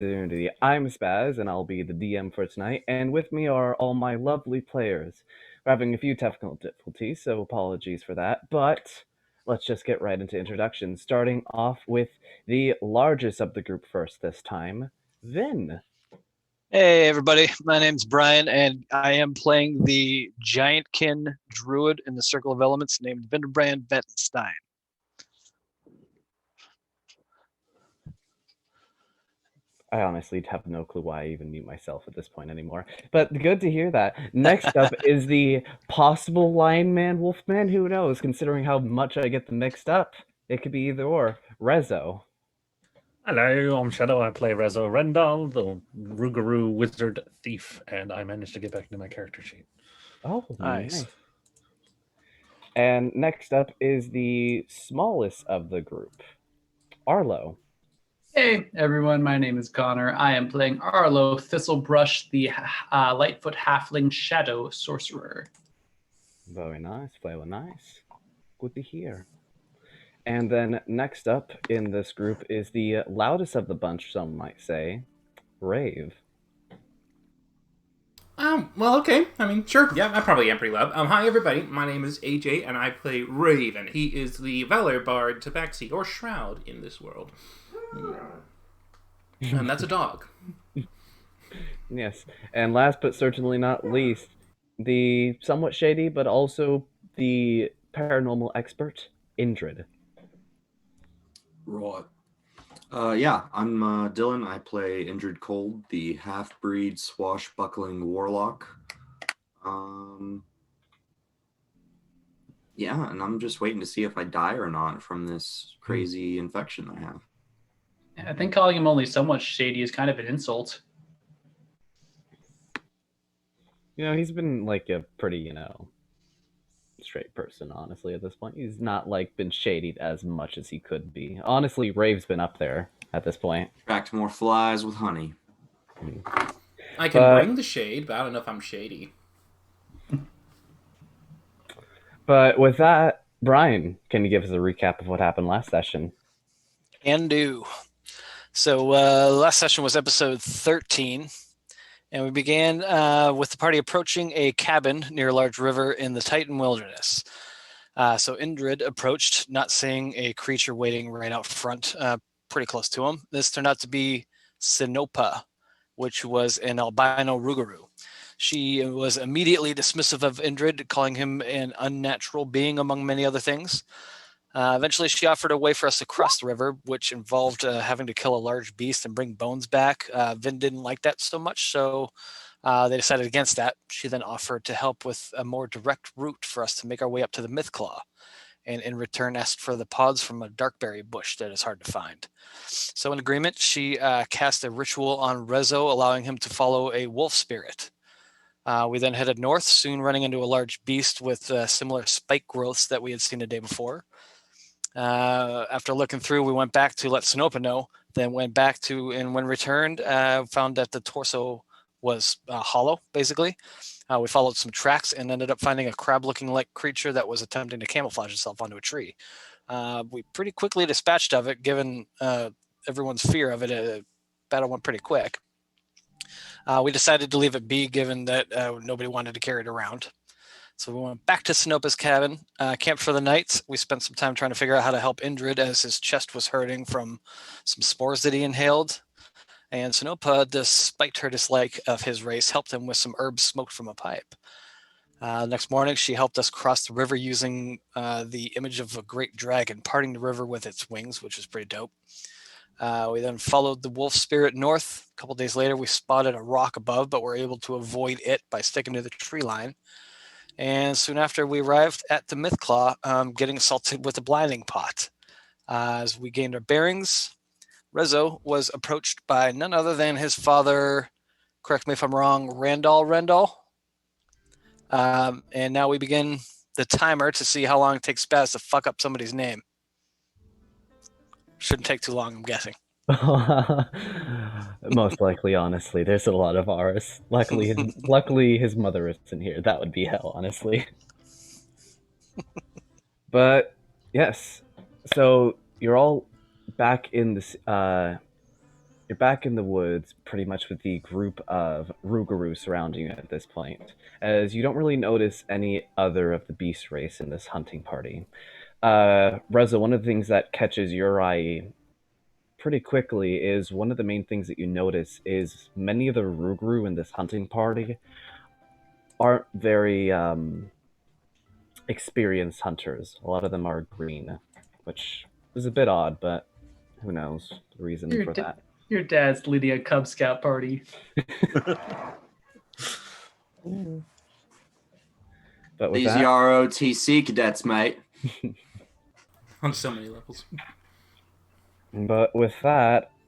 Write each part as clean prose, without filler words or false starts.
Opportunity. I'm Spaz, and I'll be the DM for tonight. And with me are all my lovely players. We're having a few technical difficulties, so apologies for that. But let's just get right into introductions, starting off with the largest of the group first this time, Vin. Hey everybody, my name's Brian, and I am playing the Giantkin Druid in the Circle of Elements named Vinderbrand Vettenstein. I honestly have no clue why I even mute myself at this point anymore. But good to hear that. Next up is the possible Lion Man, Wolfman. Who knows? Considering how much I get them mixed up, it could be either or. Rezo. Hello, I'm Shadow. I play Rezo Rendal, the Rougarou Wizard Thief, and I managed to get back into my character sheet. Oh, Nice. And next up is the smallest of the group, Arlo. Hey everyone, my name is Connor. I am playing Arlo Thistlebrush, the Lightfoot Halfling Shadow Sorcerer. Very nice, very nice. Good to hear. And then next up in this group is the loudest of the bunch, some might say, Rave. Well, okay. I mean, sure. Yeah, I probably am pretty loud. Hi, everybody. My name is AJ, and I play Rave, and he is the Valor Bard Tabaxi, or Shroud, in this world. And that's a dog. Yes. And last but certainly not least, the somewhat shady but also the paranormal expert, Indrid. Right. Yeah, I'm Dylan. I play Indrid Cold, the half-breed swashbuckling warlock. Yeah, and I'm just waiting to see if I die or not from this crazy infection I have. I think calling him only somewhat shady is kind of an insult. You know, he's been like a pretty, straight person, honestly, at this point. He's not like been shadied as much as he could be. Honestly, Rave's been up there at this point. Attract more flies with honey. I can bring the shade, but I don't know if I'm shady. But with that, Brian, can you give us a recap of what happened last session? Can do. So last session was episode 13, and we began with the party approaching a cabin near a large river in the Titan Wilderness. So Indrid approached, not seeing a creature waiting right out front, pretty close to him. This turned out to be Sinopa, which was an albino Rougarou. She was immediately dismissive of Indrid, calling him an unnatural being, among many other things. Eventually, she offered a way for us to cross the river, which involved having to kill a large beast and bring bones back. Vin didn't like that so much, so they decided against that. She then offered to help with a more direct route for us to make our way up to the Mythclaw, and in return asked for the pods from a darkberry bush that is hard to find. So in agreement, she cast a ritual on Rezo, allowing him to follow a wolf spirit. We then headed north, soon running into a large beast with similar spike growths that we had seen the day before. After looking through, we went back to let Sinopa know, then went back to, and when returned, found that the torso was hollow, basically. We followed some tracks and ended up finding a crab-looking like creature that was attempting to camouflage itself onto a tree. We pretty quickly dispatched of it, given everyone's fear of it. Battle went pretty quick. We decided to leave it be, given that nobody wanted to carry it around. So we went back to Sinopa's cabin, camped for the night. We spent some time trying to figure out how to help Indrid, as his chest was hurting from some spores that he inhaled. And Sinopa, despite her dislike of his race, helped him with some herbs smoked from a pipe. Next morning, she helped us cross the river using the image of a great dragon parting the river with its wings, which was pretty dope. We then followed the wolf spirit north. A couple days later, we spotted a rock above, but were able to avoid it by sticking to the tree line. And soon after, we arrived at the Mythclaw, getting assaulted with a blinding pot. As we gained our bearings, Rezo was approached by none other than his father, correct me if I'm wrong, Randall Rendall. And now we begin the timer to see how long it takes Spaz to fuck up somebody's name. Shouldn't take too long, I'm guessing. Most likely, honestly. There's a lot of R's. Luckily, his mother isn't here. That would be hell, honestly. But, yes. So, you're all back in this you're back in the woods, pretty much with the group of Rougarou surrounding you at this point, as you don't really notice any other of the beast race in this hunting party. Reza, one of the things that catches your eye pretty quickly is one of the main things that you notice is many of the Rougarou in this hunting party aren't very experienced hunters. A lot of them are green, which is a bit odd, but who knows the reason Your for da- that. Your dad's leading a Cub Scout party. But with These that, ROTC cadets, mate. On so many levels.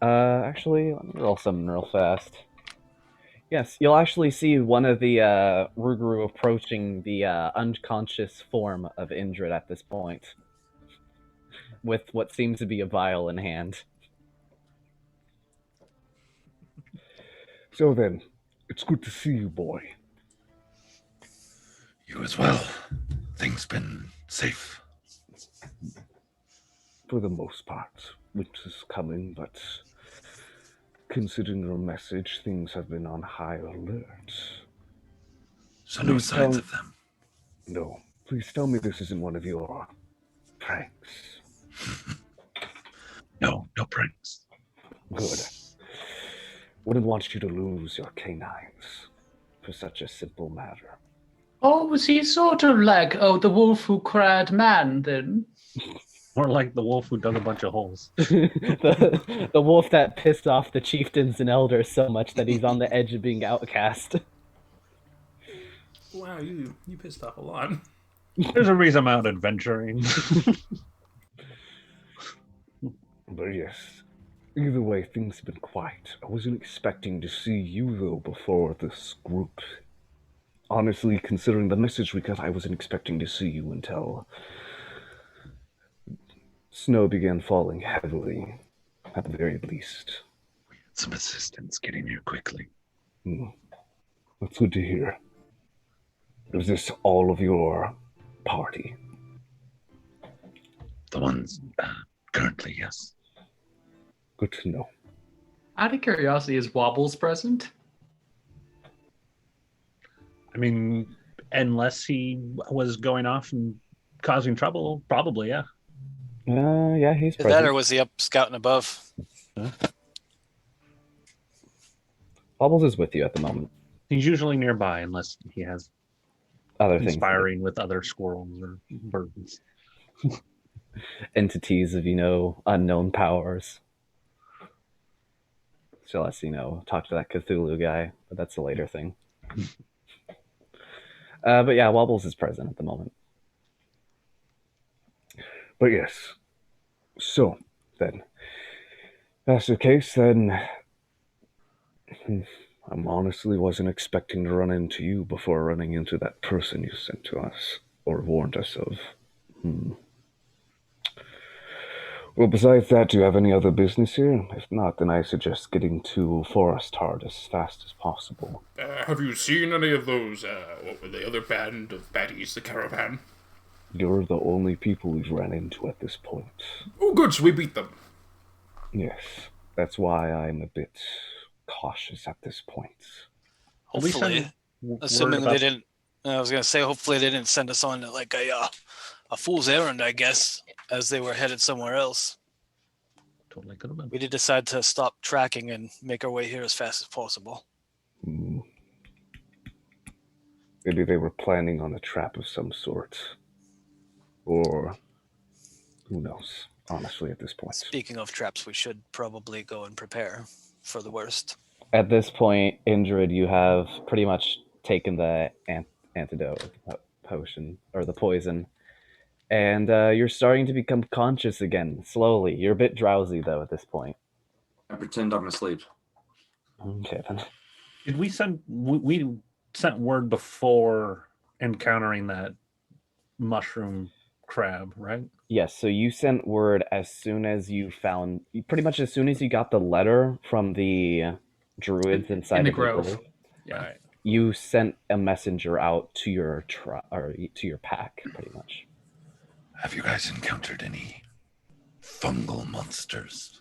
actually, let me roll something real fast. Yes, you'll actually see one of the Rougarou approaching the unconscious form of Indrid at this point, with what seems to be a vial in hand. So then, it's good to see you, boy. You as well. Things been safe. For the most part, winter's coming, but considering your message, things have been on high alert. So no Please signs don't- of them. No, please tell me this isn't one of your pranks. No pranks. Good. Wouldn't want you to lose your canines for such a simple matter. Oh, was he sort of like, the wolf who cried man then? More like the wolf who dug a bunch of holes. the wolf that pissed off the chieftains and elders so much that he's on the edge of being outcast. Wow, you pissed off a lot. There's a reason I'm out adventuring. But yes, either way, things have been quiet. I wasn't expecting to see you, though, before this group. Honestly, considering the message we got, I wasn't expecting to see you until snow began falling heavily, at the very least. Some assistance getting here quickly. That's good to hear. Is this all of your party? The ones currently, yes. Good to know. Out of curiosity, is Wobbles present? I mean, unless he was going off and causing trouble, probably, yeah. Yeah, he's Is that, present. or was he up scouting above? Bubbles is with you at the moment. He's usually nearby unless he has Other things. conspiring with other squirrels or birds. Entities of, unknown powers. So let's, talk to that Cthulhu guy, but that's a later thing. But yeah, Wobbles is present at the moment. But yes. So, then. If that's the case, then. I honestly wasn't expecting to run into you before running into that person you sent to us, or warned us of. Well, besides that, do you have any other business here? If not, then I suggest getting to Forest Heart as fast as possible. Have you seen any of those, what were the other band of baddies, the caravan? You're the only people we've ran into at this point. Oh, good, so we beat them. Yes, that's why I'm a bit cautious at this point. At least Hopefully, word assuming about- they didn't. I was gonna say, hopefully they didn't send us on like a fool's errand, I guess, as they were headed somewhere else. Totally could have been. We did decide to stop tracking and make our way here as fast as possible. Maybe they were planning on a trap of some sort. Or who knows, honestly, at this point. Speaking of traps, we should probably go and prepare for the worst. At this point, Indrid, you have pretty much taken the antidote potion, or the poison, and you're starting to become conscious again, slowly. You're a bit drowsy, though, at this point. I pretend I'm asleep. Okay, then. Did we send? We sent word before encountering that mushroom crab, right? Yes, so you sent word as soon as you pretty much as soon as you got the letter from the druids inside In the of grove. Yeah. Right. You sent a messenger out to your to your pack, pretty much. Have you guys encountered any fungal monsters?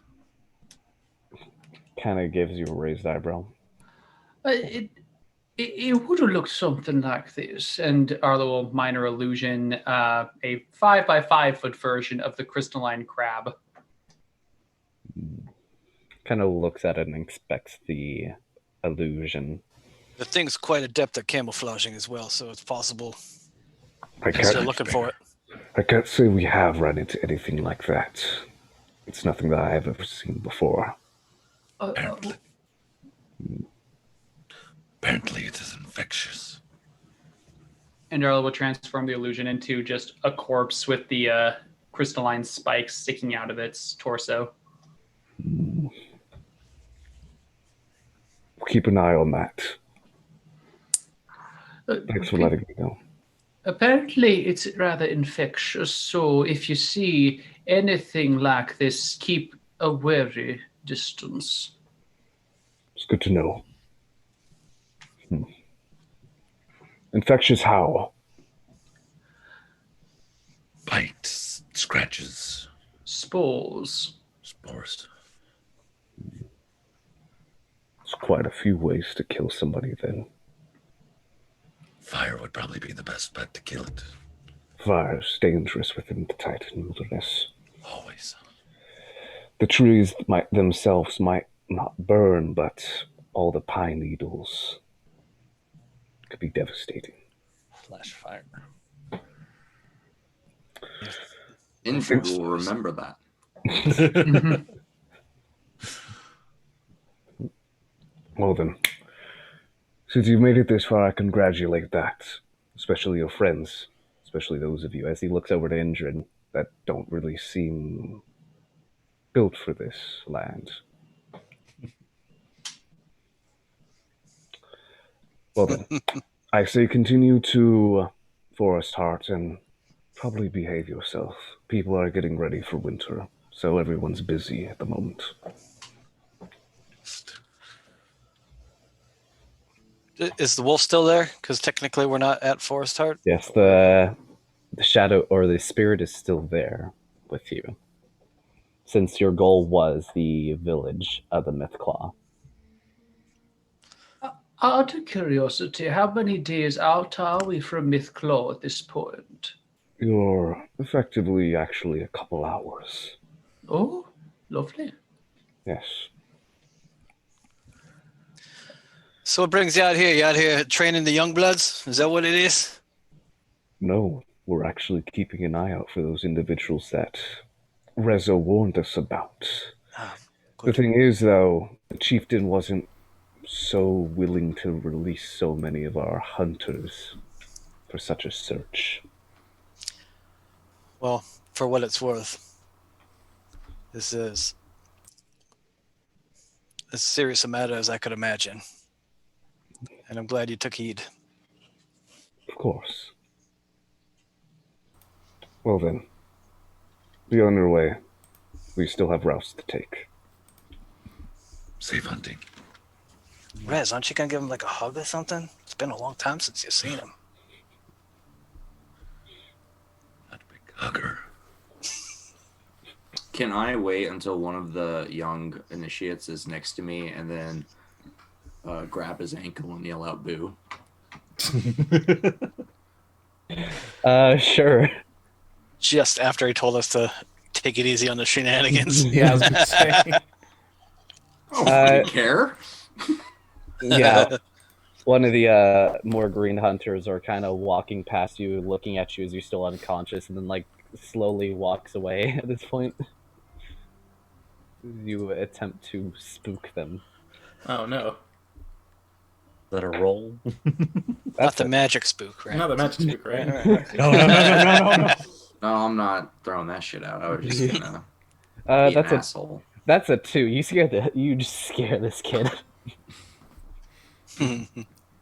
kind of gives you a raised eyebrow. It would have looked something like this. And Arlo, minor illusion, a 5 by 5 foot version of the crystalline crab. Kind of looks at it and inspects the illusion. The thing's quite adept at camouflaging as well, so it's possible I they're still can't, looking for it. I can't say we have run into anything like that. It's nothing that I have ever seen before. Apparently. Apparently it is infectious. And Arlo will transform the illusion into just a corpse with the crystalline spikes sticking out of its torso. We'll keep an eye on that. Thanks for letting me know. Apparently, it's rather infectious, so if you see anything like this, keep a wary distance. It's good to know. Infectious how? Bites, scratches, Spores. spores. There's quite a few ways to kill somebody then. Fire would probably be the best bet to kill it. Fire's dangerous within the Titan wilderness. Always. The trees themselves might not burn, but all the pine needles could be devastating. Flash fire. Injured will remember that. Well then, since you've made it this far, I congratulate that. Especially your friends. Especially those of you, as he looks over to Indrid, that don't really seem built for this land. Well then, I say continue to Forest Heart and probably behave yourself. People are getting ready for winter, so everyone's busy at the moment. Is the wolf still there? Because technically we're not at Forest Heart. Yes, the shadow or the spirit is still there with you. Since your goal was the village of the Mythclaw. Out of curiosity, how many days out are we from Mythclaw at this point? You're effectively actually a couple hours. Oh, lovely. Yes. So what brings you out here? You out here training the young bloods? Is that what it is? No, we're actually keeping an eye out for those individuals that Rezo warned us about. Ah, The good. thing is, though, the chieftain wasn't so willing to release so many of our hunters for such a search. Well, for what it's worth, this is as serious a matter as I could imagine. And I'm glad you took heed. Of course. Well then, be on your way. We still have routes to take. Safe hunting. Rez, aren't you gonna give him like a hug or something? It's been a long time since you've seen him. Not a big hugger. Can I wait until one of the young initiates is next to me and then grab his ankle and yell out boo? Sure. Just after he told us to take it easy on the shenanigans. Yeah, I was gonna say. Oh, do you care? Yeah. One of the more green hunters are kind of walking past you, looking at you as you're still unconscious, and then like slowly walks away at this point. You attempt to spook them. Oh no, Is that a roll? Not the magic spook, right? another magic spook, right? No. No, I'm not throwing that shit out. I was just gonna be That's an a asshole. that's a 2. You just scare this kid.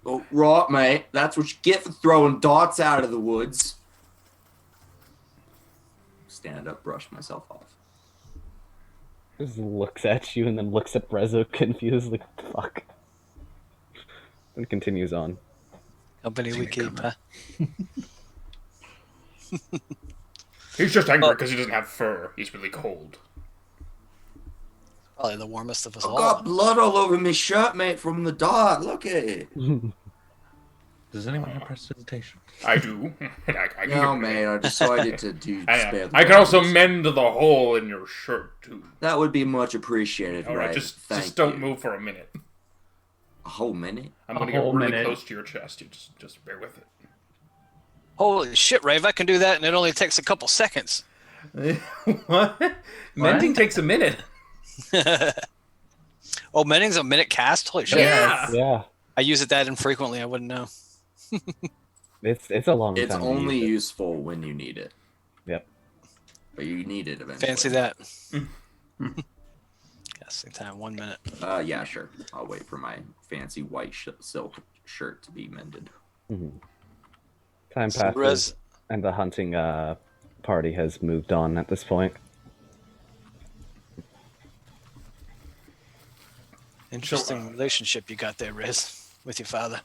Oh, right, mate. That's what you get for throwing darts out of the woods. Stand up, brush myself off. Just looks at you and then looks at Rezo confused, like fuck. And continues on. Company we keep, huh? He's just angry because he doesn't have fur. He's really cold. Probably the warmest of us I've all. got blood all over my shirt, mate, from the dart. Look at it. Does anyone have prestidigitation? I do. I can No, give it mate, I decided to do spare the I can also bones. mend the hole in your shirt too. That would be much appreciated, All right, Ray. just Thank don't you. move for a minute. A whole minute? I'm A gonna get whole really minute. close to your chest. You just bear with Holy shit, Rave! I can do that, and it only takes a couple seconds. it. What? Mending takes a minute. Oh, mending's a minute cast. Holy shit! Yeah. Yeah, I use it that infrequently. I wouldn't know. it's a long It's time. to only use it. useful when you need it. Yep. But you need it eventually. Fancy that. Casting time 1 minute. Yeah, sure. I'll wait for my fancy white silk shirt to be mended. Mhm. Time So, passes, Rez, and the hunting party has moved on at this point. interesting relationship you got there, Rez, with your father.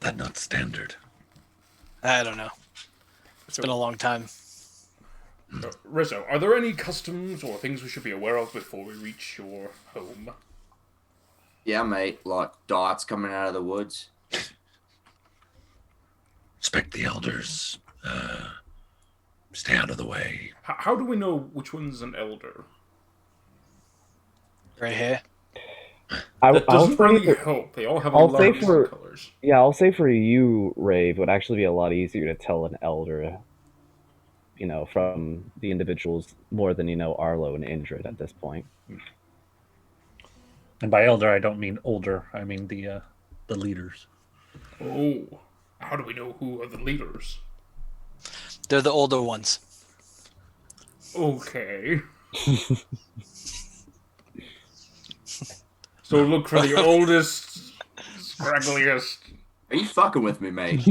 That not standard. I don't know. It's been a long time. Rizzo, are there any customs or things we should be aware of before we reach your home? Yeah, mate. Like dots coming out of the woods. Respect the elders. Stay out of the way. How do we know which one's an elder? Gray hair. That I'll doesn't say really for- help. They all have a I'll lot say of different for- colors. Yeah, I'll say for you, Rave, it would actually be a lot easier to tell an elder, from the individuals more than Arlo and Indrid at this point. And by elder, I don't mean older. I mean the leaders. Oh, how do we know who are the leaders? They're the older ones. Okay. So look for the oldest, scraggliest. Are you fucking with me, mate?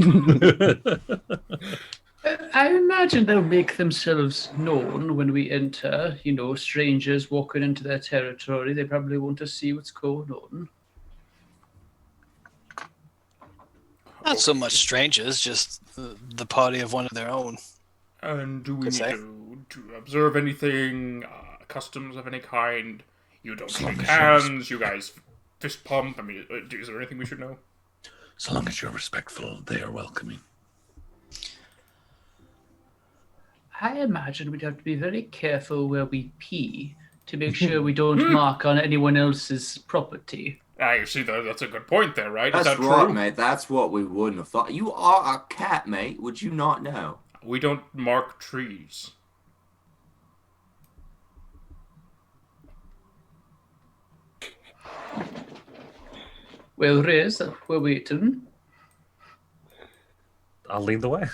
I imagine they'll make themselves known when we enter. Strangers walking into their territory. They probably want to see what's going on. Not so much strangers, just the party of one of their own. And do we Could need say. to observe anything, customs of any kind? You don't As long shake as you're hands, you guys fist pump. I mean, is there anything we should know? So long as you're respectful, they are welcoming. I imagine we'd have to be very careful where we pee to make sure we don't mark on anyone else's property. Ah, you see, that's a good point there, right? That's Is that right, true? mate. That's what we wouldn't have thought. You are a cat, mate. Would you not know? We don't mark trees. Well, Riz, we're waiting. I'll lead the way.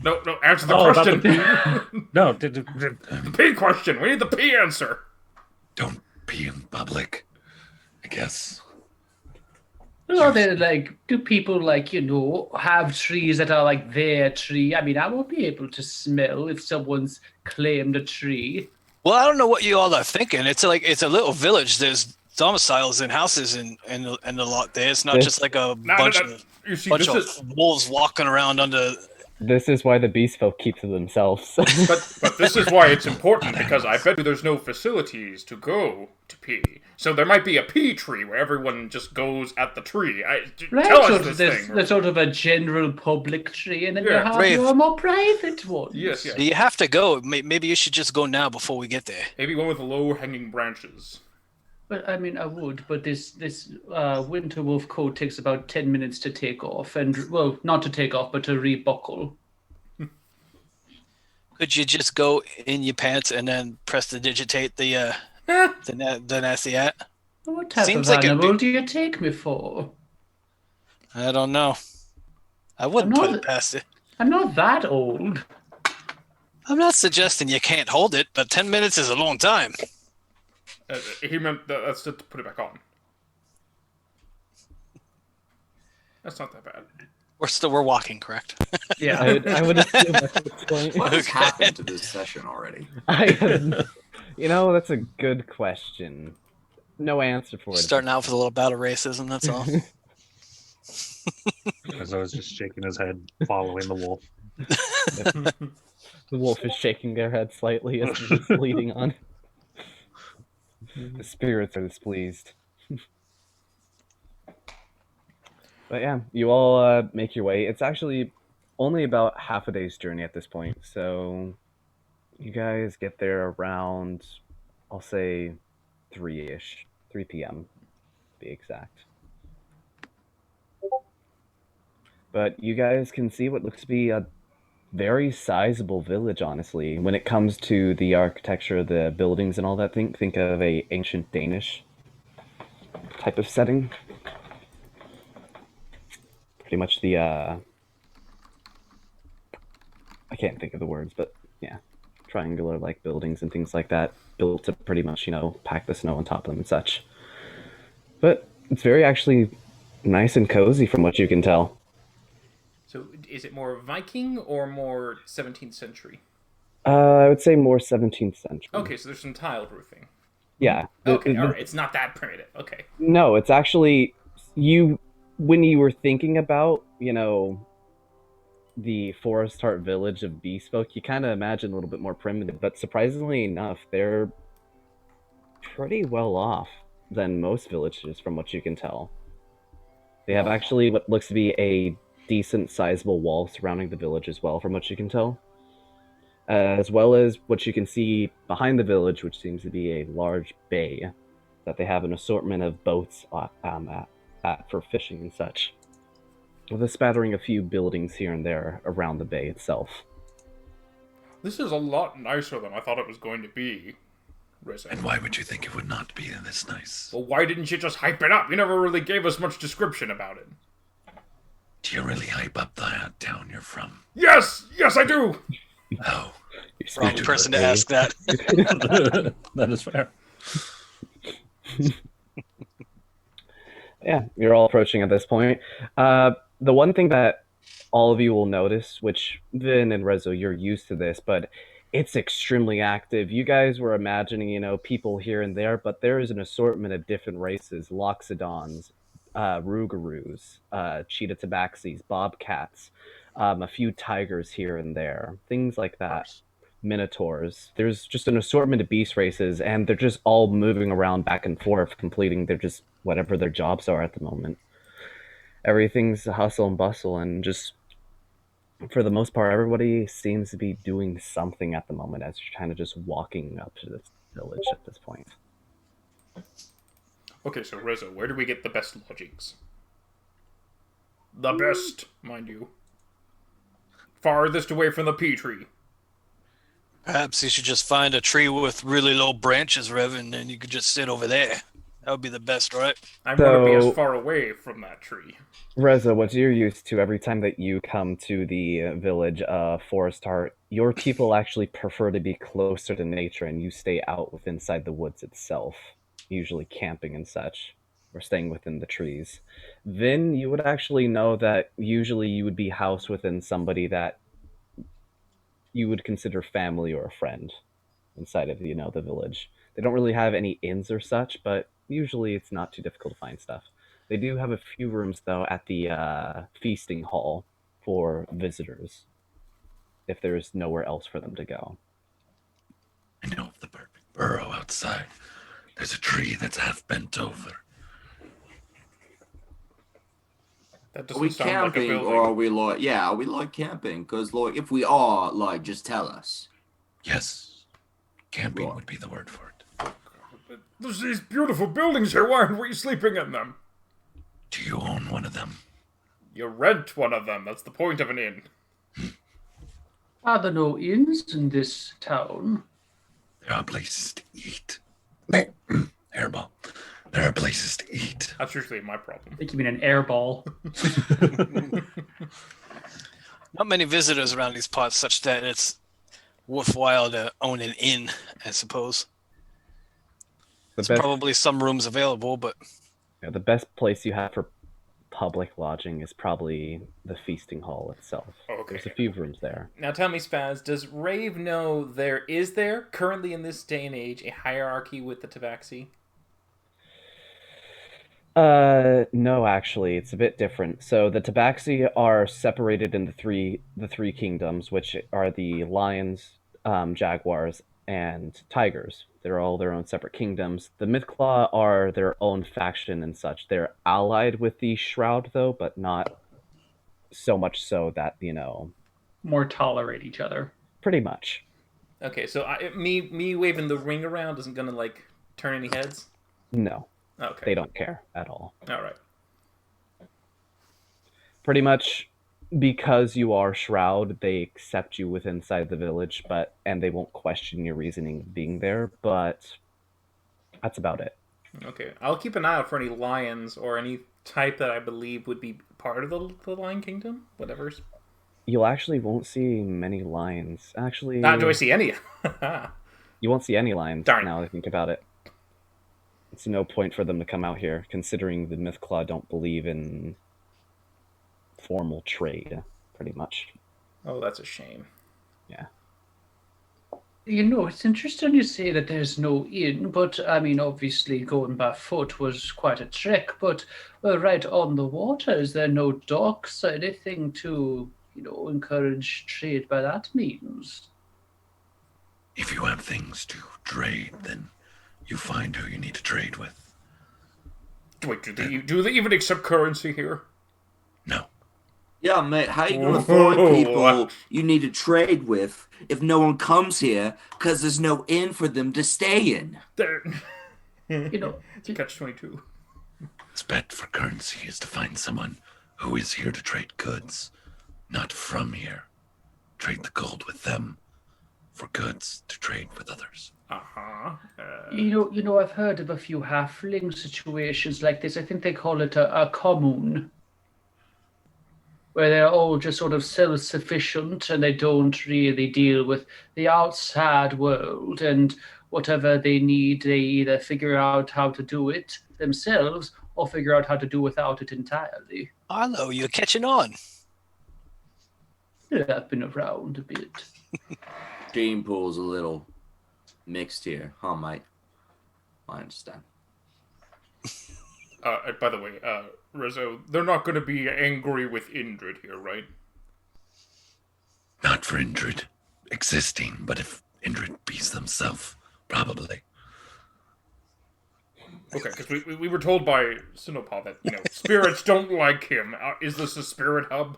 No, answer the Oh, about question. the No, The P question. We need the P answer. Don't pee in public. I guess. Are there do people have trees that are their tree? I mean, I won't be able to smell if someone's claimed a tree. Well, I don't know what you all are thinking. It's a little village. There's domiciles and houses and a lot there. It's not This- just like a No, bunch no, no. of You see, bunch this of is, wolves walking around under. This is why the beast folk keep to themselves. but this is why it's important, because I bet you there's no facilities to go to pee. So there might be a pee tree where everyone just goes at the tree. Right, Tell so us this there's thing. sort of a general public tree, and then you Yeah. have Brave. your more private ones. Yes. You have to go. Maybe you should just go now before we get there. Maybe one with low-hanging branches. But I mean, I would, but this winter wolf coat takes about 10 minutes to take off, and well, not to take off, but to rebuckle. Could you just go in your pants and then press the digitate the nasty at? What type Seems of like it'd be- animal do you take me for? I don't know. I wouldn't I'm put not- it past it. I'm not that old. I'm not suggesting you can't hold it, but 10 minutes is a long time. He meant that's to put it back on. That's not that bad. We're walking, correct? Yeah. I would assume that's what's going What has Okay. happened to this session already? That's a good question. No answer for it. Starting out with a little bout of racism, that's all. As I was just shaking his head, following the wolf. The wolf is shaking their head slightly as he's leading on. The spirits are displeased. But yeah, you all make your way. It's actually only about half a day's journey at this point, so you guys get there around, I'll say, 3-ish, 3 p.m. to be exact. But you guys can see what looks to be a very sizable village, honestly. When it comes to the architecture, the buildings and all that, think of a ancient Danish type of setting. Pretty much the I can't think of the words, but yeah, triangular like buildings and things like that, built to pretty much, pack the snow on top of them and such. But it's very actually nice and cozy from what you can tell. So, is it more Viking or more 17th century? I would say more 17th century. Okay, so there's some tile roofing. Yeah. Okay, all right. It's not that primitive. Okay. No, it's actually when you were thinking about, the Forest Heart village of Bespoke, you kind of imagine a little bit more primitive, but surprisingly enough, they're pretty well off than most villages from what you can tell. They have actually what looks to be a decent sizable wall surrounding the village as well, from what you can tell. As well as what you can see behind the village, which seems to be a large bay that they have an assortment of boats at for fishing and such, with a spattering a few buildings here and there around the bay itself. This is a lot nicer than I thought it was going to be, Rizzo. And why would you think it would not be this nice? Well, why didn't you just hype it up? You never really gave us much description about it. Do you really hype up the town you're from? Yes! Yes, I do! Oh. Wrong person to ask that. That is fair. Yeah, you're all approaching at this point. The one thing that all of you will notice, which Vin and Rezo, you're used to this, but it's extremely active. You guys were imagining, people here and there, but there is an assortment of different races: Loxodons, Rougarous, Cheetah Tabaxis, Bobcats, a few tigers here and there, things like that. Minotaurs. There's just an assortment of beast races, and they're just all moving around back and forth, completing their just whatever their jobs are at the moment. Everything's hustle and bustle, and just for the most part, everybody seems to be doing something at the moment as you're kind of just walking up to this village at this point. Okay, so Rizzo, where do we get the best lodgings? The best, mind you. Farthest away from the pea tree. Perhaps you should just find a tree with really low branches, Rev, and then you could just sit over there. That would be the best, right? I want to be as far away from that tree. Reza, what you're used to, every time that you come to the village of Forest Heart, your people actually prefer to be closer to nature, and you stay out inside the woods itself, usually camping and such, or staying within the trees. Vin, you would actually know that usually you would be housed within somebody that you would consider family or a friend inside of, the village. They don't really have any inns or such, but usually it's not too difficult to find stuff. They do have a few rooms, though, at the feasting hall for visitors, if there's nowhere else for them to go. I know of the perfect burrow outside. There's a tree that's half bent over. That Are we doesn't sound like a camping, building. or are we are we like camping? Because, if we are, just tell us. Yes. Camping Right. would be the word for it. But there's these beautiful buildings here. Why aren't we sleeping in them? Do you own one of them? You rent one of them. That's the point of an inn. Are there no inns in this town? There are places to eat. Hairball. There are places to eat. That's usually my problem. I think you mean an air ball. Not many visitors around these parts, such that it's worthwhile to own an inn, I suppose. There's probably some rooms available, but the best place you have for public lodging is probably the feasting hall itself. Okay. There's a few rooms there. Now tell me, Spaz, does Rave know there currently in this day and age a hierarchy with the Tabaxi? No, actually, it's a bit different. So the Tabaxi are separated in the three kingdoms, which are the lions, jaguars, and tigers. They're all their own separate kingdoms. The Mythclaw are their own faction and such. They're allied with the Shroud, though, but not so much so that, More tolerate each other. pretty much. Okay, so me waving the ring around isn't gonna like turn any heads. No, Okay. they don't care at all. All right. Pretty much because you are Shroud, they accept you within inside the village, and they won't question your reasoning of being there, but that's about it. Okay. I'll keep an eye out for any lions or any type that I believe would be part of the Lion Kingdom. Whatever's. You'll actually won't see many lions. Actually, Not do I see any? you won't see any lions. Darn. Now that I think about it. It's no point for them to come out here, considering the Mythclaw don't believe in formal trade, pretty much. Oh, that's a shame. Yeah. It's interesting you say that there's no inn, but I mean, obviously going by foot was quite a trek, but right on the water, is there no docks or anything to, encourage trade by that means? If you have things to trade, then you find who you need to trade with. Wait, do they even accept currency here? No. Yeah, mate, how you gonna find people you need to trade with if no one comes here because there's no inn for them to stay in? There. It's Catch-22. His bet for currency is to find someone who is here to trade goods, not from here. Trade the gold with them for goods to trade with others. Uh-huh. I've heard of a few halfling situations like this. I think they call it a commune, where they're all just sort of self-sufficient and they don't really deal with the outside world, and whatever they need, they either figure out how to do it themselves or figure out how to do without it entirely. Arlo, you're catching on. Yeah, I've been around a bit. Gene pool's a little mixed here, huh, mate? I understand. By the way, Rizzo, they're not going to be angry with Indrid here, right? Not for Indrid existing, but if Indrid beats themselves, probably. Okay, because we were told by Sinopal that, spirits don't like him. Is this a spirit hub?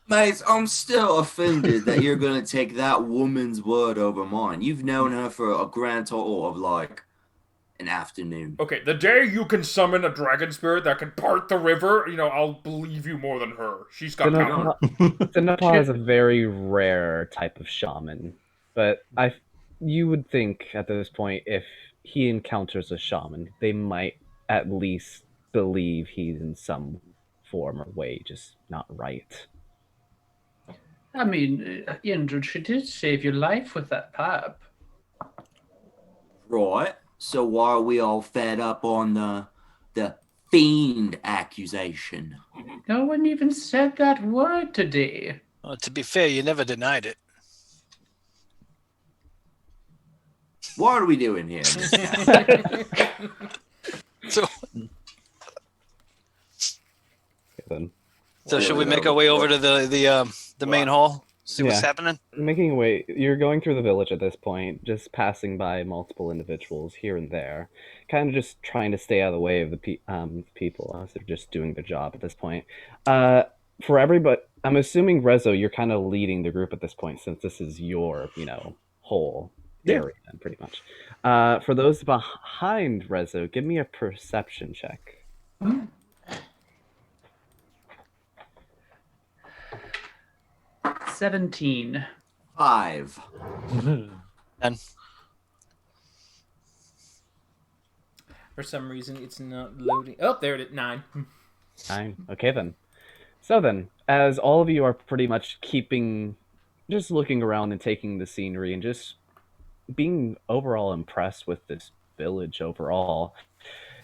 Mate, I'm still offended that you're gonna take that woman's word over mine. You've known her for a grand total of like an afternoon. Okay, the day you can summon a dragon spirit that can part the river, I'll believe you more than her. She's got power. Sinopal is a very rare type of shaman, but you would think at this point, if he encounters a shaman, they might at least believe he's in some form or way just not right. I mean, Indrid, she did save your life with that pipe. Right. So why are we all fed up on the fiend accusation? No one even said that word today. Well, to be fair, you never denied it. What are we doing here? So, Then so should we make our way over to the main hall? See what's happening? making your way, you're going through the village at this point, just passing by multiple individuals here and there, kind of just trying to stay out of the way of the people as they're just doing their job at this point. For everybody, I'm assuming Rezo, you're kind of leading the group at this point, since this is your, whole area, pretty much. For those behind Rezo, give me a perception check. 17. 5. And For some reason, it's not loading. Oh, there it is. 9. 9. Okay, then. So then, as all of you are pretty much just looking around and taking the scenery and just being overall impressed with this village overall,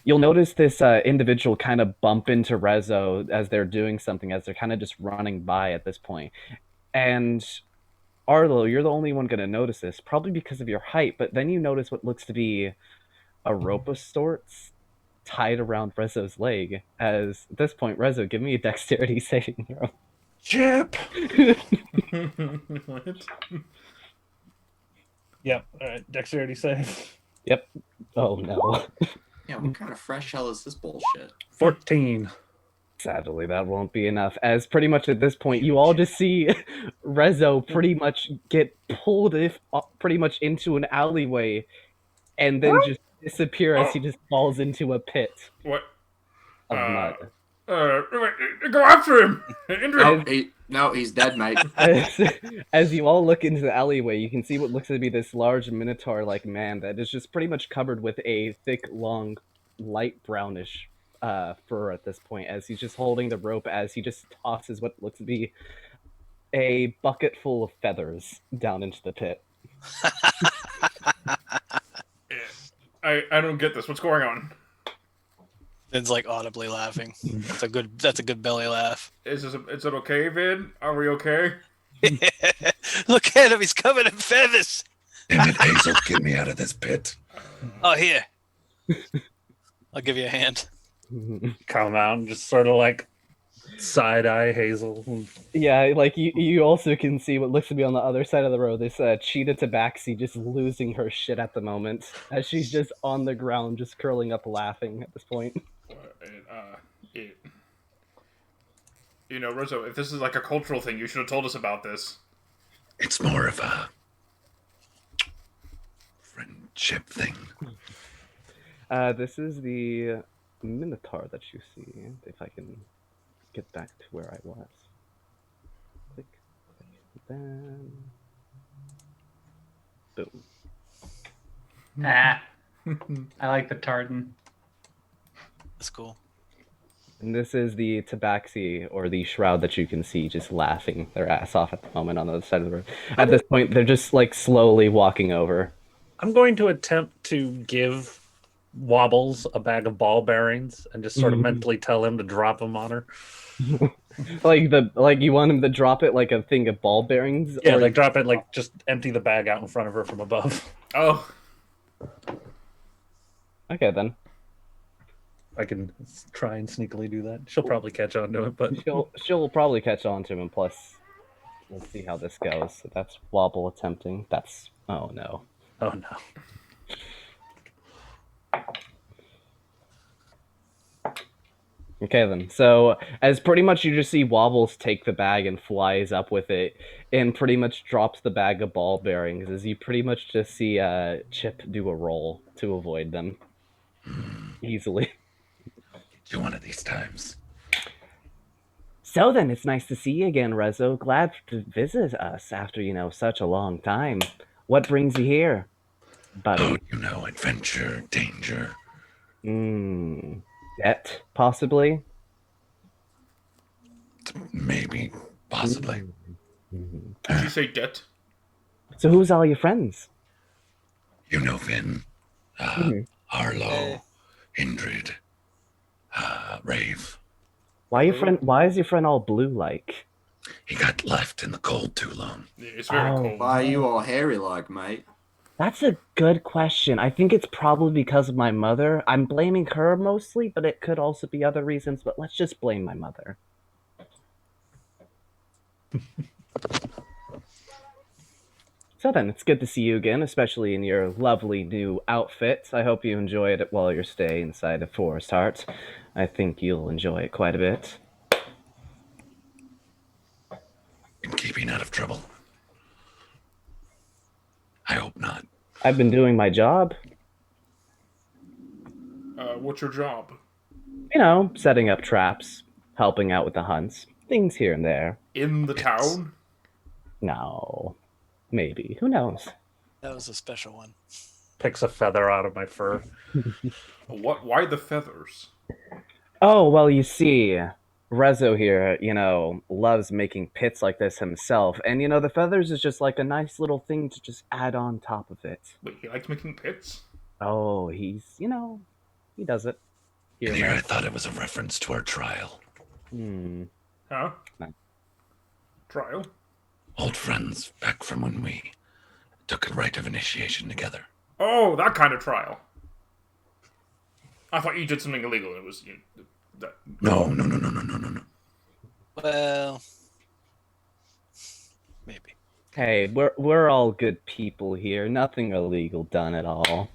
you'll notice this individual kind of bump into Rezo as they're doing something, as they're kind of just running by at this point. And Arlo, you're the only one going to notice this, probably because of your height, but then you notice what looks to be a rope of sorts tied around Rezo's leg. As at this point, Rezo, give me a dexterity saving throw. Chip! What? Yep. All right. Dexterity save. Oh no. Yeah, what kind of fresh hell is this bullshit? 14. Sadly, that won't be enough. As pretty much at this point, you all just see Rezo pretty much get pulled pretty much into an alleyway, and then just disappear as he just falls into a pit What? of mud. Go after him! Indrid! No, he's dead, mate. As you all look into the alleyway, you can see what looks to be this large minotaur-like man that is just pretty much covered with a thick, long, light brownish fur at this point, as he's just holding the rope as he just tosses what looks to be a bucket full of feathers down into the pit. I don't get this. What's going on? Vin's like audibly laughing. That's a good belly laugh. Is it okay, Vin? Are we okay? Look at him, he's covered in feathers. Damn it, Hazel, get me out of this pit. Oh, here. I'll give you a hand. Come out and just sort of like side-eye Hazel. Yeah, like you also can see what looks to be on the other side of the road. This Cheetah Tabaxi just losing her shit at the moment, as she's just on the ground, just curling up laughing at this point. You know, Rizzo, if this is like a cultural thing, you should have told us about this. It's more of a friendship thing. This is the Minotaur that you see. If I can get back to where I was. Click, then boom. Ah. I like the tartan. That's cool. And this is the Tabaxi, or the Shroud, that you can see just laughing their ass off at the moment on the other side of the road. At this point, they're just like slowly walking over. I'm going to attempt to give Wobbles a bag of ball bearings and just sort of mentally tell him to drop them on her. like you want him to drop it like a thing of ball bearings? Yeah, or like drop it, like just empty the bag out in front of her from above. Oh. Okay, then. I can try and sneakily do that. She'll probably catch on to it, but She'll probably catch on to him, and plus, we'll see how this goes. So that's Wobble attempting. That's... Oh, no. oh no. Okay, then. So, as pretty much you just see Wobbles take the bag and flies up with it, and pretty much drops the bag of ball bearings, as you pretty much just see Chip do a roll to avoid them. Easily. You one of these times. So then, it's nice to see you again, Rezo. Glad to visit us after, such a long time. What brings you here, buddy? Oh, adventure, danger. Debt, possibly? Maybe, possibly. Did you say debt? So who's all your friends? You know Vin, Arlo, Indrid, Rave. Why is your friend all blue-like? He got left in the cold too long. Yeah, it's very cold. Why are you all hairy like, mate? That's a good question. I think it's probably because of my mother. I'm blaming her mostly, but it could also be other reasons, but let's just blame my mother. So then, it's good to see you again, especially in your lovely new outfit. I hope you enjoyed it while your stay inside of Forest Heart. I think you'll enjoy it quite a bit. In keeping out of trouble. I hope not. I've been doing my job. What's your job? Setting up traps, helping out with the hunts, things here and there. In the town? No. Maybe. Who knows? That was a special one. Picks a feather out of my fur. What? Why the feathers? Oh, well, you see, Rezo here, loves making pits like this himself. And, the feathers is just like a nice little thing to just add on top of it. Wait, he likes making pits? Oh, he's, he does it. Here And and here I there. thought it was a reference to our trial. Huh? No. Trial? Old friends back from when we took a rite of initiation together. Oh, that kind of trial. I thought you did something illegal. It was that. No. Well, maybe. Hey, we're all good people here. Nothing illegal done at all.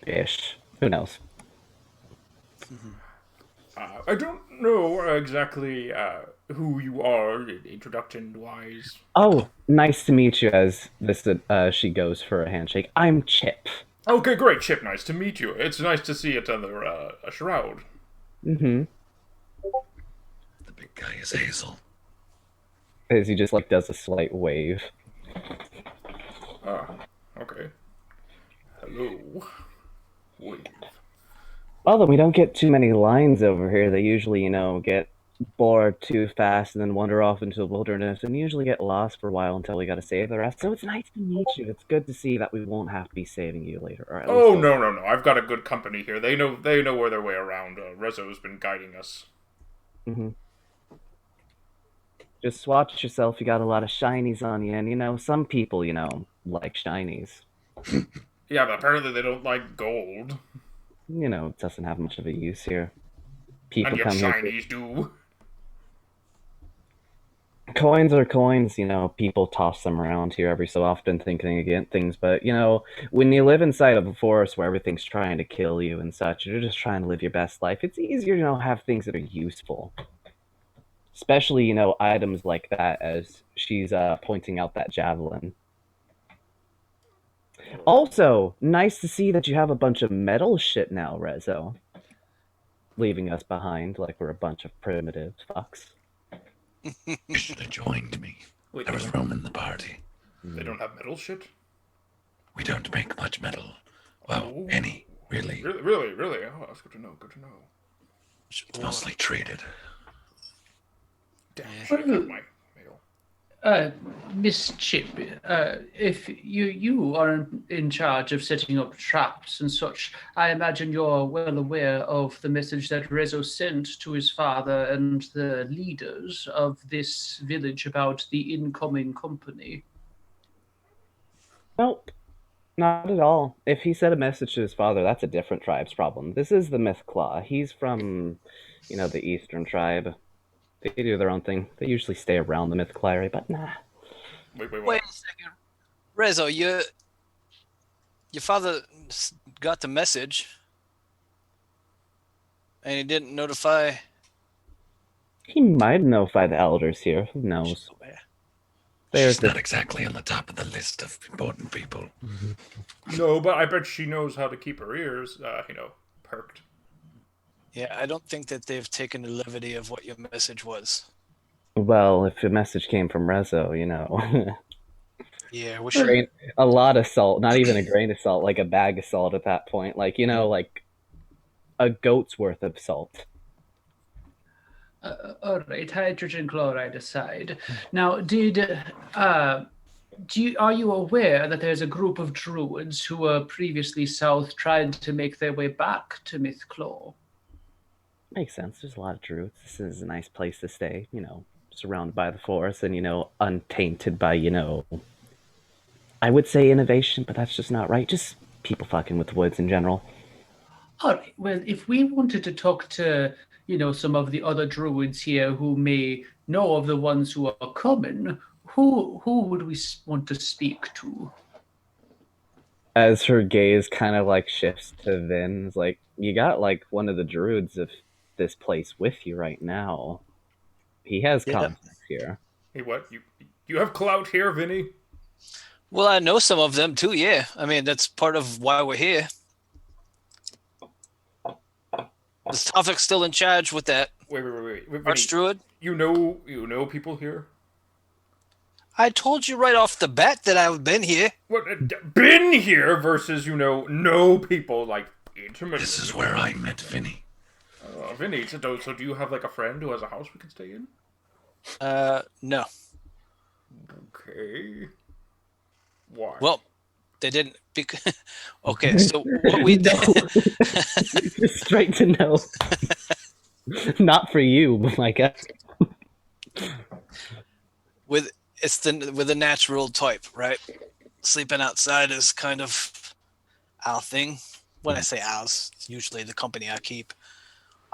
Ish. Who knows? I don't know exactly who you are, introduction-wise. Oh, nice to meet you. As this, she goes for a handshake. I'm Chip. Okay, great, Chip. Nice to meet you. It's nice to see another Shroud. Mm-hmm. The big guy is Hazel. As he just like does a slight wave. Ah, okay. Hello. Wave. Well, then we don't get too many lines over here. They usually, get bored too fast and then wander off into the wilderness and usually get lost for a while until we gotta save the rest. So it's nice to meet you. It's good to see that we won't have to be saving you later. Or at least Oh, no. I've got a good company here. They know where their way around. Rezo's been guiding us. Mm-hmm. Just watch yourself. You got a lot of shinies on you, and some people, like shinies. Yeah, but apparently they don't like gold. It doesn't have much of a use here. People And yet come here. shinies do. Coins are coins, people toss them around here every so often thinking against things, but when you live inside of a forest where everything's trying to kill you and such, you're just trying to live your best life, it's easier to have things that are useful. Especially, items like that, as she's pointing out that javelin. Also, nice to see that you have a bunch of metal shit now, Rezo. Leaving us behind like we're a bunch of primitive fucks. You should have joined me. Wait, I was roaming the party. they don't have metal shit? We don't make much metal. Well, any, really. Really? Oh, that's good to know. It's mostly traded. Damn, I should have had my mail. Miss Chip, if you are in charge of setting up traps and such, I imagine you're well aware of the message that Rezo sent to his father and the leaders of this village about the incoming company. Nope. Not at all. If he sent a message to his father, that's a different tribe's problem. This is the Mythclaw. He's from, the Eastern tribe. They do their own thing. They usually stay around the Mythclaw area, but nah. Wait, what? Wait a second. Rezo, your father got the message and he didn't notify. He might notify the elders here. Who knows? She's not exactly on the top of the list of important people. No, but I bet she knows how to keep her ears, perked. Yeah, I don't think that they've taken the levity of what your message was. Well, if the message came from Rezo, Yeah, we should. a lot of salt, not even a grain of salt, like a bag of salt at that point. Like, like a goat's worth of salt. All right, hydrogen chloride aside. Now, are you aware that there's a group of druids who were previously south trying to make their way back to Mythclaw? Makes sense. There's a lot of druids. This is a nice place to stay, surrounded by the forest and, untainted by, I would say innovation, but that's just not right. Just people fucking with the woods in general. All right, well, if we wanted to talk to, some of the other druids here who may know of the ones who are coming, who would we want to speak to? As her gaze kind of like shifts to Vin's, like, you got like one of the druids of this place with you right now. He has contacts here. Hey, what? You have clout here, Vinny? Well, I know some of them too, yeah. I mean, that's part of why we're here. Is Tofik still in charge with that Wait, Archdruid? You know people here? I told you right off the bat that I've been here. What? Been here versus, know people, like, intimately. This is where I met Vinny. Vinny, so do you have, like, a friend who has a house we can stay in? No. Okay. Why? Well, they didn't. Okay, so what we did. Just straight to no. Not for you, but like with a natural type, right? Sleeping outside is kind of our thing. When I say ours, it's usually the company I keep.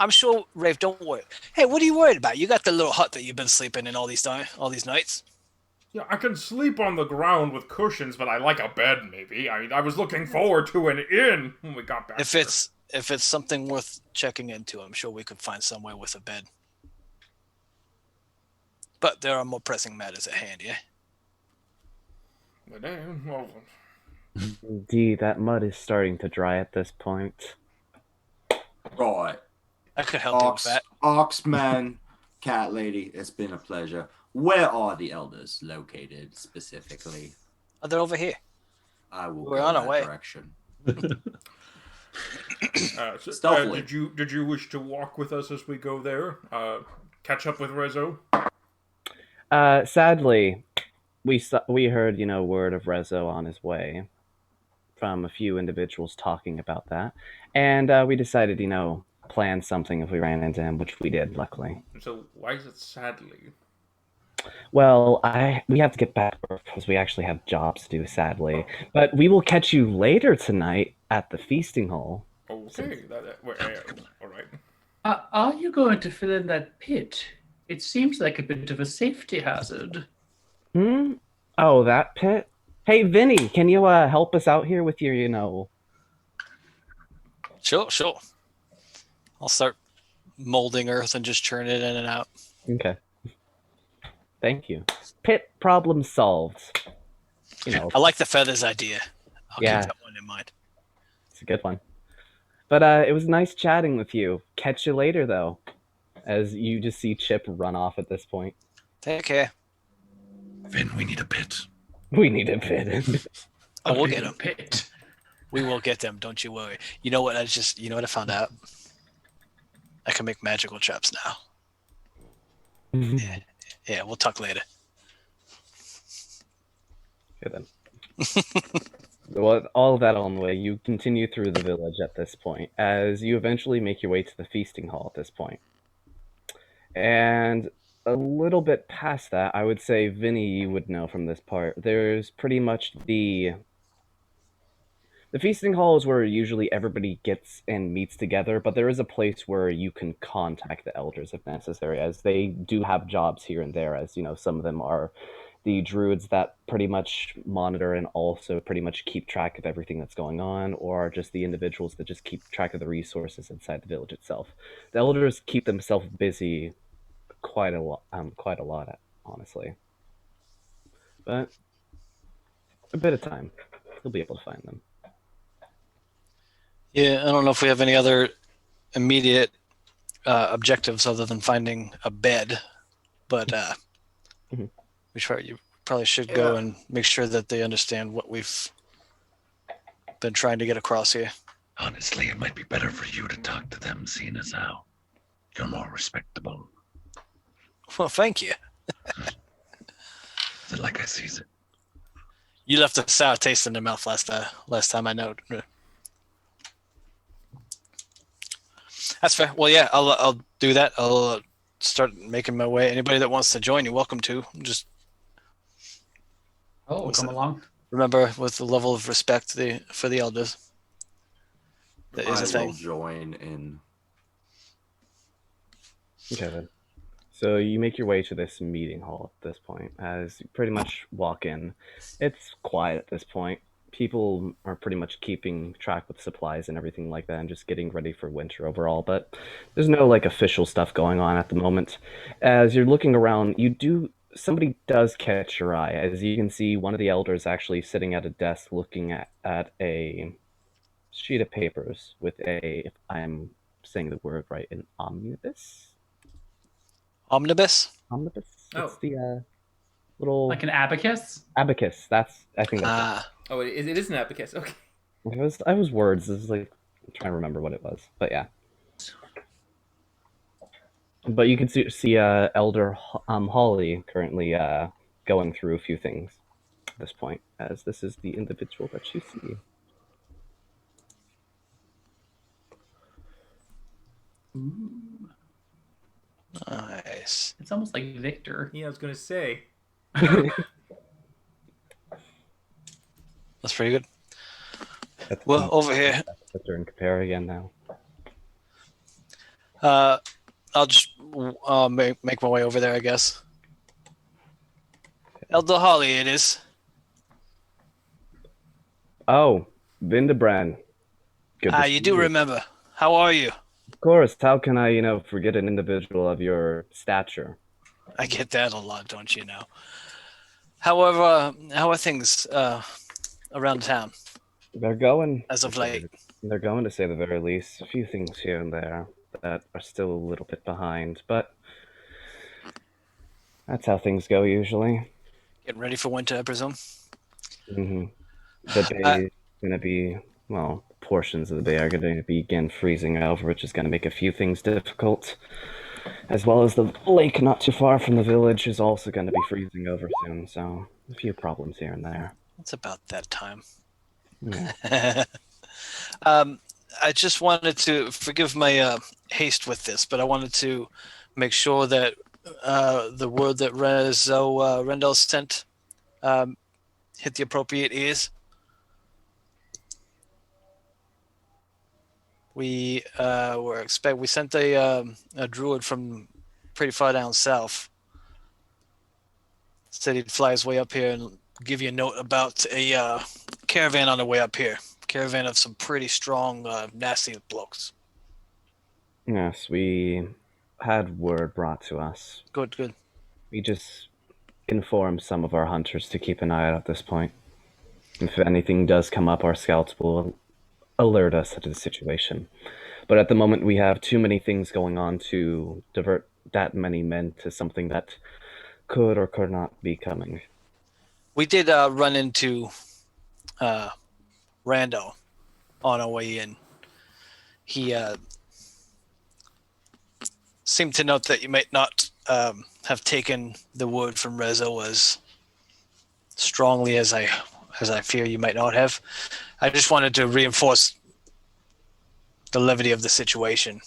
I'm sure, Rafe, don't worry. Hey, what are you worried about? You got the little hut that you've been sleeping in all these nights. Yeah, I can sleep on the ground with cushions, but I like a bed, maybe. I mean, I was looking forward to an inn when we got back. If it's something worth checking into, I'm sure we could find somewhere with a bed. But there are more pressing matters at hand, yeah? Well, Indeed, that mud is starting to dry at this point. Right. I could help you with that. Oxman, cat lady, it's been a pleasure. Where are the elders located specifically? Oh, they're over here. I will We're go on our that way. direction. Stealthily. Did you wish to walk with us as we go there? Catch up with Rezo? Sadly, we heard, word of Rezo on his way from a few individuals talking about that. And we decided, plan something if we ran into him, which we did, luckily. So why is it sadly? Well, we have to get back to work because we actually have jobs to do, sadly. But we will catch you later tonight at the feasting hall. Okay, all right. Are you going to fill in that pit? It seems like a bit of a safety hazard. Oh, that pit? Hey, Vinny, can you help us out here with your, Sure. I'll start molding earth and just churn it in and out. Okay. Thank you. Pit problem solved. I like the feathers idea. I'll Yeah. keep that one in mind. It's a good one. But it was nice chatting with you. Catch you later, though. As you just see Chip run off at this point. Take care. Vin, we need a pit. We need a pit. Oh, we'll get them. Pit. We will get them. Don't you worry. You know what? I found out. I can make magical traps now. Yeah, we'll talk later. Okay, then. Well, all of that on the way, you continue through the village at this point, as you eventually make your way to the feasting hall at this point. And a little bit past that, I would say, Vinny, you would know from this part, there's pretty much the feasting hall is where usually everybody gets and meets together, but there is a place where you can contact the elders if necessary, as they do have jobs here and there, as, some of them are the druids that pretty much monitor and also pretty much keep track of everything that's going on, or just the individuals that just keep track of the resources inside the village itself. The elders keep themselves busy quite a lot, honestly. But a bit of time, you'll be able to find them. Yeah, I don't know if we have any other immediate objectives other than finding a bed, but you probably should go and make sure that they understand what we've been trying to get across here. Honestly, it might be better for you to talk to them, seeing as how you're more respectable. Well, thank you. Is it like I sees it? You left a sour taste in their mouth last time I know. That's fair. Well, yeah, I'll do that. I'll start making my way. Anybody that wants to join, you're welcome to. Just come along. remember, with the level of respect for the elders, that is a I thing. will join in. Okay, then. So you make your way to this meeting hall at this point. As you pretty much walk in, it's quiet at this point. People are pretty much keeping track with supplies and everything like that and just getting ready for winter overall, but there's no official stuff going on at the moment. As you're looking around, somebody does catch your eye. As you can see, one of the elders actually sitting at a desk looking at a sheet of papers with if I'm saying the word right, an omnibus? Omnibus? Omnibus? Oh. It's the little... Like an abacus? Abacus. I think that's it. Oh, it is an abacus. Okay. I was words. It was I'm trying to remember what it was. But yeah. But you can see Elder Holly currently going through a few things at this point, as this is the individual that you see. Ooh, Nice. it's almost like Victor. Yeah, I was gonna say. That's pretty good. Well, over here. Victor and compare again now. I'll just make my way over there, I guess. Elder Holly, it is. Oh, Vindebran. Good to You see do you. remember. How are you? Of course, how can I, forget an individual of your stature? I get that a lot, don't you know? However, how are things around town They're going, as of late? they're going to say the very least. A few things here and there that are still a little bit behind, but that's how things go usually. Getting ready for winter, I presume. hmm The bay is going to be, well, portions of the bay are going to be again freezing over, which is going to make a few things difficult. As well as the lake not too far from the village is also going to be freezing over soon, so a few problems here and there. It's about that time. Yeah. I just wanted to forgive my haste with this, but I wanted to make sure that the word that Rezo Rendell sent hit the appropriate ears. We we sent a druid from pretty far down south. Said he'd fly his way up here and give you a note about a caravan on the way up here. Caravan of some pretty strong, nasty blokes. Yes, we had word brought to us. Good, good. We just informed some of our hunters to keep an eye out at this point. If anything does come up, our scouts will alert us to the situation. But at the moment, we have too many things going on to divert that many men to something that could or could not be coming. We did run into Rando on our way in. He seemed to note that you might not have taken the word from Rezo as strongly as I fear you might not have. I just wanted to reinforce the levity of the situation.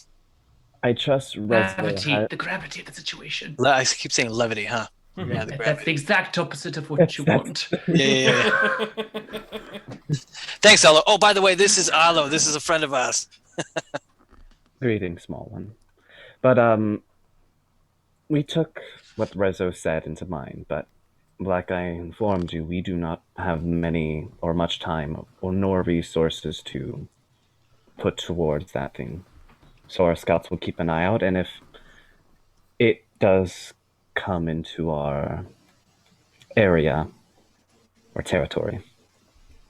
I trust Gravity, the gravity of the situation. I keep saying levity, huh? Yeah, the That's gravity. the exact opposite of what you want. Yeah. Thanks, Arlo. Oh, by the way, this is Arlo. This is a friend of ours. Greetings, small one. But we took what Rezo said into mind, but like I informed you, we do not have many or much time or nor resources to put towards that thing. So our scouts will keep an eye out, and if it does come into our area or territory,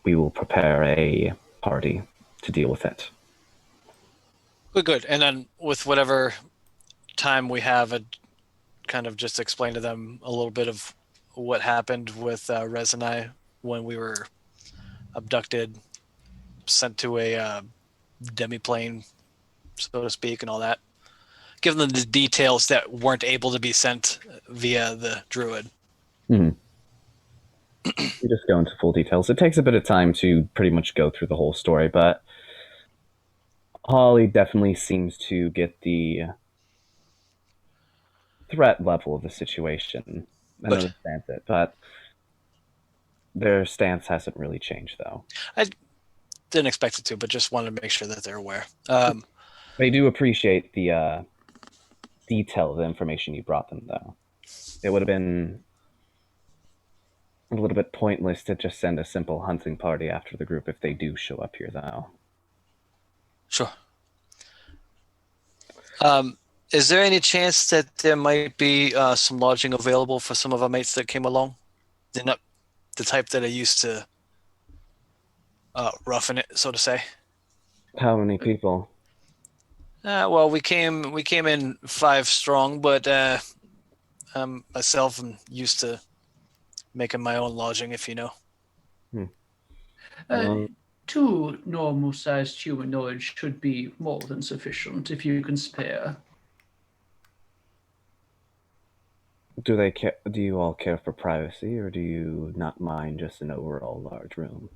we will prepare a party to deal with it. Good. And then with whatever time we have, I'd kind of just explain to them a little bit of what happened with Rez and I when we were abducted, sent to a demi-plane, so to speak, and all that. Give them the details that weren't able to be sent via the druid. We just go into full details. It takes a bit of time to pretty much go through the whole story, but Holly definitely seems to get the threat level of the situation and understands it, but their stance hasn't really changed, though. I didn't expect it to, but just wanted to make sure that they're aware. They do appreciate the detail of the information you brought them, though. It would have been a little bit pointless to just send a simple hunting party after the group if they do show up here, though. Sure. Is there any chance that there might be some lodging available for some of our mates that came along? They're not the type that are used to roughing it, so to say. How many people? Well, we came in 5 strong, but myself am used to making my own lodging, if you know. 2 normal-sized humanoids should be more than sufficient if you can spare. Do they care? Do you all care for privacy, or do you not mind just an overall large room?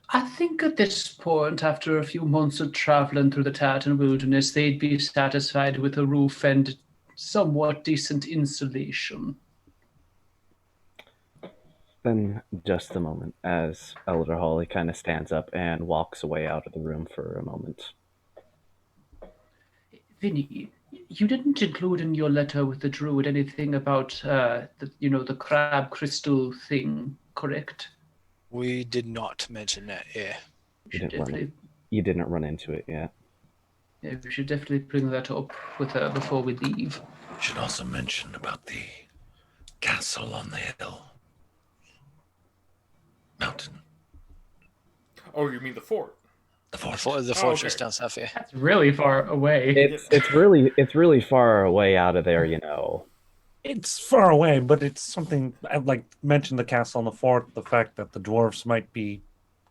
I think at this point, after a few months of traveling through the Tartan wilderness, they'd be satisfied with a roof and somewhat decent insulation. Then just a moment, as Elder Holly kind of stands up and walks away out of the room for a moment. Vinny, You didn't include in your letter with the druid anything about the crab crystal thing, correct? We did not mention that. Yeah. We should definitely, You didn't run into it yet. yeah, we should definitely bring that up with her before we leave. Should also mention about the castle on the hill. Mountain. Oh, you mean the fort? The fort. The fortress down south. Yeah. That's really far away. It's really far away out of there, you know. It's far away, but it's something I'd like mentioned the castle and the fort, the fact that the dwarves might be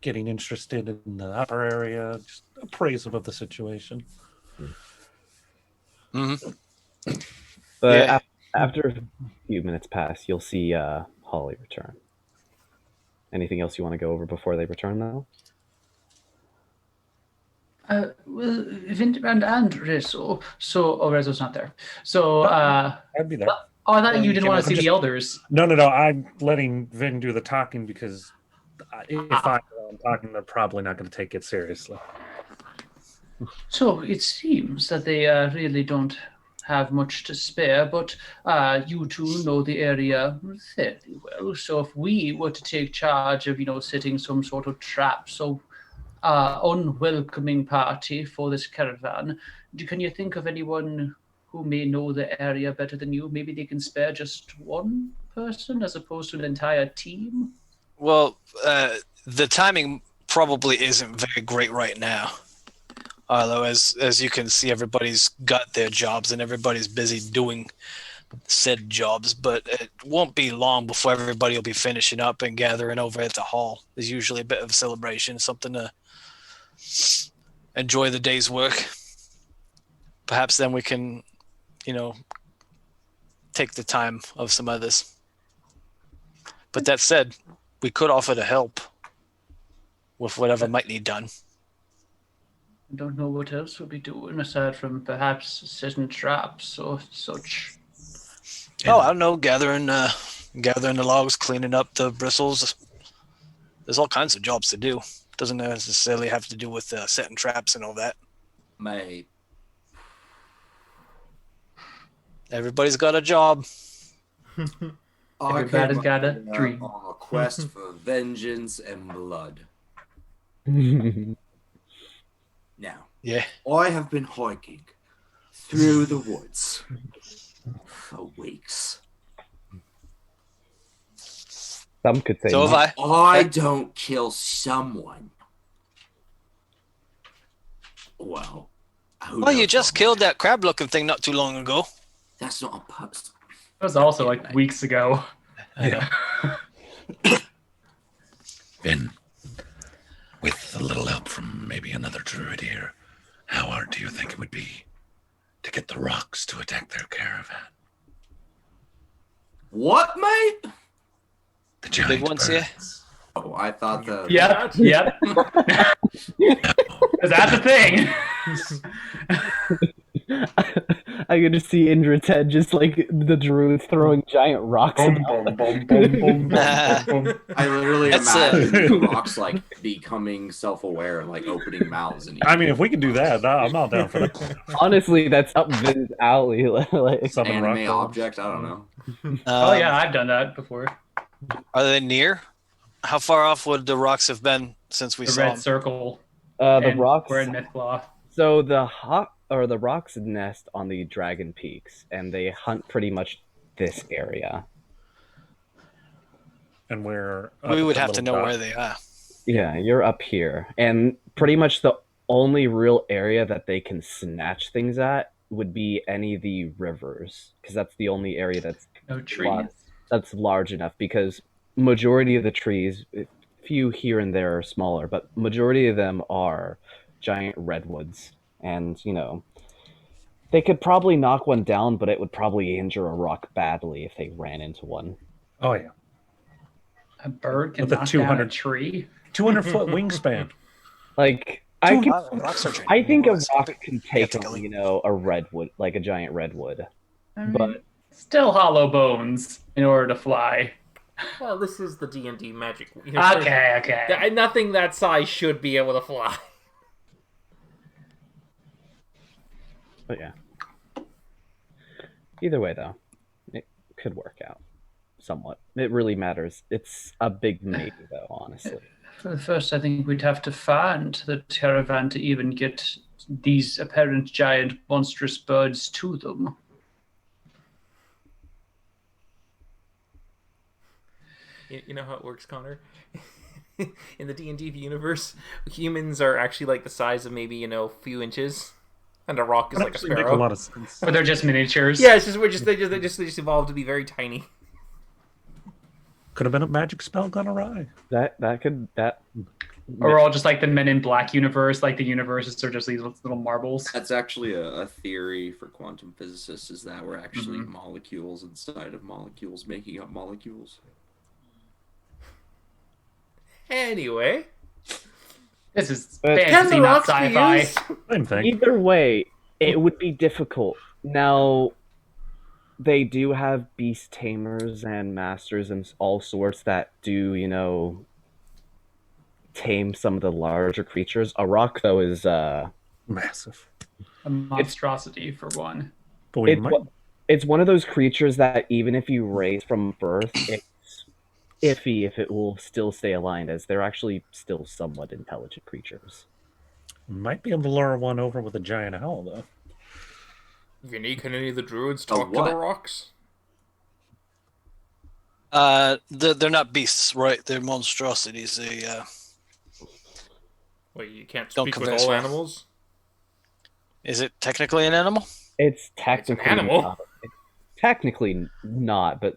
getting interested in the upper area, just appraise of the situation. Mm-hmm. But Yeah. after a few minutes pass, you'll see Holly return. Anything else you want to go over before they return, though? Well, Vint and Rizzo. So, Rizzo's not there. So, I'd be there. oh, I thought Yeah, you you didn't can- want to see I'm the others. No. I'm letting Vin do the talking because if I'm talking, they're probably not going to take it seriously. So it seems that they really don't have much to spare, but you two know the area fairly well. So if we were to take charge of, setting some sort of trap, so unwelcoming party for this caravan, can you think of anyone who may know the area better than you? Maybe they can spare just one person as opposed to an entire team? Well, the timing probably isn't very great right now. Although, as you can see, everybody's got their jobs and everybody's busy doing said jobs. But it won't be long before everybody will be finishing up and gathering over at the hall. There's usually a bit of a celebration, something to enjoy the day's work. Perhaps then we can, take the time of some others. But that said, we could offer to help with whatever might need done. I don't know what else we'll be doing aside from perhaps setting traps or such. Oh, I don't know, gathering the logs, cleaning up the bristles. There's all kinds of jobs to do. Doesn't necessarily have to do with setting traps and all that. Mate, Everybody's got a job. Everybody's got a dream. On a quest for vengeance and blood. Now, Yeah. I have been hiking through the woods for weeks. Some could say So have months. I. I don't kill someone. Well, who Well, you knows just what- killed that crab-looking thing not too long ago. That's not a person. That was also like weeks ago. I know. Vin, with a little help from maybe another druid here, how hard do you think it would be to get the rocks to attack their caravan? What, mate? The Big giant ones here. birds. Oh, I thought the Yep. Is that the thing? I could just see Indrid's head, just like the druids throwing giant rocks. Boom, about. boom, boom, boom, boom, boom, boom. I literally That's imagine the rocks like becoming self-aware and like opening mouths and I mean, if we can do that, I'm not down for that. Honestly, that's up Vin's alley. Like, Summon rock anime golem. object. I don't know. Oh yeah, I've done that before. Are they near? How far off would the rocks have been since we The saw red them? circle. the and rocks. We're in Mythclaw. So the rocks nest on the Dragon Peaks, and they hunt pretty much this area. And we're We up would at have the to little know dot. where they are. Yeah, you're up here, and pretty much the only real area that they can snatch things at would be any of the rivers, because that's the only area that's No trees. that's large enough. Because majority of the trees, a few here and there are smaller, but majority of them are giant redwoods, and they could probably knock one down, but it would probably injure a rock badly if they ran into one. Oh yeah, A bird can With a knock down a 200 tree. 200-foot wingspan. Like I can, Rocks are I think a rock giant. can take Technically. a redwood, like a giant redwood. I mean, But still hollow bones in order to fly. Well, this is the D&D magic. Okay. Nothing that size should be able to fly. yeah. Either way, though, it could work out somewhat. It really matters. It's a big maybe, though, honestly. For the first, I think we'd have to find the caravan to even get these apparent giant monstrous birds to them. You know how it works, Connor? In the D&D universe, humans are actually like the size of maybe, a few inches. And a rock is That like a actually makes sparrow. a lot of sense. But they're just miniatures. Yeah, it's just they just evolved to be very tiny. Could have been a magic spell gone awry. That Or we're all just like the Men in Black universe, like the universes are just these little marbles. That's actually a theory for quantum physicists, is that we're actually molecules inside of molecules making up molecules. Anyway. This is Can the fantasy, not rocks be sci-fi. used? Same thing. Either way, it would be difficult. Now, they do have beast tamers and masters and all sorts that do, tame some of the larger creatures. A rock, though, is Massive. A monstrosity, for one. But we it's might. it's one of those creatures that even if you raise from birth, it's iffy if it will still stay aligned, as they're actually still somewhat intelligent creatures. Might be able to lure one over with a giant owl, though. Vinny, can any of the druids A talk to what? the rocks? They're not beasts, right? They're monstrosities. Wait, you can't Don't speak with converse all well. animals? Is it technically an animal? It's technically animal. not. Technically not, but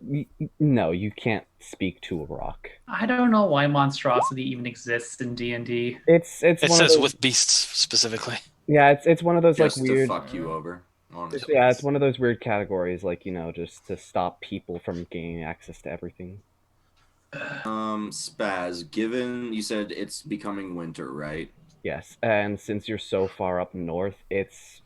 no, you can't speak to a rock. I don't know why monstrosity even exists in D&D. It's It one of says those, with beasts specifically. yeah, it's one of those Just like to weird. fuck you over, honestly. Yeah, it's one of those weird categories, like just to stop people from gaining access to everything. Spaz, given you said it's becoming winter, right? Yes, and since you're so far up north, it's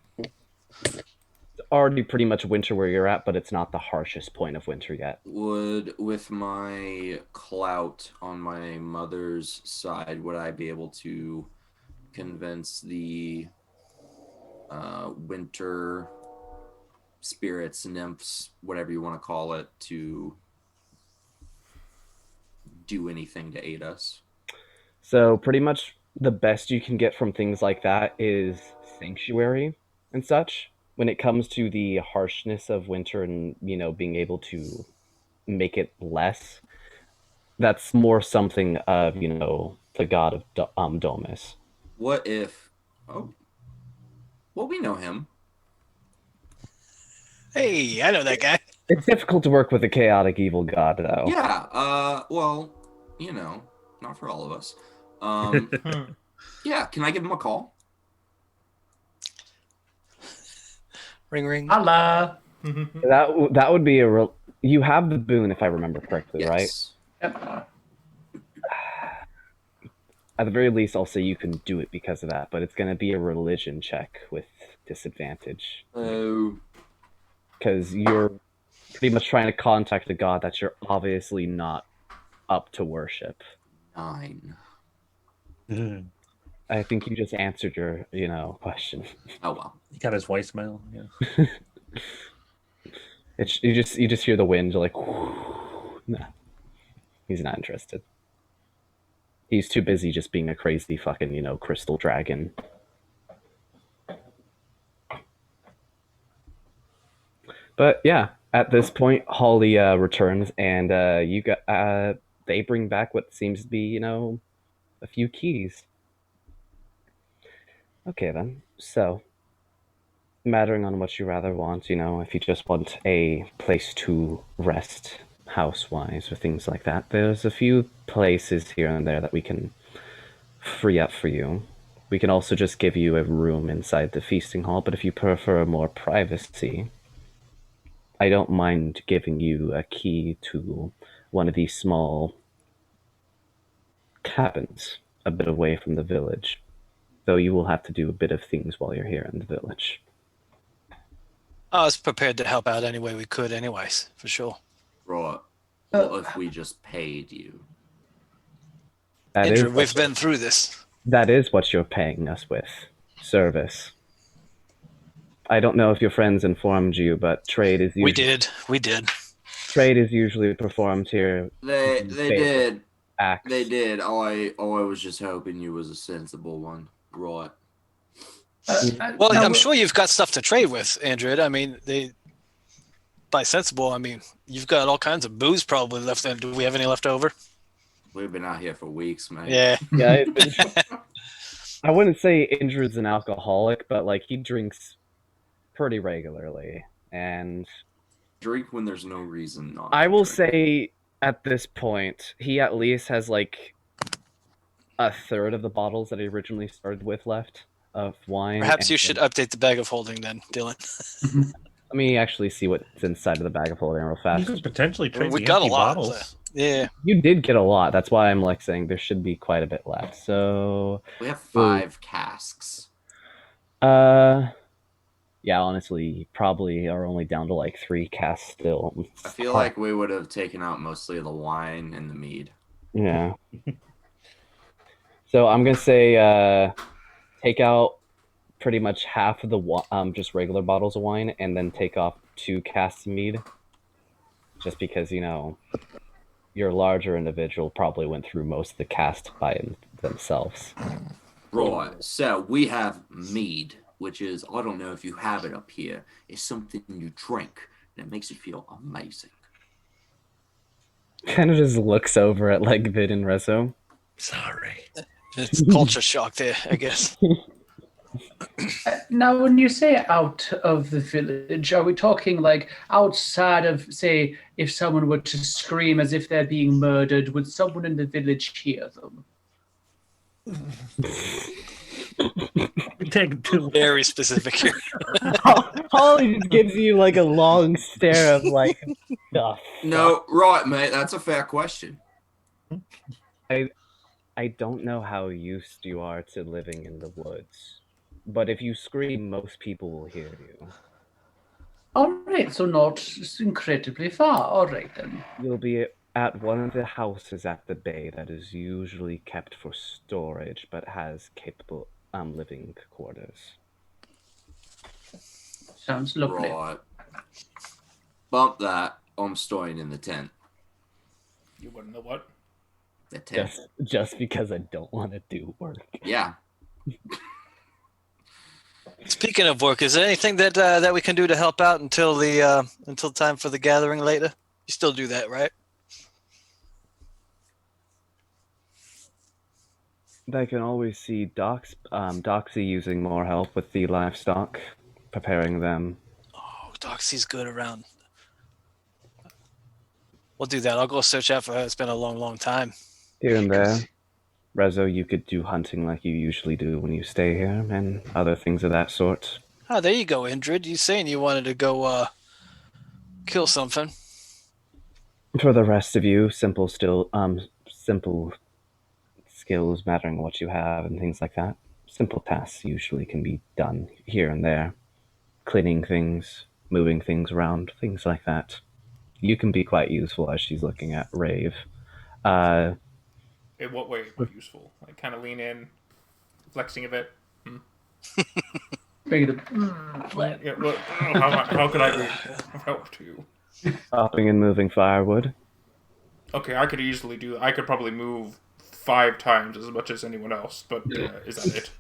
already pretty much winter where you're at, but it's not the harshest point of winter yet. With my clout on my mother's side, would I be able to convince the winter spirits, nymphs, whatever you want to call it, to do anything to aid us? So pretty much the best you can get from things like that is sanctuary and such. When it comes to the harshness of winter and being able to make it less, that's more something of the god of Domus. What if? Oh, well, we know him. Hey, I know that guy. It's difficult to work with a chaotic evil god, though. Yeah. Well, not for all of us. Yeah. Can I give him a call? Ring, ring. Allah. That would be you have the boon, if I remember correctly, right? Yes. Yep. At the very least, I'll say you can do it because of that, but it's going to be a religion check with disadvantage. Oh. Because you're pretty much trying to contact a god that you're obviously not up to worship. 9. I think you just answered your, question. Oh well. He got his voicemail. Yeah. You just hear the wind, you're like, nah. He's not interested. He's too busy just being a crazy fucking, crystal dragon. But yeah, at this point, Holly returns, and they bring back what seems to be, a few keys. Okay then, so mattering on what you rather want, if you just want a place to rest house-wise or things like that, there's a few places here and there that we can free up for you. We can also just give you a room inside the feasting hall, but if you prefer more privacy, I don't mind giving you a key to one of these small cabins a bit away from the village, though you will have to do a bit of things while you're here in the village. I was prepared to help out any way we could anyways, for sure. Right. What if we just paid you? Andrew, we've been through this. That is what you're paying us with. Service. I don't know if your friends informed you, but trade is usually We did. trade is usually performed here. They did. Acts. They did. I was just hoping you was a sensible one. Right. Well, now, I'm sure you've got stuff to trade with, Andred. I mean, by sensible, I mean you've got all kinds of booze probably left. Do we have any left over? We've been out here for weeks, man. Yeah. Yeah, I wouldn't say Indrid's an alcoholic, but like he drinks pretty regularly, and Drink when there's no reason not. I to will drink. say at this point he at least has like a third of the bottles that he originally started with left of wine. Perhaps you should update the bag of holding then, Dylan. Let me actually see what's inside of the bag of holding real You fast. could potentially trade We the got a empty lot. bottles. Yeah. You did get a lot. That's why I'm like saying there should be quite a bit left. So, We have 5 casks. yeah, honestly, you probably are only down to like 3 casks still. I feel like we would have taken out mostly the wine and the mead. Yeah. So I'm gonna say take out pretty much half of the just regular bottles of wine, and then take off 2 casks of mead. Just because your larger individual probably went through most of the cast by themselves. Right. So we have mead, which is, I don't know if you have it up here, it's something you drink and it makes you feel amazing. Kind of just looks over at like Vid and Rezo. Sorry. It's culture shock there, I guess. Now, when you say out of the village, are we talking like outside of, say, if someone were to scream as if they're being murdered, would someone in the village hear them? Take 2. Very specific here. Holly just gives you like a long stare of like, the No, right, mate. That's a fair question. I don't know how used you are to living in the woods, but if you scream, most people will hear you. All right, so not incredibly far. All right, then. You'll be at one of the houses at the bay that is usually kept for storage, but has capable living quarters. Sounds lovely. Right. Bump that. I'm staying in the tent. You wouldn't know what? The tent. Just because I don't want to do work. Yeah. Speaking of work, is there anything that we can do to help out until time for the gathering later? You still do that, right? I can always see Doxy using more help with the livestock, preparing them. Oh, Doxy's good around. We'll do that. I'll go search out for her. It's been a long, long time. Here and there. Rezo, you could do hunting like you usually do when you stay here, and other things of that sort. Oh, there you go, Indrid. You saying you wanted to go kill something? For the rest of you, simple skills mattering what you have and things like that. Simple tasks usually can be done here and there. Cleaning things, moving things around, things like that. You can be quite useful as she's looking at Rave. In what way am I useful? Like, kind of lean in, flexing a bit. Bring it Yeah, well, how could I be of help to you? Chopping and moving firewood. Okay, I could easily do. I could probably move 5 times as much as anyone else, but is that it?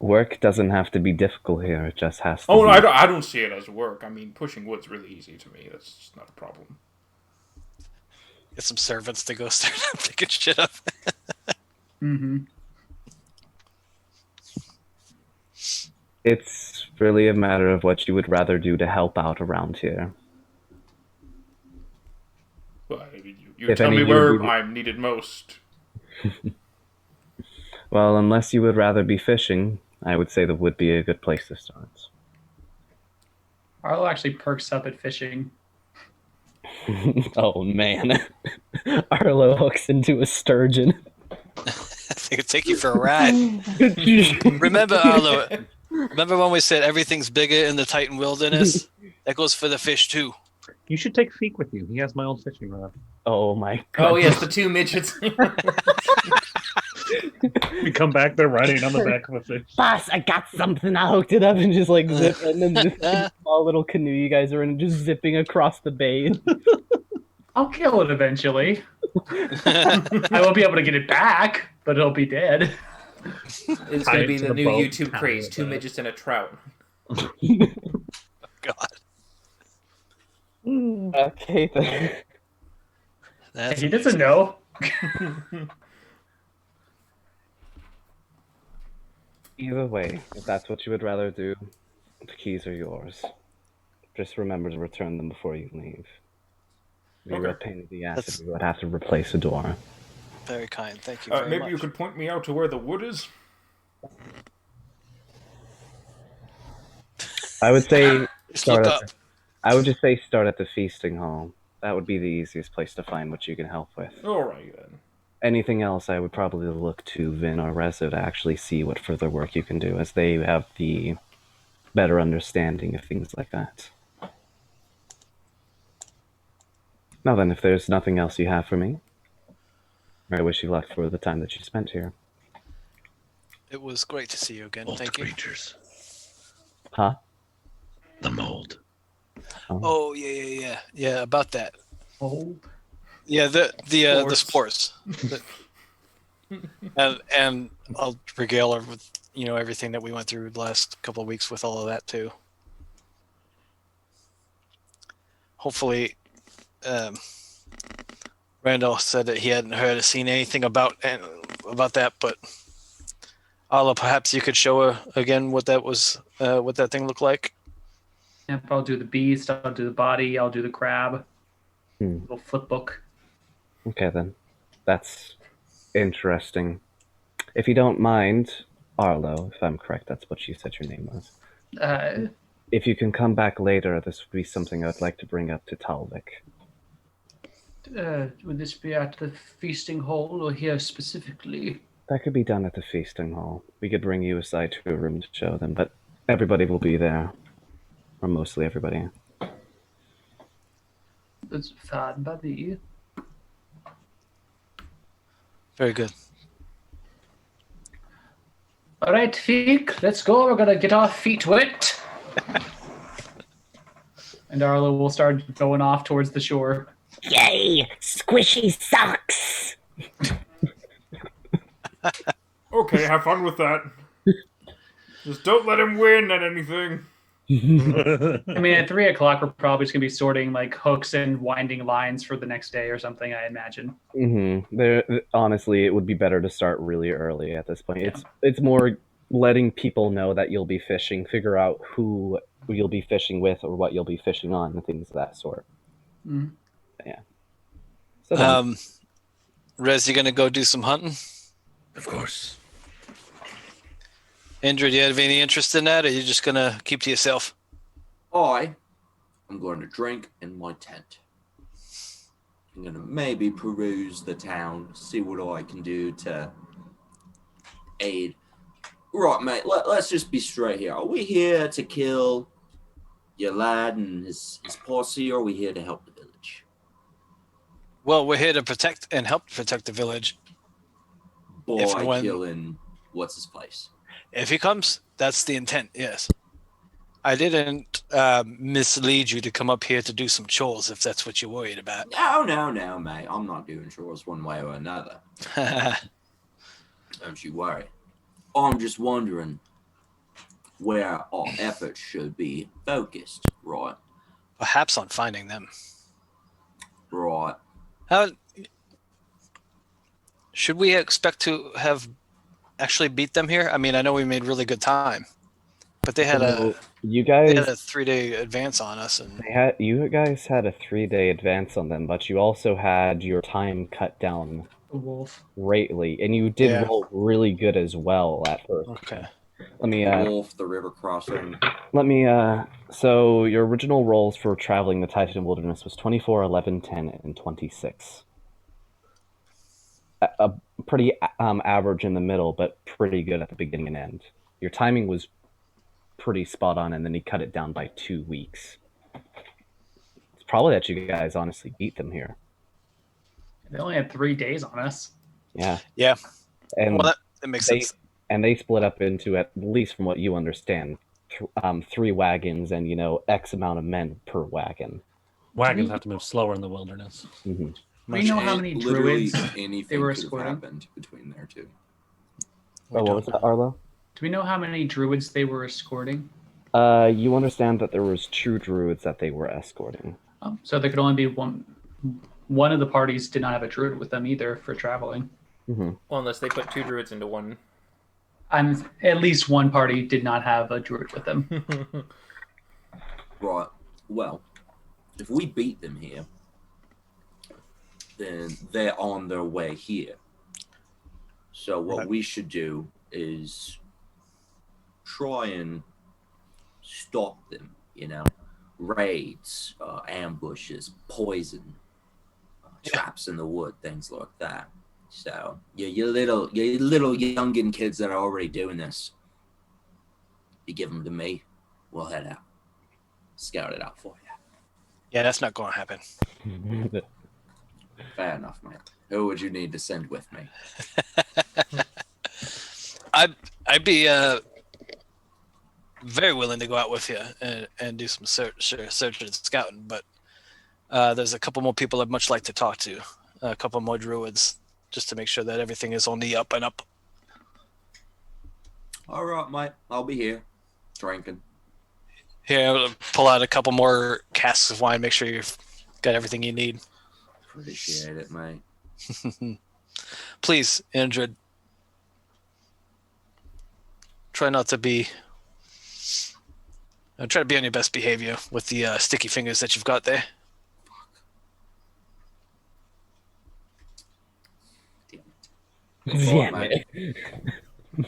Work doesn't have to be difficult here. It just has to. Oh, be. no, I don't see it as work. I mean, pushing wood's really easy to me. That's just not a problem. Get some servants to go start picking shit up. Mm-hmm. It's really a matter of what you would rather do to help out around here. Well, you If tell any me of you where would- I'm needed most. Well, unless you would rather be fishing, I would say that would be a good place to start. Arlo actually perks up at fishing. Oh man, Arlo hooks into a sturgeon. They could take you for a ride. Remember, Arlo? Remember when we said everything's bigger in the Titan wilderness? That goes for the fish too. You should take Feek with you. He has my old fishing rod. Oh my god. Oh yes, the 2 midgets. We come back, they're riding on the back of a fish. Boss, I got something. I hooked it up and just like zip, and then this like, small little canoe you guys are in, just zipping across the bay. I'll kill it eventually. I won't be able to get it back, but it'll be dead. It's Tie going to it be to the the new boat, YouTube tie craze: it two back. midgets and a trout. God. Okay, then. That's He doesn't know. Either way, if that's what you would rather do, the keys are yours. Just remember to return them before you leave. It'd be a real Okay. pain in the ass That's- if you would have to replace a door. very kind. Thank you very Maybe much. you could point me out to where the wood is. I would say Just look up. I would just say start at the feasting hall. That would be the easiest place to find what you can help with. All right then. Anything else, I would probably look to Vin or Reza to actually see what further work you can do, as they have the better understanding of things like that. Now then, if there's nothing else you have for me, I wish you luck for the time that you spent here. It was great to see you again. Mold Thank you. creatures. Huh? The mold. Oh yeah. About that. Oh, Yeah, the spores. and I'll regale her with everything that we went through the last couple of weeks with all of that too. Hopefully, Randall said that he hadn't heard or seen anything about that, but Ala, perhaps you could show her again what that was, what that thing looked like. yep, I'll do the beast, I'll do the body, I'll do the crab. Hmm. Little flip book. Okay then. That's interesting. If you don't mind, Arlo, if I'm correct, that's what you said your name was. If you can come back later, this would be something I'd like to bring up to Talvik. Would this be at the feasting hall or here specifically? That could be done at the feasting hall. We could bring you aside to a room to show them, but everybody will be there. Or mostly everybody. That's fine by me. Very good. All right, Feek, let's go. We're gonna get our feet wet. And Arlo will start going off towards the shore. Yay! Squishy socks! Okay, have fun with that. Just don't let him win at anything. I mean, at 3 o'clock, we're probably just gonna be sorting like hooks and winding lines for the next day or something. I imagine. There, honestly, it would be better to start really early at this point. It's more letting people know that you'll be fishing, figure out who you'll be fishing with or what you'll be fishing on, and things of that sort. Mhm. Yeah. So then, Rez, you gonna go do some hunting? Of course. Indra, do you have any interest in that, or are you just gonna keep to yourself? I'm going to drink in my tent. I'm going to maybe peruse the town, see what I can do to aid. Right, mate, let's just be straight here. Are we here to kill your lad and his posse, or are we here to help the village? Well, we're here to protect and help protect the village. If and By when- killing what's his face? If he comes, that's the intent, yes. I didn't mislead you to come up here to do some chores, if that's what you're worried about. No, mate. I'm not doing chores one way or another. Don't you worry. I'm just wondering where our efforts should be focused, right? Perhaps on finding them. Right. How should we expect to have actually beat them here? I mean, I know we made really good time, but they had so a you they guys had a 3-day advance on us, and you guys had a 3-day advance on them, but you also had your time cut down The wolf. greatly, and you did Yeah. roll really good as well at first. okay. Let me Wolf, the river crossing. so your original rolls for traveling the Titan Wilderness was 24, 11, 10, and 26. A pretty average in the middle, but pretty good at the beginning and end. Your timing was pretty spot on, and then he cut it down by 2 weeks. It's probably that you guys honestly beat them here. They only had 3 days on us. Yeah. Yeah. And Well, that makes they sense. and they split up into, at least from what you understand, 3 wagons and X amount of men per wagon. Wagons have to move slower in the wilderness. Hmm. Do we know how many Literally druids anything they were could have escorting? happened between there two. Oh, what was that, Arlo? Do we know how many druids they were escorting? You understand that there was 2 druids that they were escorting. So there could only be one. One of the parties did not have a druid with them either for traveling. Hmm. Well, unless they put 2 druids into one. At least one party did not have a druid with them. Right. Well, if we beat them here, then they're on their way here. So what we should do is try and stop them, raids, ambushes, poison, traps in the wood, things like that. So you little youngin kids that are already doing this, you give them to me, we'll head out, scout it out for you. Yeah, that's not going to happen. Fair enough, mate. Who would you need to send with me? I'd be very willing to go out with you and do some search and scouting, but there's a couple more people I'd much like to talk to, a couple more druids, just to make sure that everything is on the up and up. All right, mate. I'll be here, drinking. Here, I'll pull out a couple more casks of wine, make sure you've got everything you need. Appreciate it, mate. Please, Indrid, try not to be. Try to be on your best behavior with the sticky fingers that you've got there. Damn Right, it. mate.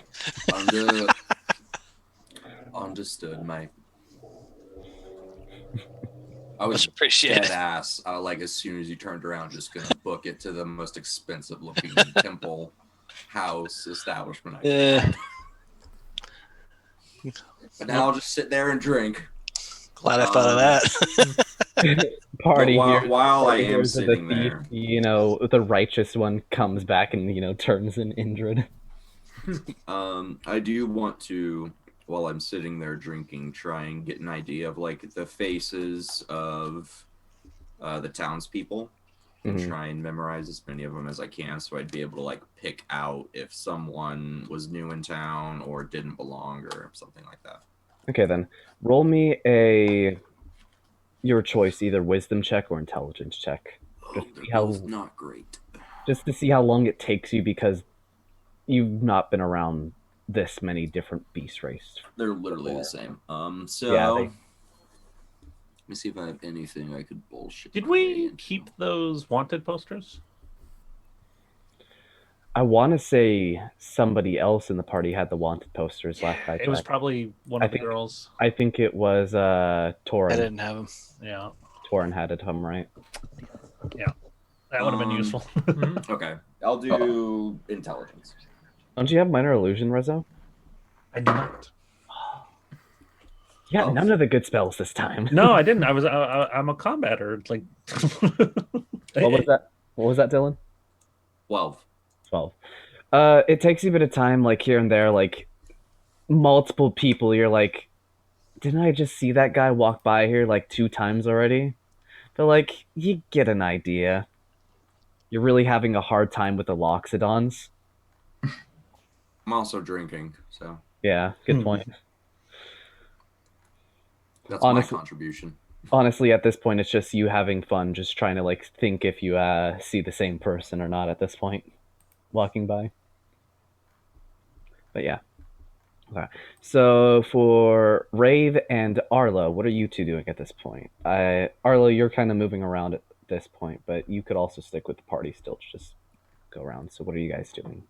Understood, mate. I was Much appreciated. dead ass. Like as soon as you turned around, just gonna book it to the most expensive looking temple house establishment I can. But now I'll just sit there and drink. Glad I thought of that. Party But here. while I party am here's the sitting thief, there, the righteous one comes back and turns in Indrid. I do want to, while I'm sitting there drinking, try and get an idea of like the faces of the townspeople and Mhm. try and memorize as many of them as I can, so I'd be able to like pick out if someone was new in town or didn't belong or something like that. Okay, then roll me your choice, either wisdom check or intelligence check, Oh, Just they're see how- both not great. just to see how long it takes you, because you've not been around this many different beast races. They're literally the same. So Yeah, let me see if I have anything I could bullshit. Did my way we into. keep those wanted posters? I want to say somebody else in the party had the wanted posters last I It was checked. probably one I of the think- girls. I think it was I Torin. didn't have them. Yeah, Torin had it, right? that would have been useful. Okay, I'll do intelligence. Don't you have minor illusion, Rezo? I do not. You got Oh. none of the good spells this time. No, I didn't. I'm a combatter. Like, What was that? What was that, Dylan? 12. 12. It takes you a bit of time, like here and there, like multiple people. You're like, didn't I just see that guy walk by here like 2 times already? But like, you get an idea. You're really having a hard time with the Loxodons. I'm also drinking, so Yeah, good point. that's Honestly- my contribution. Honestly, at this point, it's just you having fun, just trying to like think if you see the same person or not at this point, walking by. But yeah. Okay. So for Rave and Arlo, what are you two doing at this point? Arlo, you're kind of moving around at this point, but you could also stick with the party still to just go around. So what are you guys doing?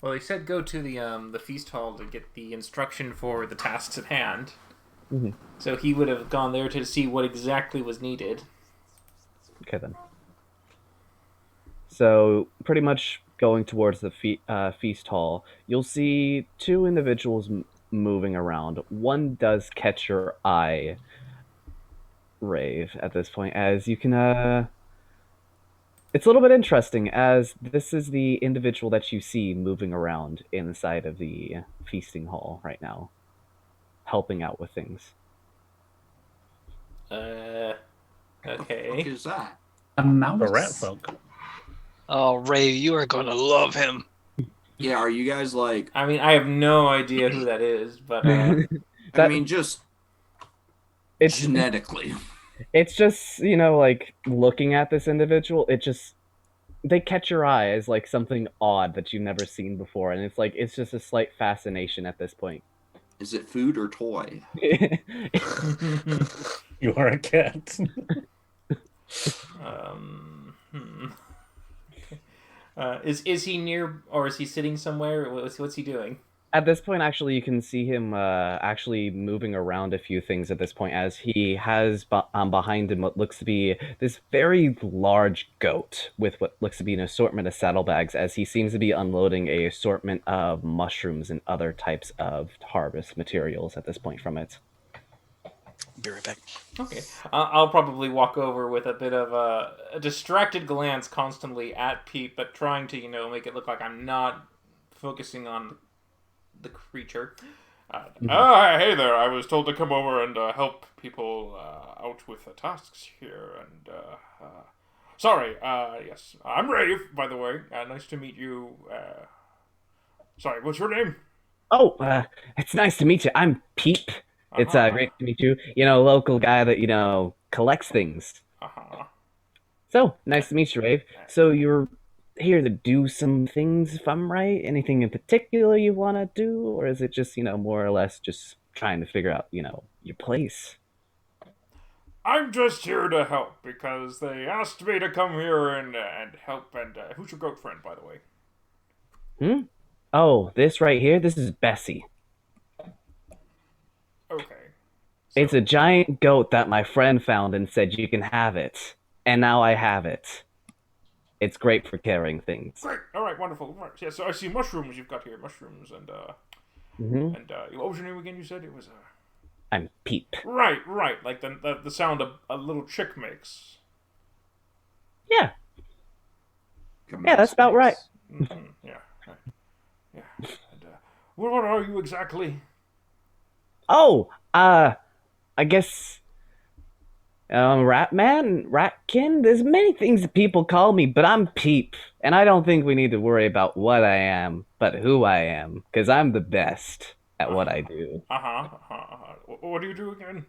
Well, he said go to the feast hall to get the instruction for the tasks at hand. Mhm. So he would have gone there to see what exactly was needed. Okay then. So pretty much going towards the feast hall, you'll see 2 individuals moving around. One does catch your eye, Rave, at this point, as you can It's a little bit interesting as this is the individual that you see moving around inside of the feasting hall right now, helping out with things. What Okay. is that? A mouse. The rat folk. Oh, Ray, you are going to love him. Yeah, are you guys like? I mean, I have no idea who that is, but I That- mean, just It's genetically. it's just, you know, like looking at this individual, they catch your eye as like something odd that you've never seen before, and it's just a slight fascination at this point. Is it food or toy? You are a cat. hmm. Is he near, or is he sitting somewhere? What's he doing? At this point, actually, you can see him actually moving around a few things at this point, as he has behind him what looks to be this very large goat with what looks to be an assortment of saddlebags, as he seems to be unloading a assortment of mushrooms and other types of harvest materials at this point from it. Be right back. Okay, I'll probably walk over with a bit of a distracted glance, constantly at Pete, but trying to make it look like I'm not focusing on the creature. Hey there! I was told to come over and help people out with the tasks here, and sorry. Yes, I'm Rave, by the way. Nice to meet you. Sorry, what's your name? Oh, it's nice to meet you. I'm Peep. It's great to meet you. Local guy that collects things. So nice to meet you, Rave. So you're here to do some things, if I'm right? Anything in particular you want to do, or is it just more or less just trying to figure out your place? I'm just here to help because they asked me to come here and help. And who's your goat friend, by the way? Oh, this right here. This is Bessie. Okay. It's a giant goat that my friend found and said you can have it, and now I have it. It's great for carrying things. Great. All right. Wonderful. Right. Yeah. So I see mushrooms. You've got here mushrooms and what was your name again? You said it was. I'm Peep. Right. Like the sound a little chick makes. Yeah. Yeah, that's about right. Mm-hmm. Yeah. Yeah. And what are you exactly? Oh, I guess Rat Man, Ratkin. There's many things that people call me, but I'm Peep, and I don't think we need to worry about what I am, but who I am, because I'm the best at what I do. What do you do again?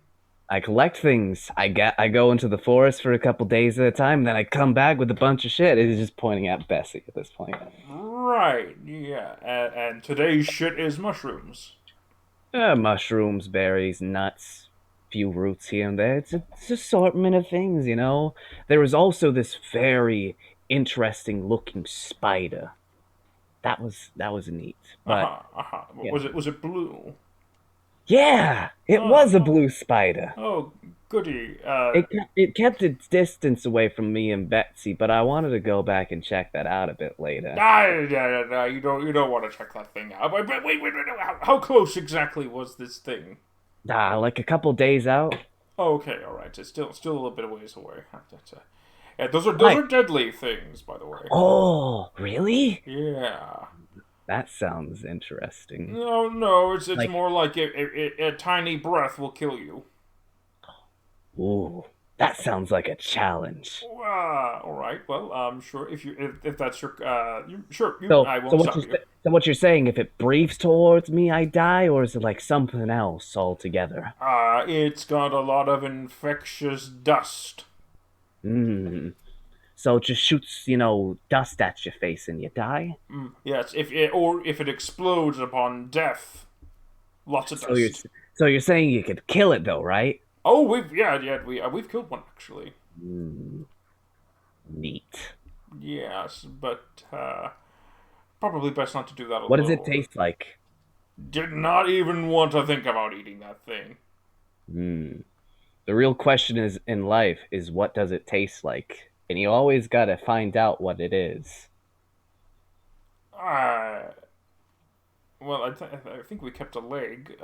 I collect things. I go into the forest for a couple days at a time, then I come back with a bunch of shit. It's just pointing at Bessie at this point. Right. Yeah. And today's shit is mushrooms. Mushrooms, berries, nuts, few roots here and there. It's an assortment of things, There was also this very interesting looking spider. That was neat. But yeah. Was it blue? Yeah, it was a blue spider. Oh, goody. It kept its distance away from me and Betsy, but I wanted to go back and check that out a bit later. No, you don't want to check that thing out. But wait, how close exactly was this thing? Like a couple days out. Okay, all right. It's still a little bit of ways away. Yeah, those are deadly things, by the way. Oh, really? Yeah. That sounds interesting. No, it's more like a tiny breath will kill you. Ooh, that sounds like a challenge. All right. Well, sure. If that's your sure. I won't stop you. So what you're saying? If it breathes towards me, I die, or is it like something else altogether? It's got a lot of infectious dust. So it just shoots, dust at your face and you die? Yes, if it explodes upon death, lots of dust. So you're saying you could kill it though, right? Oh, we've killed one actually. Neat. Yes, but probably best not to do that alone. What does it taste like? Did not even want to think about eating that thing. The real question is in life is what does it taste like? And you always gotta find out what it is. Well, I think we kept a leg.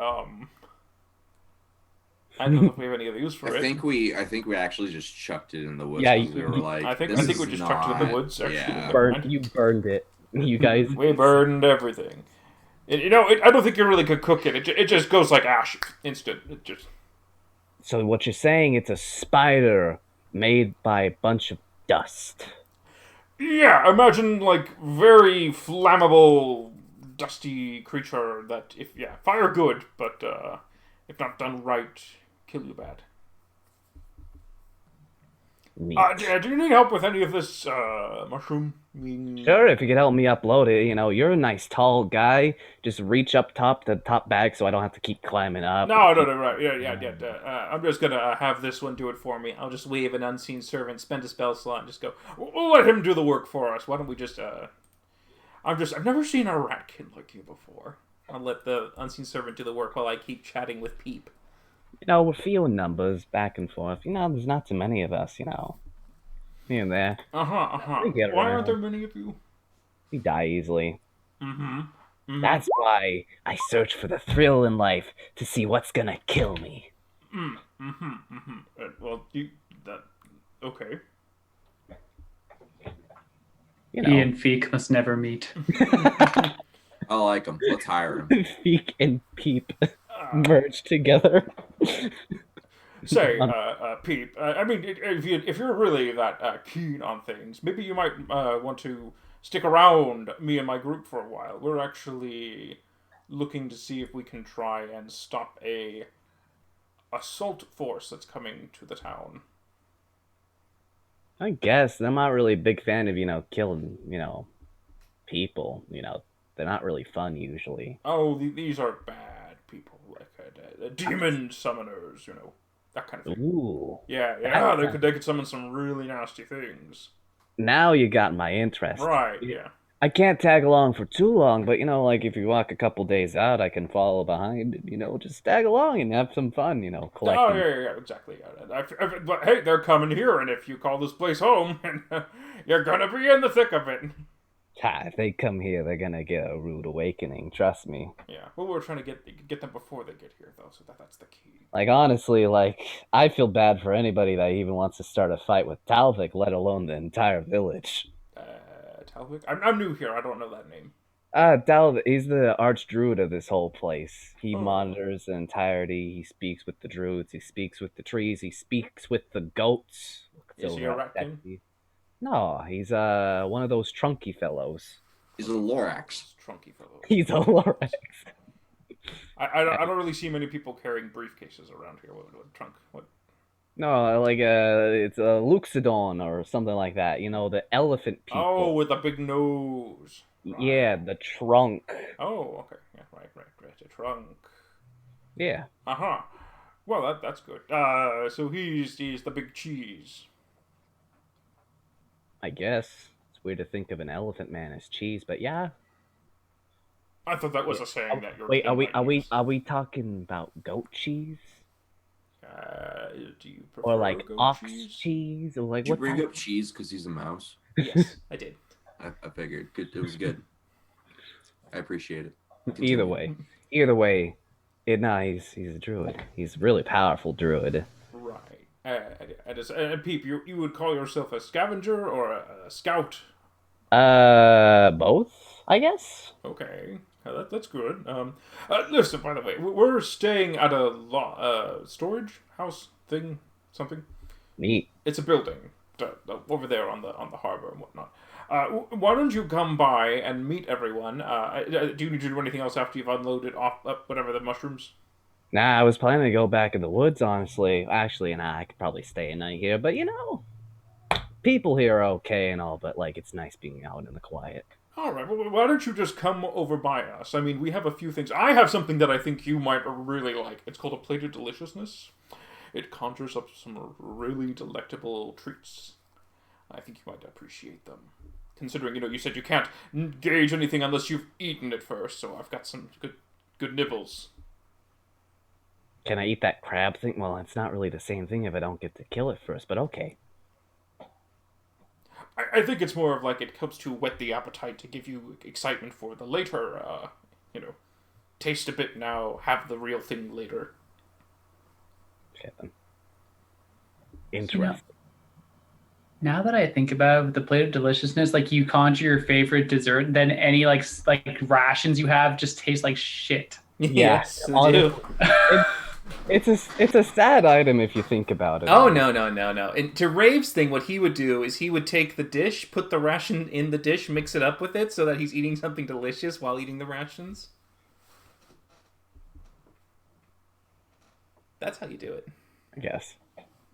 I don't know if we have any other use for I it. think we actually just chucked it in the woods. Yeah, 'cause we were like, I think this we is just chucked it in the not- woods. Actually, Yeah. Never mind. You burned it. You guys. We burned everything. I don't think you really could cook it. It just goes like ash, instant. It just. So what you're saying? It's a spider made by a bunch of dust. Yeah, imagine like very flammable, dusty creature that fire good, but if not done right, kill you bad. Neat. Do you need help with any of this mushroom? Sure, if you could help me upload it. You're a nice tall guy. Just reach up top the top bag so I don't have to keep climbing up. No, right, yeah. I'm just gonna have this one do it for me. I'll just wave an unseen servant, spend a spell slot, and just go. We'll let him do the work for us. Why don't we just? I've never seen a rat kid like you before. I'll let the unseen servant do the work while I keep chatting with Peep. We're feeling numbers back and forth. There's not too many of us. Here and there. We get Why around. aren't there many of you? We die easily. Mm-hmm. That's why I search for the thrill in life to see what's gonna kill me. Well, okay. He and Feek must never meet. I like him. Let's hire him. Feek and Peep merge together. Say, Peep. I mean, if you're really that keen on things, maybe you might want to stick around me and my group for a while. We're actually looking to see if we can try and stop a assault force that's coming to the town. I guess I'm not really a big fan of killing people. They're not really fun usually. Oh, these are bad people, like demon summoners, that kind of thing. Ooh. Yeah, they could summon some really nasty things. Now you got my interest. Right, yeah. I can't tag along for too long, but like if you walk a couple days out, I can follow behind and just tag along and have some fun, collecting. Oh, yeah, exactly. But hey, they're coming here, and if you call this place home, you're gonna be in the thick of it. If they come here, they're gonna get a rude awakening. Trust me. Yeah, well, we're trying to get them before they get here, though, so that's the key. Honestly, I feel bad for anybody that even wants to start a fight with Talvik, let alone the entire village. Talvik? I'm new here. I don't know that name. Talvik, he's the archdruid of this whole place. He monitors the entirety. He speaks with the druids. He speaks with the trees. He speaks with the goats. Is he a ratkin? No, he's one of those trunky fellows. He's a Lorax. Trunky fellow. He's a Lorax. I don't really see many people carrying briefcases around here. What trunk? What? No, it's a Luxodon or something like that. The elephant people. Oh, with a big nose. Right. Yeah, the trunk. Oh, okay. Yeah, right. The trunk. Yeah. Well, that's good. So he's the big cheese. I guess it's weird to think of an elephant man as cheese, but yeah. I thought that was a saying that you're. Wait, are we talking about goat cheese? Do you prefer Or goat ox cheese? cheese? Or Did you bring up cheese because he's a mouse? Yes, I did. I figured. Good. It was good. I appreciate it. Either way, he's a druid. He's a really powerful druid. Right. And Peep, you would call yourself a scavenger or a scout? Both, I guess. Okay, that's good. Listen, by the way, we're staying at a storage house thing, something. Neat. It's a building over there on the harbor and whatnot. Why don't you come by and meet everyone? Do you need to do anything else after you've unloaded whatever the mushrooms? Nah, I was planning to go back in the woods, honestly. Actually, I could probably stay a night here, but people here are okay and all, but it's nice being out in the quiet. All right, well, why don't you just come over by us? I mean, we have a few things. I have something that I think you might really like. It's called a plate of deliciousness. It conjures up some really delectable treats. I think you might appreciate them. Considering, you said you can't gauge anything unless you've eaten it first, so I've got some good nibbles. Can I eat that crab thing? Well, it's not really the same thing if I don't get to kill it first, but okay. I think it's more of it helps to whet the appetite to give you excitement for the later, taste a bit now, have the real thing later. Okay, then. Interesting. Now that I think about it, the plate of deliciousness, like you conjure your favorite dessert, and then any like rations you have just taste like shit. Yes, they honestly, do. it's a sad item if you think about it. Oh, no. And to Rave's thing, what he would do is he would take the dish, put the ration in the dish, mix it up with it so that he's eating something delicious while eating the rations. That's how you do it. I guess.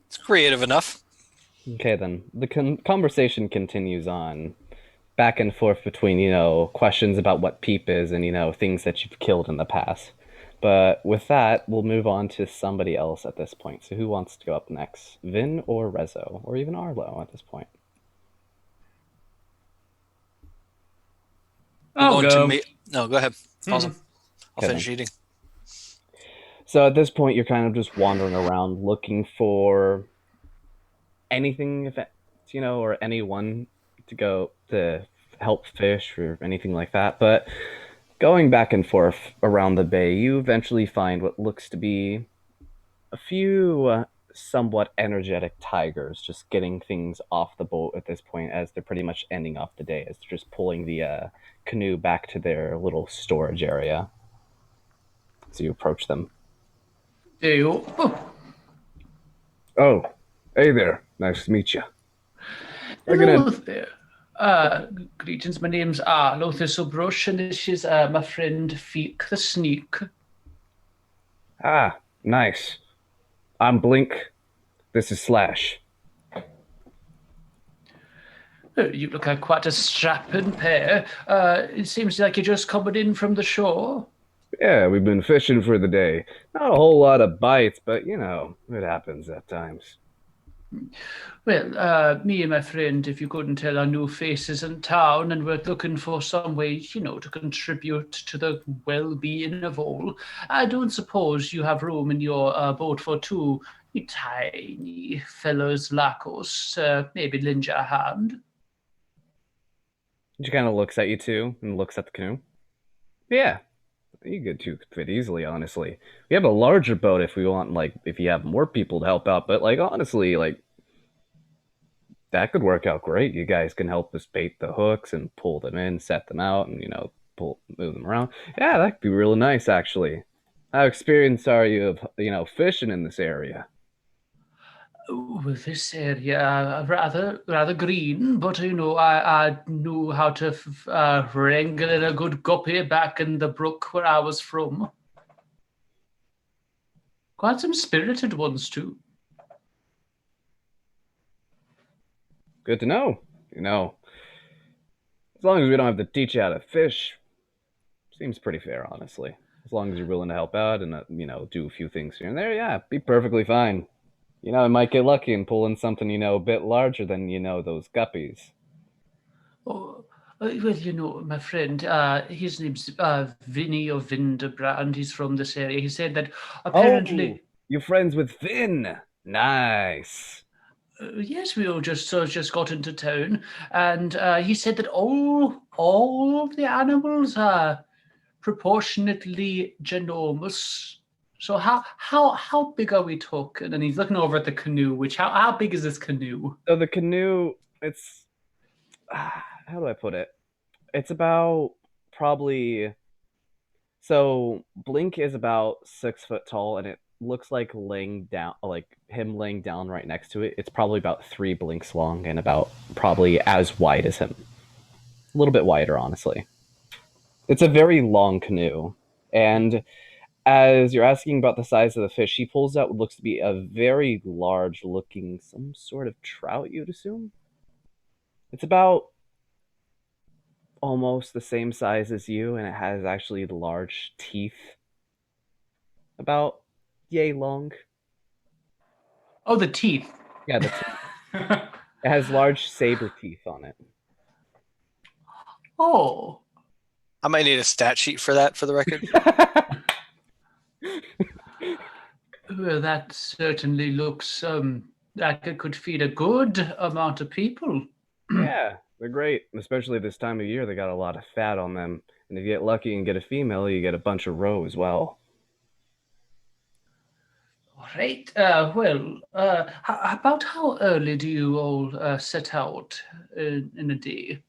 It's creative enough. Okay, then. The conversation continues on. Back and forth between, questions about what Peep is and, things that you've killed in the past. But with that, we'll move on to somebody else at this point. So who wants to go up next? Vin or Rezo? Or even Arlo at this point? I'll go. No, go ahead. Awesome. I'll Okay, finish then. eating. So at this point, you're kind of just wandering around looking for anything, or anyone to go to help fish or anything like that. But going back and forth around the bay, you eventually find what looks to be a few somewhat energetic tigers just getting things off the boat at this point as they're pretty much ending off the day, as they're just pulling the canoe back to their little storage area. So you approach them. There you go. Oh, hey there. Nice to meet you. Hello there. Greetings. My name's Arlo Thistlebrush, and this is my friend Feek the Sneak. Ah, nice. I'm Blink. This is Slash. You look like quite a strapping pair. It seems like you're just coming in from the shore. Yeah, we've been fishing for the day. Not a whole lot of bites, but it happens at times. Well, me and my friend, if you couldn't tell, are new faces in town, and we're looking for some way, to contribute to the well-being of all. I don't suppose you have room in your boat for two tiny fellows like us. Maybe lend you a hand. She kind of looks at you too and looks at the canoe. Yeah, you could two fit easily, honestly. We have a larger boat if we want, if you have more people to help out, but honestly, that could work out great. You guys can help us bait the hooks and pull them in, set them out, and move them around. Yeah, that could be really nice, actually. How experienced are you of fishing in this area? Oh, this area, rather green, but I knew how to wrangle in a good guppy back in the brook where I was from. Quite some spirited ones too. Good to know. As long as we don't have to teach you how to fish, seems pretty fair, honestly. As long as you're willing to help out and do a few things here and there, yeah, be perfectly fine. I might get lucky and pull in something, a bit larger than, those guppies. Oh, well, my friend, his name's Vinny or Vinderbrand. He's from this area. He said that apparently... Oh, you're friends with Finn. Nice. Yes, we all just got into town, and he said that all of the animals are proportionately ginormous. So how big are we talking? And he's looking over at the canoe. How big is this canoe? So the canoe, it's how do I put it? It's about probably. So Blink is about 6 foot tall, and it looks like him laying down right next to it. It's probably about 3 Blinks long and about probably as wide as him. A little bit wider, honestly. It's a very long canoe, and as you're asking about the size of the fish, he pulls out what looks to be a very large looking, some sort of trout, you'd assume. It's about almost the same size as you, and it has actually large teeth. About yay long. Oh, the teeth. Yeah, the teeth. It has large saber teeth on it. Oh. I might need a stat sheet for that, for the record. Well, that certainly looks like it could feed a good amount of people. Yeah, they're great. Especially this time of year, they got a lot of fat on them. And if you get lucky and get a female, you get a bunch of roe as well. All right. About how early do you all set out in a day?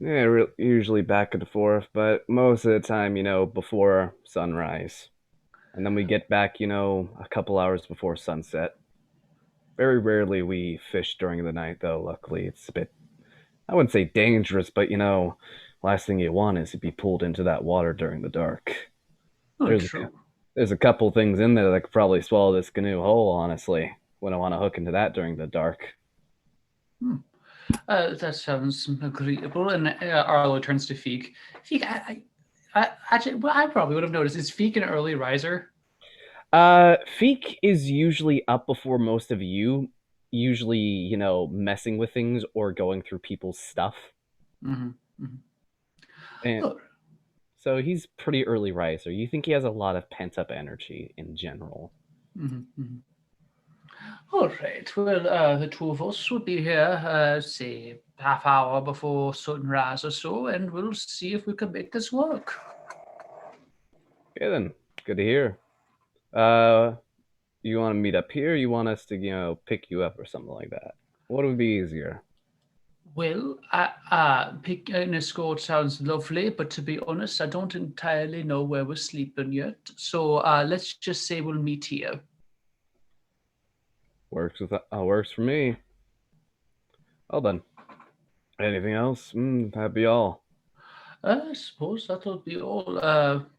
Yeah, usually back and forth, but most of the time, before sunrise. And then we get back, a couple hours before sunset. Very rarely we fish during the night, though. Luckily, it's a bit, I wouldn't say dangerous, but last thing you want is to be pulled into that water during the dark. Oh, There's true. there's a couple things in there that could probably swallow this canoe whole, honestly. Wouldn't want to hook into that during the dark. That sounds agreeable. And Arlo turns to Feek. Feek, I probably would have noticed. Is Feek an early riser? Feek is usually up before most of you, usually, messing with things or going through people's stuff. Mm-hmm. And Oh, so he's pretty early riser. You think he has a lot of pent-up energy in general. mm-hmm. All right. Well, the two of us will be here, say, half hour before sunrise or so, and we'll see if we can make this work. Okay then, good to hear. You want to meet up here? You want us to, pick you up or something like that? What would be easier? Well, pick an escort sounds lovely, but to be honest, I don't entirely know where we're sleeping yet. So let's just say we'll meet here. Works for me. Well then. Anything else? That'd be all. I suppose that'll be all.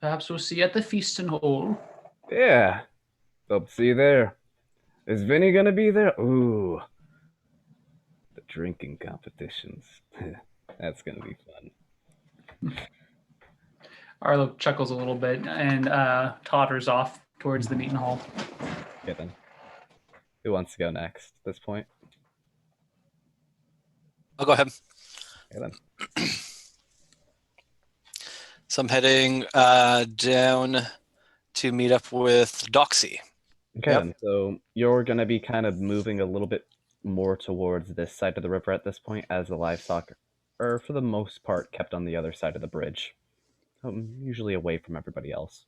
Perhaps we'll see you at the feasting hall. Yeah. Hope to see you there. Is Vinny gonna be there? Ooh. The drinking competitions. That's gonna be fun. Arlo chuckles a little bit and totters off towards the meeting hall. Okay then. Who wants to go next at this point? I'll go ahead. Okay then. So I'm heading down to meet up with Doxy. Okay Yep. then. So you're gonna be kind of moving a little bit more towards this side of the river at this point, as the livestock are, for the most part, kept on the other side of the bridge, usually away from everybody else,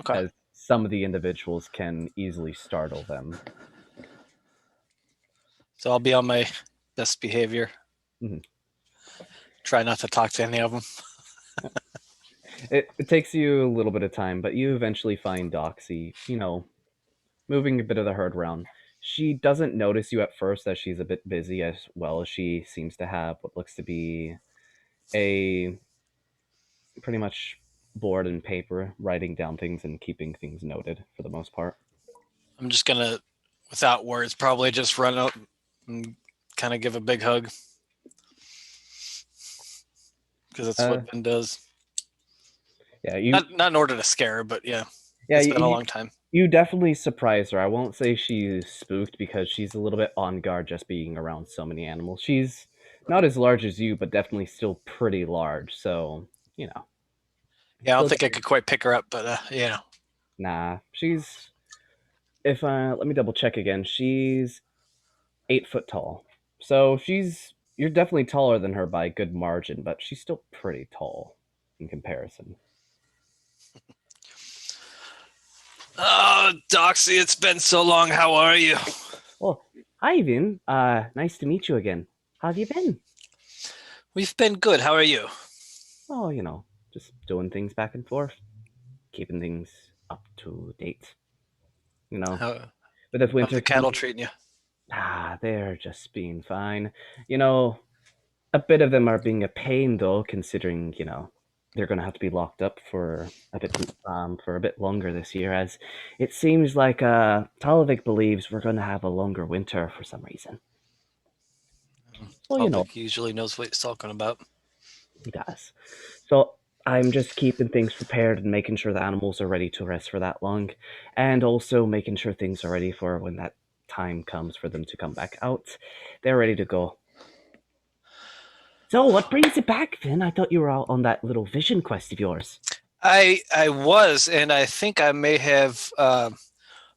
Okay. as some of the individuals can easily startle them. So I'll be on my best behavior. Mhm. Try not to talk to any of them. It takes you a little bit of time, but you eventually find Doxy, moving a bit of the herd around. She doesn't notice you at first, as she's a bit busy, as well as she seems to have what looks to be a pretty much board and paper, writing down things and keeping things noted for the most part. I'm just gonna, without words, probably just run up and kind of give a big hug, because that's what Ben does. Yeah, you. Not in order to scare her, but yeah, Yeah, it's been a long time. You definitely surprised her. I won't say she's spooked, because she's a little bit on guard just being around so many animals. She's not as large as you, but definitely still pretty large. So, Yeah, I don't think I could quite pick her up, but Nah, she's. If let me double check again. She's 8 foot tall. So you're definitely taller than her by a good margin, but she's still pretty tall in comparison. Oh, Doxy, it's been so long. How are you? Well, hi, Vin. Nice to meet you again. How have you been? We've been good. How are you? Oh, just doing things back and forth, keeping things up to date. But if How's winter the cattle comes, treating you? they're just being fine. A bit of them are being a pain, though, considering they're going to have to be locked up for a bit longer this year, as it seems like Talavik believes we're going to have a longer winter for some reason. Well, He usually knows what he's talking about. he does. So I'm just keeping things prepared and making sure the animals are ready to rest for that long, and also making sure things are ready for when that time comes for them to come back out. They're ready to go. So, what brings you back, Finn? I thought you were out on that little vision quest of yours. I was, and I think I may have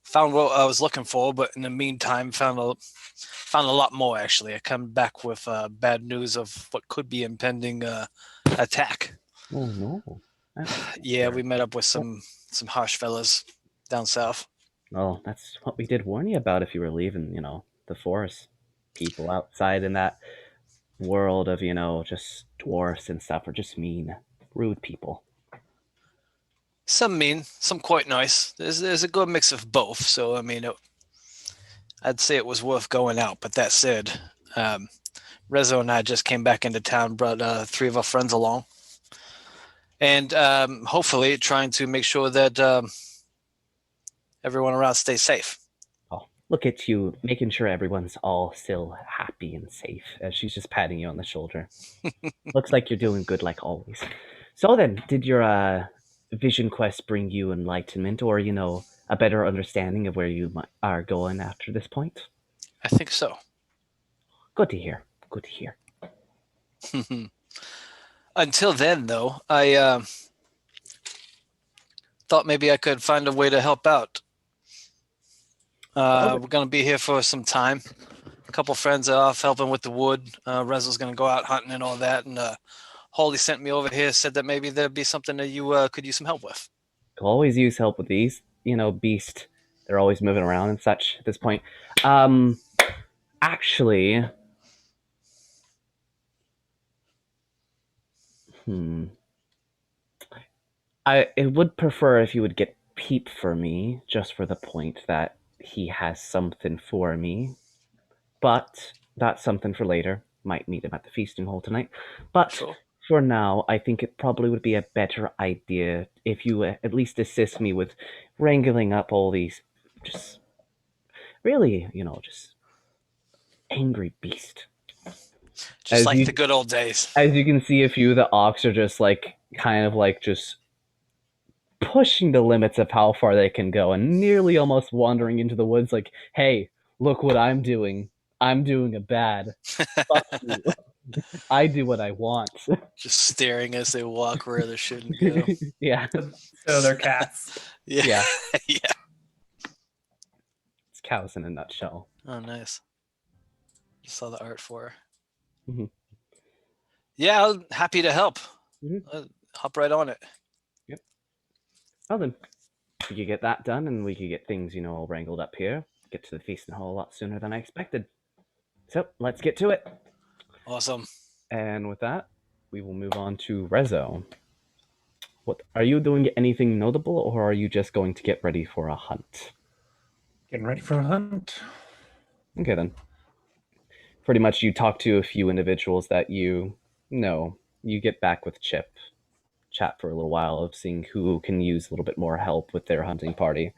found what I was looking for, but in the meantime, found a lot more. Actually, I come back with bad news of what could be impending attack. Oh no! Yeah, we met up with some harsh fellas down south. Well, that's what we did warn you about if you were leaving, the forest. People outside in that world of, just dwarfs and stuff are just mean, rude people. Some mean, some quite nice. There's a good mix of both. So, I mean, I'd say it was worth going out. But that said, Rezo and I just came back into town, brought 3 of our friends along. And hopefully trying to make sure that everyone around stays safe. Oh, look at you, making sure everyone's all still happy and safe, as she's just patting you on the shoulder. Looks like you're doing good like always. So then, did your vision quest bring you enlightenment or, a better understanding of where you are going after this point? I think so. Good to hear. Good to hear. Until then, though, I thought maybe I could find a way to help out. We're going to be here for some time. A couple friends are off helping with the wood. Rezo's going to go out hunting and all that. And Holly sent me over here, said that maybe there'd be something that you could use some help with. Could always use help with these, beast. They're always moving around and such at this point. Actually... I would prefer if you would get Peep for me, just for the point that he has something for me. But that's something for later. Might meet him at the feasting hall tonight. But Sure. for now, I think it probably would be a better idea if you at least assist me with wrangling up all these just really, just angry beast. Just As like you- the good old days. As you can see, a few of the Ox are just just pushing the limits of how far they can go and nearly almost wandering into the woods like, hey, look what I'm doing. I'm doing it bad. Fuck you. I do what I want. Just staring as they walk where they shouldn't go. Yeah. So they're cats. Yeah. Yeah. Yeah. It's cows in a nutshell. Oh, nice. Just saw the art for her. Mhm. Yeah, I'm happy to help. Mhm. Hop right on it. Well then, we could get that done and we could get things, all wrangled up here. Get to the feasting hall a lot sooner than I expected. So, let's get to it. Awesome. And with that, we will move on to Rezo. What are you doing anything notable or are you just going to get ready for a hunt? Getting ready for a hunt. Okay then. Pretty much you talk to a few individuals that you know. You get back with Chip. Chat for a little while of seeing who can use a little bit more help with their hunting party.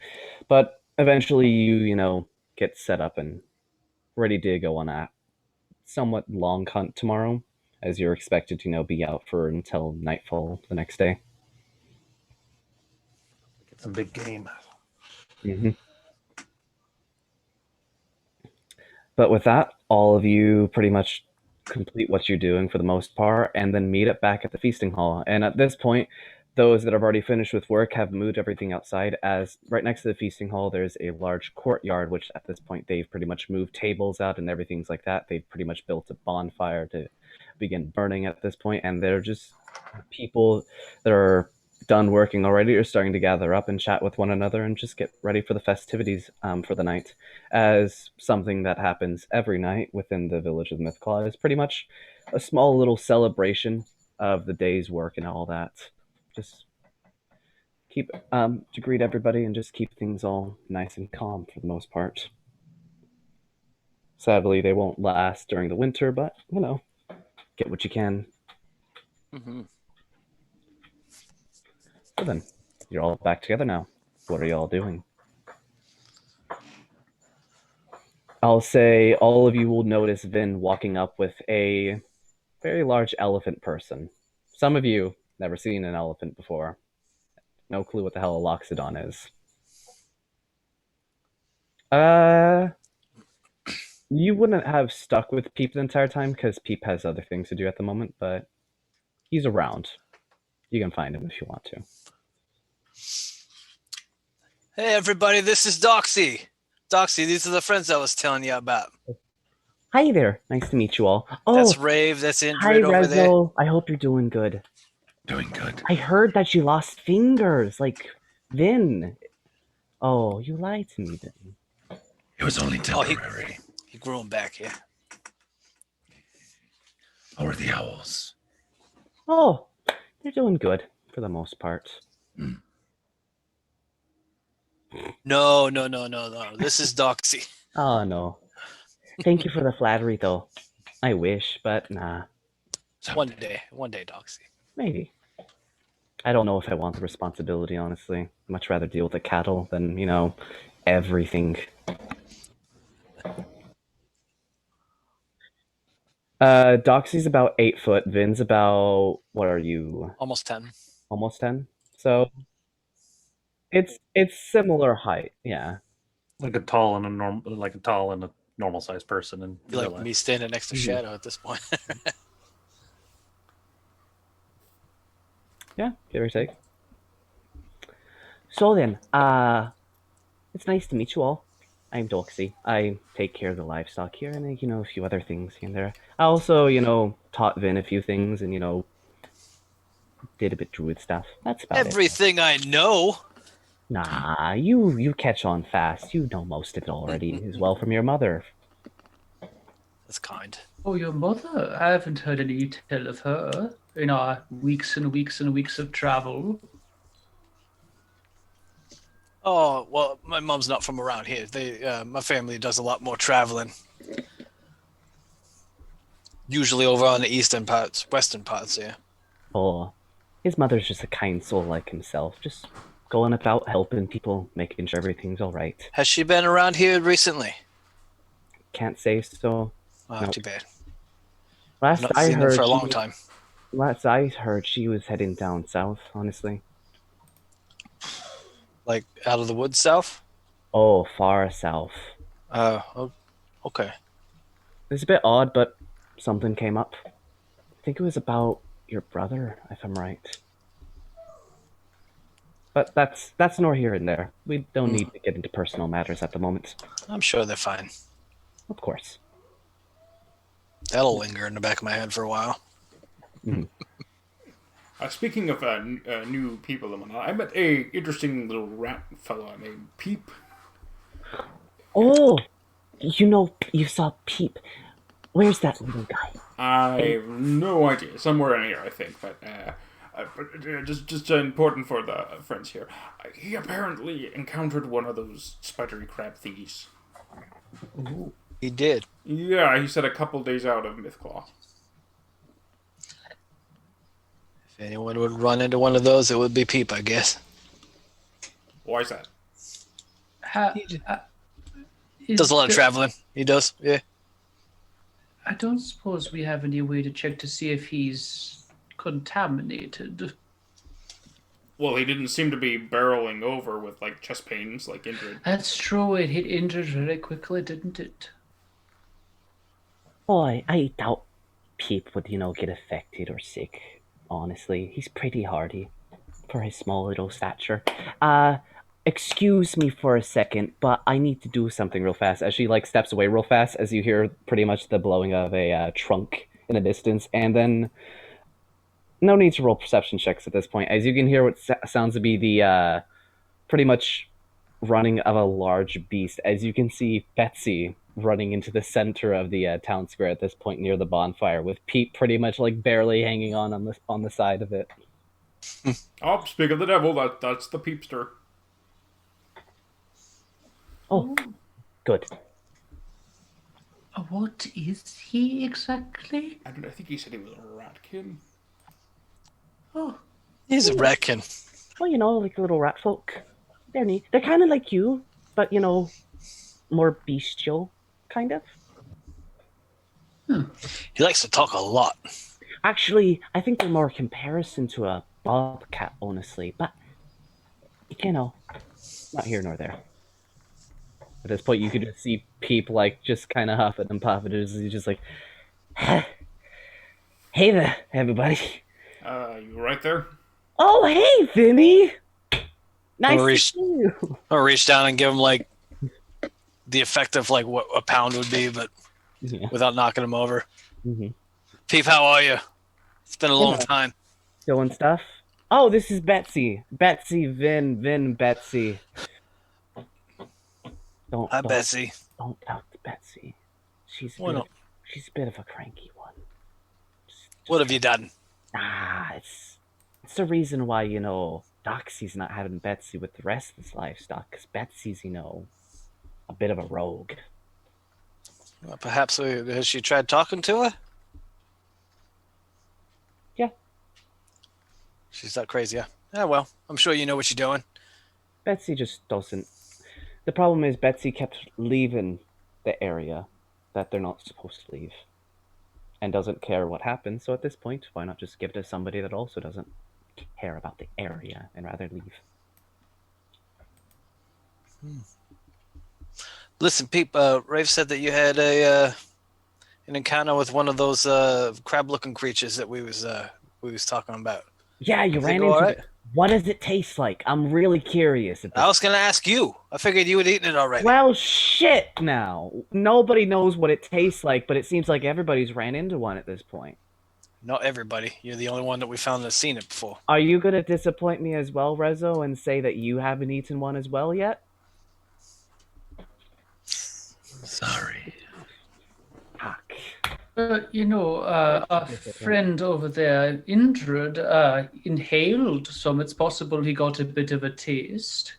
But eventually you get set up and ready to go on a somewhat long hunt tomorrow, as you're expected to be out for until nightfall the next day. Get some big game. Mm-hmm. But with that, all of you pretty much complete what you're doing for the most part, and then meet up back at the feasting hall. And at this point, those that have already finished with work have moved everything outside, as right next to the feasting hall, there's a large courtyard, which at this point they've pretty much moved tables out and everything's like that. They've pretty much built a bonfire to begin burning at this point, and they're just people that are done working already are starting to gather up and chat with one another and just get ready for the festivities for the night. As something that happens every night within the village of Mythclaw is pretty much a small little celebration of the day's work and all that. Just keep to greet everybody and just keep things all nice and calm for the most part. Sadly, they won't last during the winter, but get what you can. Mm-hmm. So then, you're all back together now. What are you all doing? I'll say all of you will notice Vin walking up with a very large elephant person. Some of you never seen an elephant before. No clue what the hell a loxodon is. You wouldn't have stuck with Peep the entire time because Peep has other things to do at the moment, but he's around. You can find him if you want to. Hey, everybody, this is Doxy. Doxy, these are the friends I was telling you about. Hi there. Nice to meet you all. Oh, That's Rave. That's hi, Indrid over there. Rezo. I hope you're doing good. Doing good. I heard that you lost fingers, like Vin. Oh, you lied to me then. It was only Oh, temporary. he grew him back, yeah. How are the owls? Oh, they're doing good for the most part. No. This is Doxy. Oh no. Thank you for the flattery though. I wish, but nah. One day, Doxy. Maybe. I don't know if I want the responsibility, honestly. I'd much rather deal with the cattle than, everything. Doxy's about 8 foot. Vin's about, what are you? Almost 10. Almost 10? So it's similar height, yeah. Like a tall and a normal sized person in Be like real me life. standing next to Shadow at this point. Yeah, give or take. So then, it's nice to meet you all. I'm Doxy. I take care of the livestock here and, a few other things here and there. I also, taught Vin a few things and, did a bit druid stuff. That's about it. Everything I know. Nah, you catch on fast. You know most of it already as well from your mother. That's kind. Oh, your mother? I haven't heard any tell of her in our weeks and weeks and weeks of travel. Oh, well, my mom's not from around here. My family does a lot more traveling. Usually over on the western parts, yeah. Oh, his mother's just a kind soul like himself. Just going about helping people, making sure everything's all right. Has she been around here recently? Can't say so. Oh, Nope. too bad. Last Not I seen them heard, for a long time. Last I heard, she was heading down south. Honestly. Like out of the woods south? Oh, far south. Oh, okay. It's a bit odd, but something came up. I think it was about your brother, if I'm right. But that's nor here and there. We don't need to get into personal matters at the moment. I'm sure they're fine. Of course. That'll linger in the back of my head for a while. Speaking of new people and whatnot, I met a interesting little rat fella named Peep. Oh, you saw Peep. Where's that little guy? I have no idea. Somewhere in here, I think. But just important for the friends here. He apparently encountered one of those spidery crab thingies. Ooh. He did. Yeah, he said a couple days out of Mythclaw. If anyone would run into one of those, it would be Peep, I guess. Why is that? Does a lot of traveling. He does, yeah. I don't suppose we have any way to check to see if he's contaminated. Well, he didn't seem to be barreling over with, chest pains, injured. That's true. It hit injured very quickly, didn't it? Boy, I doubt Peep would, get affected or sick. Honestly, he's pretty hardy for his small little stature. Excuse me for a second, but I need to do something real fast. As she steps away real fast, as you hear pretty much the blowing of a trunk in the distance, and then no need to roll perception checks at this point, as you can hear what sounds to be the pretty much running of a large beast. As you can see Betsy running into the center of the town square at this point near the bonfire, with Pete pretty much barely hanging on the side of it. Oh, speak of the devil, that's the Peepster. Oh, good. What is he exactly? I think he said he was a ratkin. Oh, he's a ratkin. Well, little rat folk. They're neat. They're kind of like you, but more bestial, kind of. He likes to talk a lot. Actually, I think they're more comparison to a bobcat, honestly. But not here nor there. At this point, you could just see Peep just kind of huffing and puffing. He's just like, hey there, everybody. You right there? Oh, hey, Vinny. Nice to see you. I'll reach down and give him the effect of what a pound would be, but without knocking him over. Mm-hmm. Peep, how are you? It's been a long time. Doing stuff. Oh, this is Betsy. Betsy, Vin, Betsy. Hi, Betsy. Don't talk to Betsy. She's Why not? she's a bit of a cranky one. What have you done? It's the reason why, Doxy's not having Betsy with the rest of his livestock, because Betsy's, a bit of a rogue. Well, perhaps has she tried talking to her? Yeah. She's not crazy, yeah. Yeah, well, I'm sure you know what you're doing. Betsy just doesn't. The problem is Betsy kept leaving the area that they're not supposed to leave, and doesn't care what happens. So at this point, why not just give it to somebody that also doesn't care about the area and rather leave? Listen, Peep, Rafe said that you had an encounter with one of those crab-looking creatures that we was talking about. Yeah, you ran go into. all right? What does it taste like? I'm really curious. I was gonna ask you. I figured you had eaten it already. Well, shit now. Nobody knows what it tastes like, but it seems like everybody's ran into one at this point. Not everybody. You're the only one that we found that's seen it before. Are you going to disappoint me as well, Rezo, and say that you haven't eaten one as well yet? Sorry. Fuck. Our friend over there, Indrid, inhaled some. It's possible he got a bit of a taste.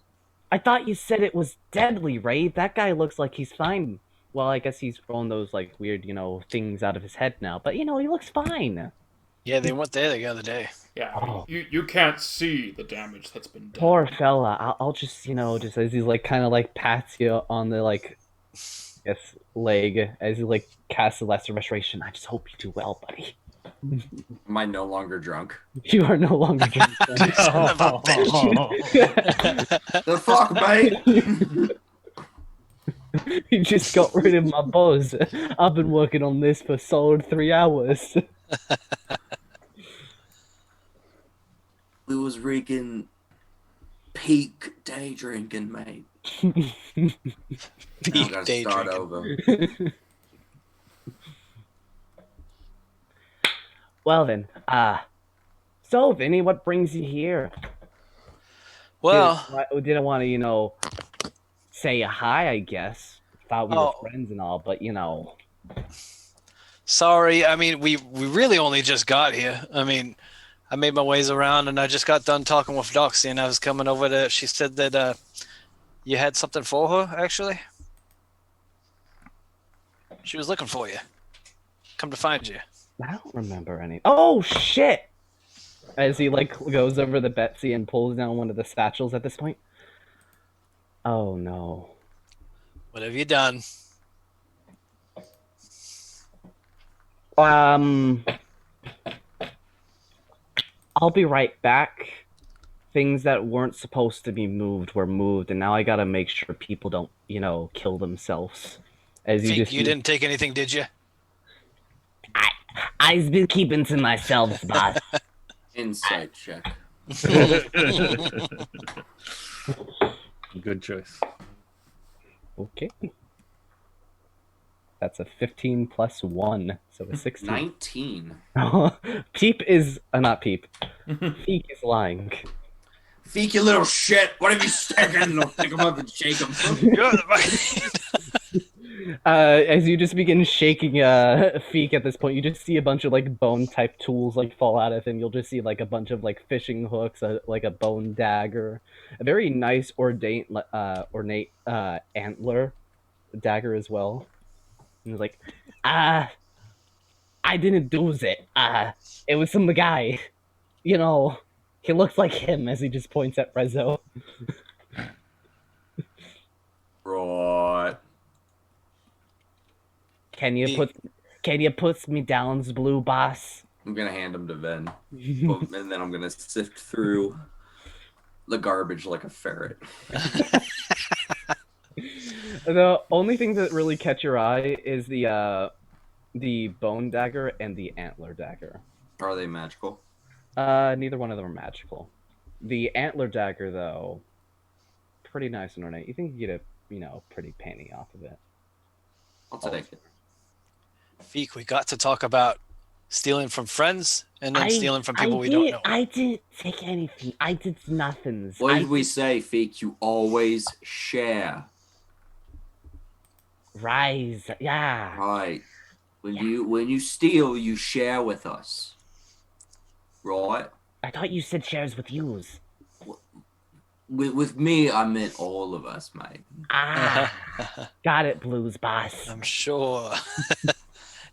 I thought you said it was deadly, Ray. That guy looks like he's fine. Well, I guess he's grown those, weird, things out of his head now. But, he looks fine. Yeah, they went there the other day. Yeah, Oh. you can't see the damage that's been done. Poor fella. I'll just, just as he's, kind of, pats you on the, leg, as he, casts a lesser restoration. I just hope you do well, buddy. Am I no longer drunk? You are no longer drunk. Son of a bitch. The fuck, mate? You just got rid of my buzz. I've been working on this for solid 3 hours. We was reeking peak day drinking, mate. Now I gotta Day start drinking. over. Well then, so Vinny, what brings you here? Well, Didn't want to, say hi, I guess. Thought we were Oh. friends and all, but sorry. I mean, we really only just got here. I mean, I made my ways around, and I just got done talking with Doxy, and I was coming over to. She said that you had something for her. Actually, she was looking for you. Come to find you. I don't remember any. Oh shit! As he goes over to Betsy and pulls down one of the satchels at this point. Oh no. What have you done? I'll be right back. Things that weren't supposed to be moved were moved, and now I gotta make sure people don't, kill themselves. As you Feek, just you didn't take anything, did you? I've been keeping to myself, boss. Insight check. Good choice. Okay. That's a 15 plus 1, so a 16. 19. Peep is... not Peep. Feek is lying. Feek, you little shit. What have you sticking? I'll pick him up and shake him. You're the As you just begin shaking Feek at this point, you just see a bunch of bone-type tools fall out of him. You'll just see a bunch of fishing hooks, a bone dagger, a very nice ornate antler dagger as well. And he's like, I didn't do it. It was some guy. He looks like him, as he just points at Rezo. Right. Can you put me down, blue boss? I'm gonna hand him to Ven. And then I'm gonna sift through the garbage like a ferret. The only thing that really catch your eye is the bone dagger and the antler dagger. Are they magical? Neither one of them are magical. The antler dagger, though, pretty nice and ornate. You think you get a pretty penny off of it. I'll take it. Feek, we got to talk about stealing from friends and then stealing from people we don't know. I didn't take anything. I did nothing. What did we say, Feek? You always share. Rise. Yeah. Right. When you steal, you share with us. Right? I thought you said shares with yous. With me, I meant all of us, mate. Ah. Got it, Blues boss. I'm sure.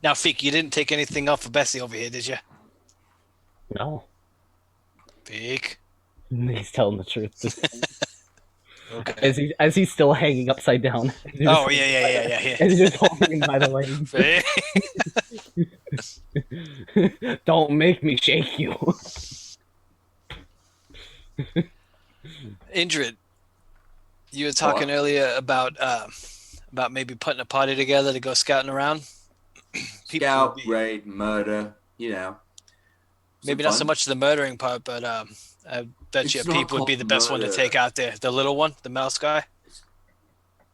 Now, Feek, you didn't take anything off of Bessie over here, did you? No. Feek. He's telling the truth. Okay. As he's still hanging upside down. Oh, yeah. And he's just holding him by the leg. Feek. Don't make me shake you. Indrid, you were talking earlier about maybe putting a party together to go scouting around. Scout, raid, murder, you know. Maybe not so much the murdering part, but I bet It's you not Peep would be called the best one to murder. take out there. The little one, the mouse guy.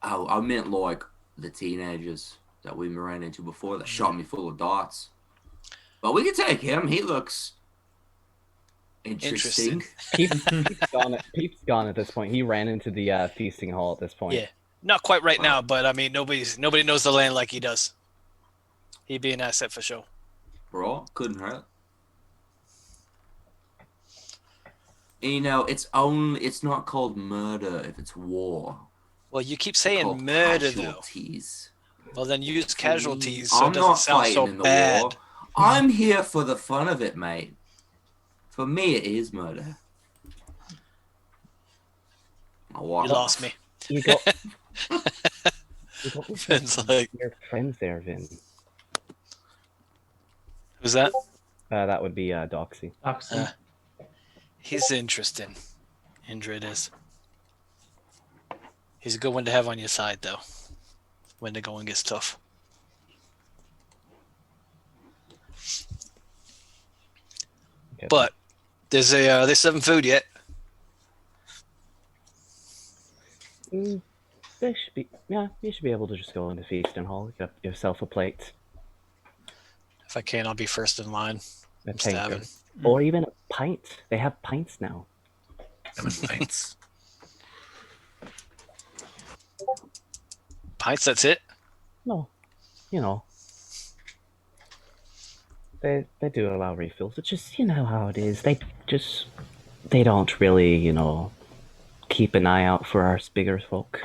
Oh, I meant like the teenagers that we ran into before that shot me full of darts. But we can take him. He looks interesting. Peep's gone at this point. He ran into the feasting hall at this point. Yeah, not quite right now, but I mean, nobody knows the land like he does. He'd be an asset for sure. Bro, couldn't hurt. You know, it's not called murder if it's war. Well, you keep It's saying called murder casualties. though. Well, then use casualties so I'm it doesn't not sound fighting so in the bad. war. I'm here for the fun of it, mate. For me, it is murder. I walk You lost me. You got Finn's like, your friends there, Vin. who's that? That would be Doxy. Oxy. He's interesting. Indrid is. He's a good one to have on your side, though, when the going gets tough. Okay. But there's some food yet. There should be, you should be able to just go into feasting hall, get yourself a plate, If I can, I'll be first in line. a I'm stabbing. tankard, or even a pint. They have pints now. Pints. Pints, that's it? No, you know, they do allow refills. It's just, you know how it is. They don't really, keep an eye out for us bigger folk.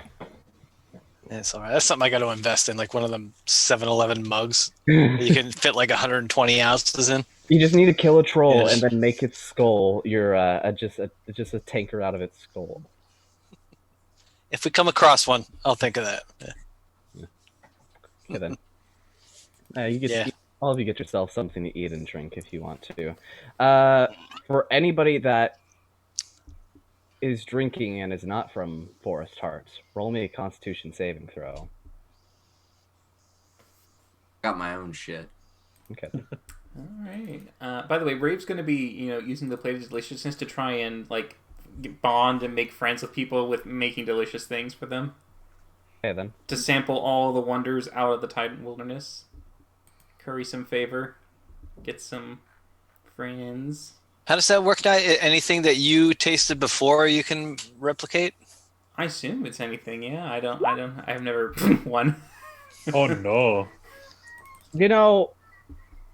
It's all right. That's something I got to invest in, like one of them 7-Eleven mugs that you can fit like 120 ounces in. You just need to kill a troll Yes. and then make its skull your just a tankard out of its skull. If we come across one, I'll think of that. Yeah. Okay then. You get Yeah. all of you get yourself something to eat and drink if you want to. For anybody that is drinking and is not from Forest Heart, roll me a Constitution saving throw. Got my own shit. Okay. All right. By the way, Rave's going to be, using the plate of deliciousness to try and bond and make friends with people with making delicious things for them. Okay then. To sample all the wonders out of the Titan Wilderness, curry some favor, get some friends. How does that work now? Anything that you tasted before you can replicate? I assume it's anything. Yeah, I've never won. Oh no.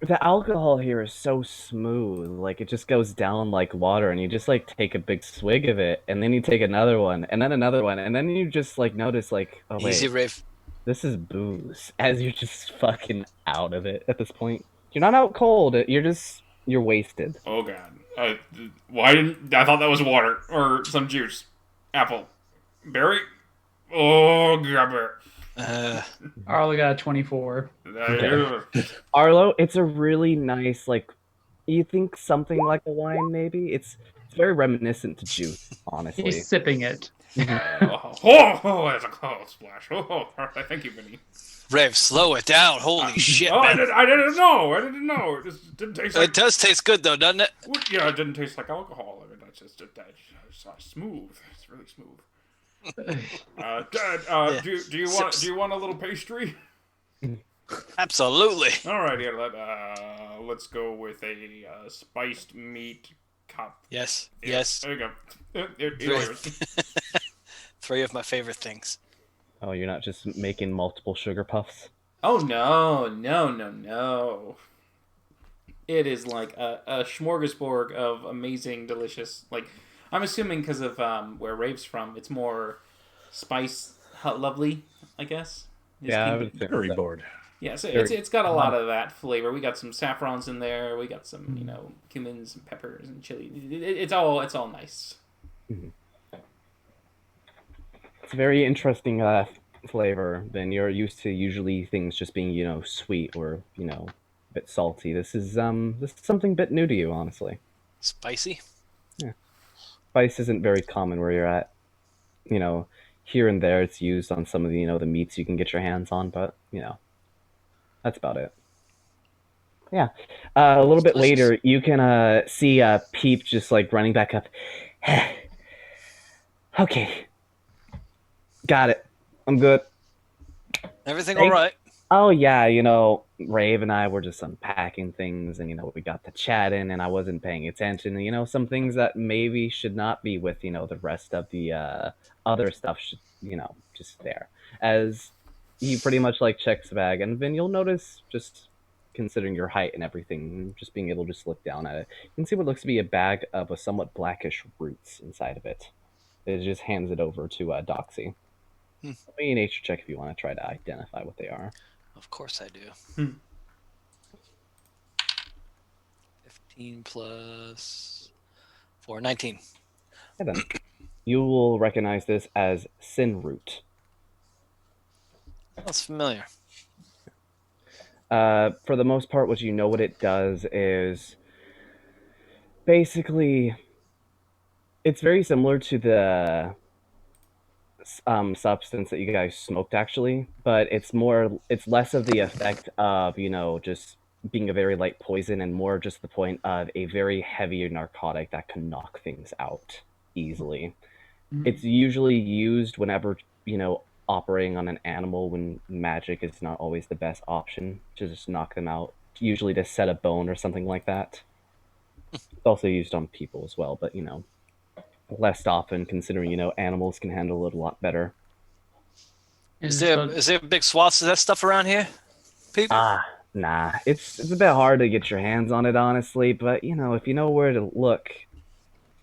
The alcohol here is so smooth. Like, it just goes down like water, and you just, take a big swig of it, and then you take another one, and then another one, and then you just, notice, oh, wait, Easy, Rave. this is booze, as you're just fucking out of it at this point. You're not out cold, you're wasted. Oh god. Why didn't I thought that was water or some juice? Apple. Berry? Oh god. Arlo got a 24. Arlo, it's a really nice, you think something like a wine, maybe? It's very reminiscent to juice, honestly. He's sipping it. Oh, that's a cold splash. Oh, thank you, Vinny. Rave, slow it down. Holy shit, Oh, man. I didn't know. It just didn't taste like... It does taste good, though, doesn't it? Yeah, it didn't taste like alcohol. I mean, that's just smooth. It's really smooth. Dad, do you want a little pastry? Absolutely. All right, yeah. Let's go with a spiced meat cup. Yes. Yeah, Yes. There you go. Yours. 3 of my favorite things. Oh, you're not just making multiple sugar puffs? Oh no, no, no, no. It is like a smorgasbord of amazing, delicious. Like, I'm assuming because of where Rave's from, it's more spice lovely, I guess. His Yeah, I kingdom. would assume Very so. bored. Yeah, so Very- it's got a lot of that flavor. We got some saffrons in there. We got some cumins and peppers and chili. It's all nice. It's a very interesting flavor. Then you're used to usually things just being, sweet or, a bit salty. This is something a bit new to you, honestly. Spicy. Spice isn't very common where you're at. You know, here and there it's used on some of the, the meats you can get your hands on, but, that's about it. Yeah. A little bit Delicious. later, you can see Peep just like running back up. Okay. Got it. I'm good. Everything Thank- all right? Oh yeah, Rave and I were just unpacking things, and we got to chatting, and I wasn't paying attention. And, some things that maybe should not be with the rest of the other stuff should just there. As he pretty much like checks the bag, and then you'll notice, just considering your height and everything, just being able to just look down at it, you can see what looks to be a bag of a somewhat blackish roots inside of it. It just hands it over to Doxy. Hmm. Make a nature check if you want to try to identify what they are. Of course I do. Hmm. 15 plus 4, 19. Yeah, then. You will recognize this as sin root. That's familiar. For the most part, what it does is basically it's very similar to the substance that you guys smoked, actually, but it's less of the effect of just being a very light poison, and more just the point of a very heavy narcotic that can knock things out easily. It's usually used whenever operating on an animal when magic is not always the best option to just knock them out. Usually to set a bone or something like that. It's also used on people as well, but less often, considering animals can handle it a lot better. Is there big swaths of that stuff around here? People? Nah. It's a bit hard to get your hands on it, honestly, but if you know where to look,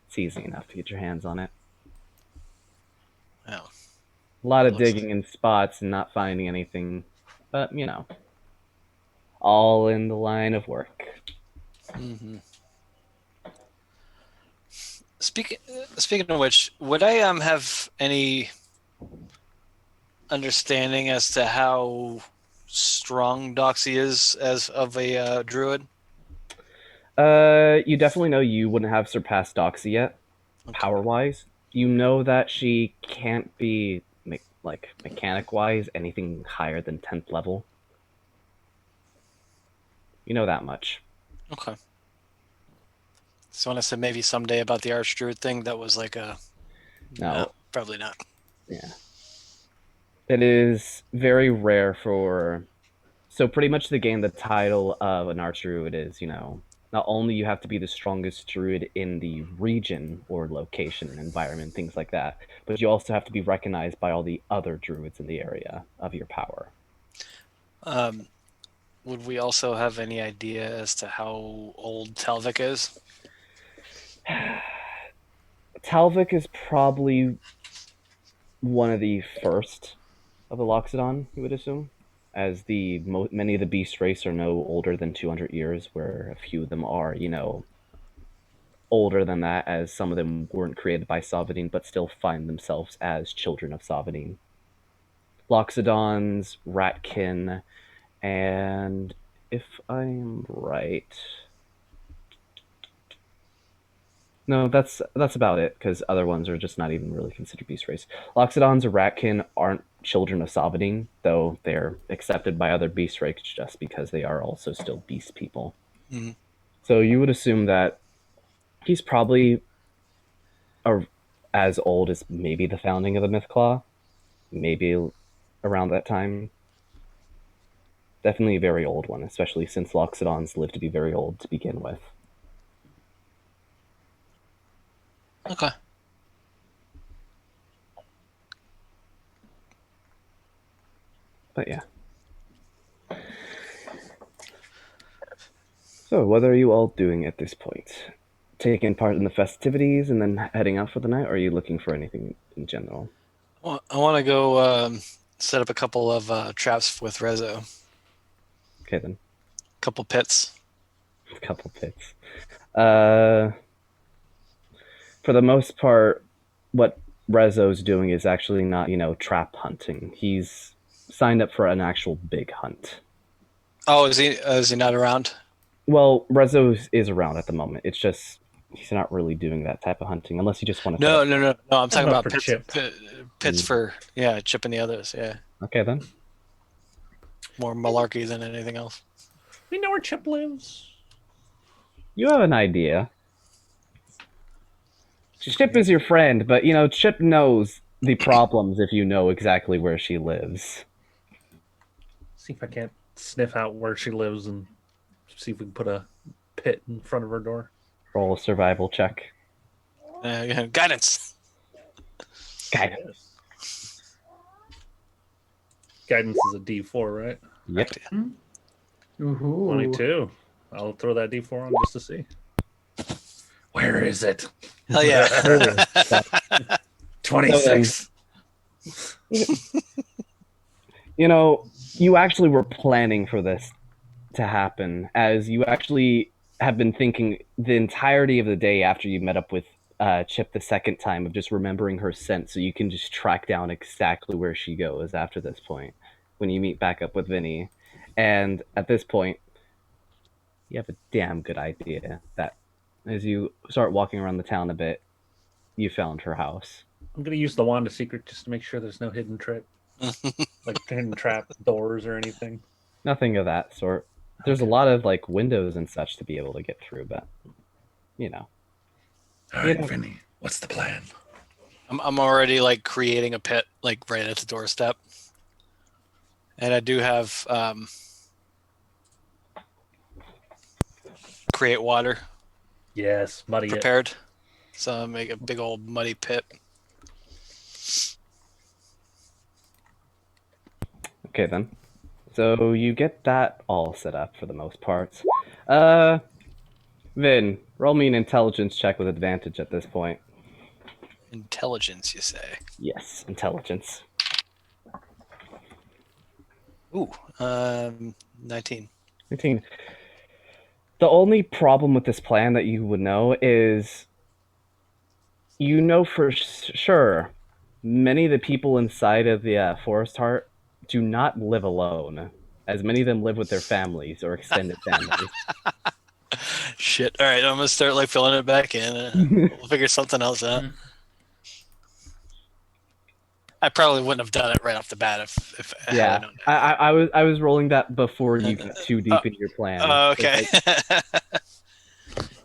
it's easy enough to get your hands on it. Well, A lot of Looks- digging in spots and not finding anything, but all in the line of work. mm-hmm. Speaking of which, would I have any understanding as to how strong Doxy is as of a druid? You definitely know you wouldn't have surpassed Doxy yet, Okay. power-wise. You know that she can't be, mechanic-wise, anything higher than 10th level. You know that much. Okay. So when I said maybe someday about the Archdruid thing, that was like a... No. Probably not. Yeah. It is very rare for... So pretty much to gain the title of an Archdruid is, not only you have to be the strongest druid in the region or location and environment, things like that, but you also have to be recognized by all the other druids in the area of your power. Would we also have any idea as to how old Talvik is? Talvik is probably one of the first of the Loxodon, you would assume, as many of the beast race are no older than 200 years, where a few of them are, older than that, as some of them weren't created by Savadin, but still find themselves as children of Savadin. Loxodons, Ratkin, and if I'm right... No, that's about it, because other ones are just not even really considered beast race. Loxodons or Ratkin aren't children of Savadin, though they're accepted by other beast race just because they are also still beast people. Mm-hmm. So you would assume that he's probably as old as maybe the founding of the Mythclaw, maybe around that time. Definitely a very old one, especially since Loxodons live to be very old to begin with. Okay. But yeah. So, what are you all doing at this point? Taking part in the festivities and then heading out for the night, or are you looking for anything in general? Well, I want to go set up a couple of traps with Rezo. Okay, then. Couple pits. A couple pits. For the most part, what Rezo's doing is actually not, trap hunting. He's signed up for an actual big hunt. Oh, is he not around? Well, Rezo is around at the moment. It's just he's not really doing that type of hunting unless you just want to. No. I'm talking about for pits, Chip. pits for Chip and the others. Yeah, Okay, then. more malarkey than anything else. We know where Chip lives. You have an idea. Chip is your friend, but Chip knows the problems if you know exactly where she lives. See if I can't sniff out where she lives and see if we can put a pit in front of her door. Roll a survival check. Guidance. Guidance. Guidance is a D4, right? Yep. Ooh. 22. I'll throw that D4 on just to see. Where is it? Hell yeah. 26. You actually were planning for this to happen, as you actually have been thinking the entirety of the day after you met up with Chip the second time of just remembering her scent, so you can just track down exactly where she goes after this point when you meet back up with Vinny. And at this point, you have a damn good idea that as you start walking around the town a bit, you found her house. I'm going to use the wand of secret just to make sure there's no hidden trap. Like hidden trap doors or anything. Nothing of that sort. There's a lot of windows and such to be able to get through, but All right, Vinny, what's the plan? I'm already creating a pit right at the doorstep, and I do have create water Yes, muddy it. prepared, so I'll make a big old muddy pit. okay then. So you get that all set up for the most part. Vin, roll me an intelligence check with advantage at this point. Intelligence, you say? Yes, intelligence. Ooh, 19. 18. The only problem with this plan that you would know is for sure many of the people inside of the Forest Heart do not live alone, as many of them live with their families or extended families. Shit. All right, I'm gonna start filling it back in. We'll figure something else out. I probably wouldn't have done it right off the bat if I had known that. I was rolling that before you got too deep into your plan. Oh, okay.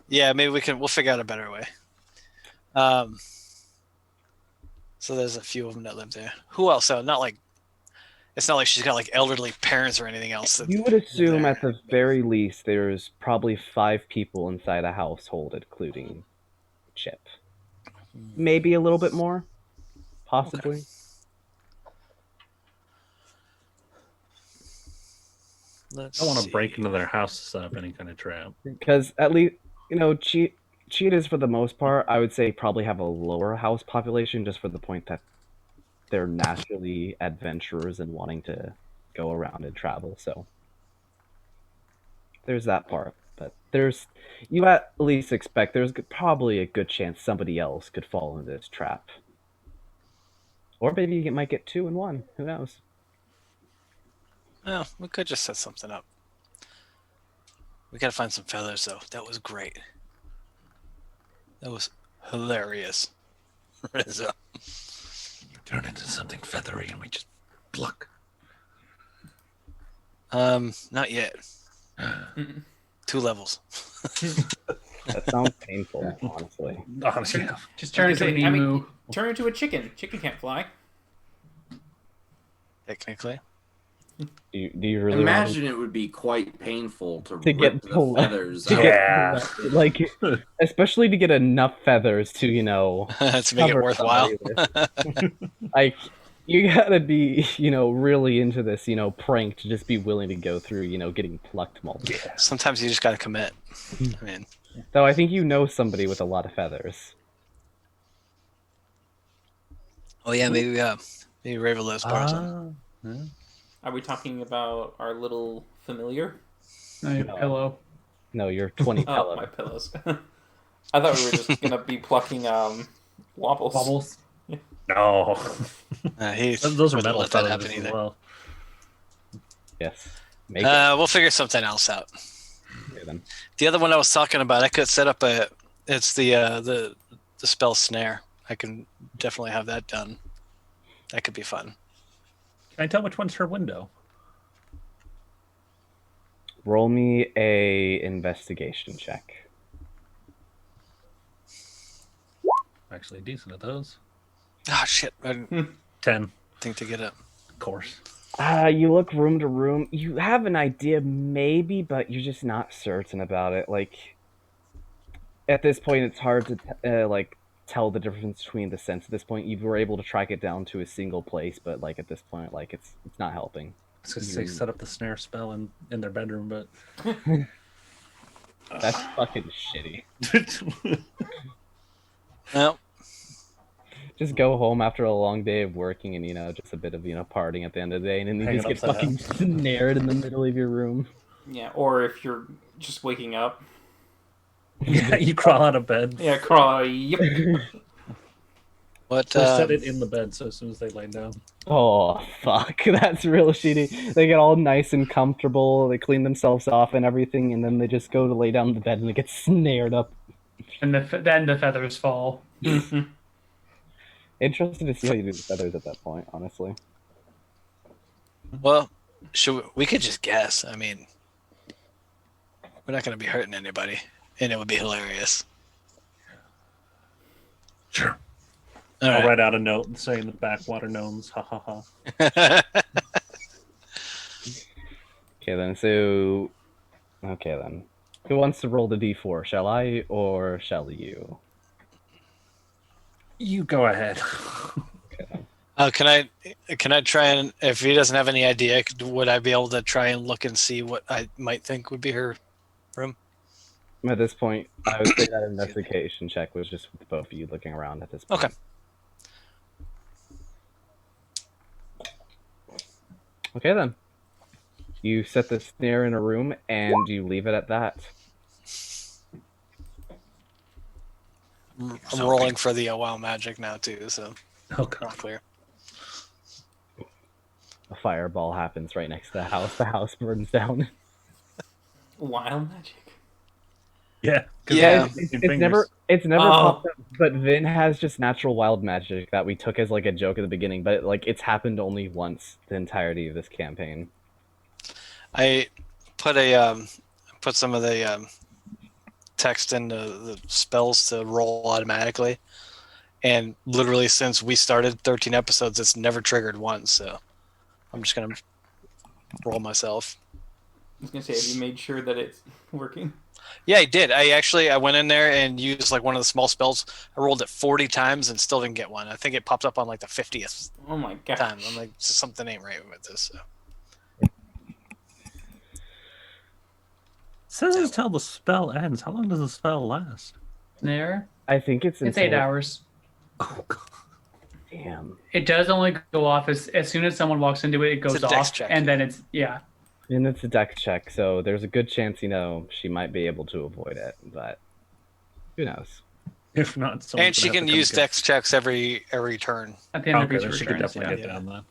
Yeah, maybe we'll figure out a better way. So there's a few of them that live there. Who else? So it's not like she's got elderly parents or anything else. You would assume at the very least there's probably 5 people inside a household, including Chip. Maybe a little bit more, possibly. I don't want to break into their house to set up any kind of trap. Because at least cheetahs for the most part, I would say probably have a lower house population, just for the point that they're naturally adventurers and wanting to go around and travel. So there's that part. But you at least expect there's probably a good chance somebody else could fall into this trap. Or maybe you might get 2 in 1. Who knows? Well, we could just set something up. We gotta find some feathers, though. That was great. That was hilarious. You turn into something feathery and we just pluck. Not yet. 2 levels. That sounds painful, honestly. Honestly, Just turn into an emu. Turn into a chicken. Chicken can't fly. Technically. Do you really Imagine it would be quite painful to get rip the pulled- feathers to out. get especially to get enough feathers to To make it cover worthwhile. somebody with. You gotta be, really into this, prank to just be willing to go through, getting plucked multiple. Sometimes you just gotta commit. I mean, Though I think you know somebody with a lot of feathers. oh yeah, maybe Ravenlow is part of something. Yeah. Are we talking about our little familiar? No, pillow. No, you're 20 Oh, pillow. my pillows. I thought we were just gonna be plucking wobbles. Wobbles. No. Those are wouldn't metal let that feathers happen as either. well. Yes. Make it. We'll figure something else out. Okay, then. The other one I was talking about, I could set up it's the spell snare. I can definitely have that done. That could be fun. Can I tell which one's her window? Roll me a investigation check. Actually, decent at those. Oh shit! I didn't 10, think to get it. of course. You look room to room. You have an idea, maybe, but you're just not certain about it. Like, at this point, it's hard to tell the difference between the scents. At this point, you were able to track it down to a single place, but at this point, it's not helping. I was going to say set up the snare spell in their bedroom, but That's fucking shitty. No, Just go home after a long day of working and just a bit of partying at the end of the day, and then you Hang just it get upside fucking snared in the middle of your room. Yeah, or if you're just waking up. yeah, you crawl out of bed. Yeah, crawl out. Yep. what? Or set it in the bed so as soon as they lay down. Oh fuck, that's real shitty. They get all nice and comfortable, they clean themselves off and everything, and then they just go to lay down in the bed and they get snared up. And then the feathers fall. Interested to see how you do the feathers at that point, honestly. Well, we could just guess. I mean, we're not going to be hurting anybody, and it would be hilarious. Sure. All I'll right. write out a note saying the backwater gnomes. Ha ha ha. Okay then. Who wants to roll the d4? Shall I or shall you? You go ahead. Can I try and, if he doesn't have any idea, would I be able to try and look and see what I might think would be her room? At this point, I would say that investigation check was just with both of you looking around at this point. Okay. Okay then. You set the snare in a room and you leave it at that. I'm rolling for the WoW magic now too, so Okay. not clear. A fireball happens right next to the house. The house burns down. Wild magic. Yeah. 'cause Yeah. It's never Oh. popped up, but Vin has just natural wild magic that we took as a joke at the beginning, but it's happened only once the entirety of this campaign. I put put some of the text into the spells to roll automatically, and literally since we started 13 episodes, it's never triggered once. So I'm just gonna roll myself. I was gonna say, have you made sure that it's working? Yeah, I did. I went in there and used one of the small spells. I rolled it 40 times and still didn't get one. I think it popped up on the 50th Oh my god. time. I'm like, something ain't right with this. So. Says until the spell ends. How long does the spell last? Snare. I think it's It's 8 hours. Oh god. Damn. It does only go off as soon as someone walks into it. It goes It's a dex off, check. and then it's yeah. And it's a dex check, so there's a good chance, she might be able to avoid it, but who knows? If not, And she can use dex checks every turn. At the end Okay, of then each she could return. definitely Yeah. get down that.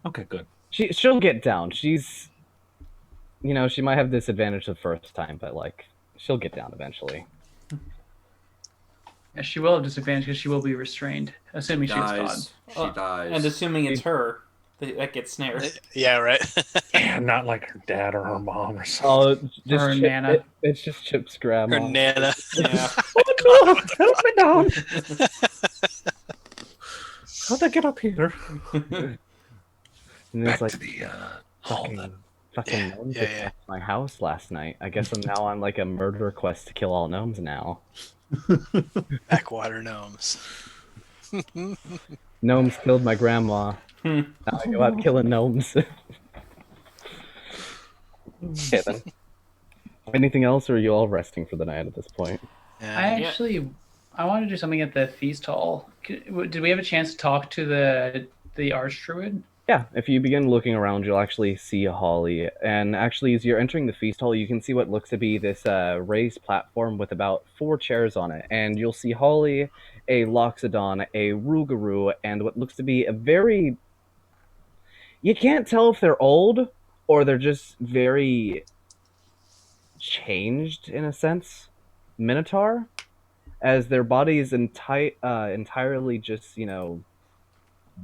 Okay, good. She'll get down. She's, she might have disadvantage the first time, but she'll get down eventually. Yeah, she will have disadvantage because she will be restrained, assuming she is Dies. She dies. And assuming it's her that gets snared. Yeah, right. Yeah, not like her dad or her mom or something. Oh, just Her Chip, Nana. it's just Chip's grandma. Her Nana. Yeah. Oh no! Help me down! How'd I get up here? And Back it's to the hall then. fucking gnomes yeah. attacked my house last night. I guess I'm now on a murder quest to kill all gnomes now. Backwater gnomes. Gnomes killed my grandma. Now I go out killing gnomes. Okay, then. Anything else, or are you all resting for the night at this point? Yeah. I want to do something at the feast hall. Did we have a chance to talk to the archdruid? Yeah, if you begin looking around, you'll actually see a Holly. And actually, as you're entering the feast hall, you can see what looks to be this raised platform with about 4 chairs on it. And you'll see Holly, a Loxodon, a Rougarou, and what looks to be a very... You can't tell if they're old or they're just very changed, in a sense. Minotaur, as their body is entirely just,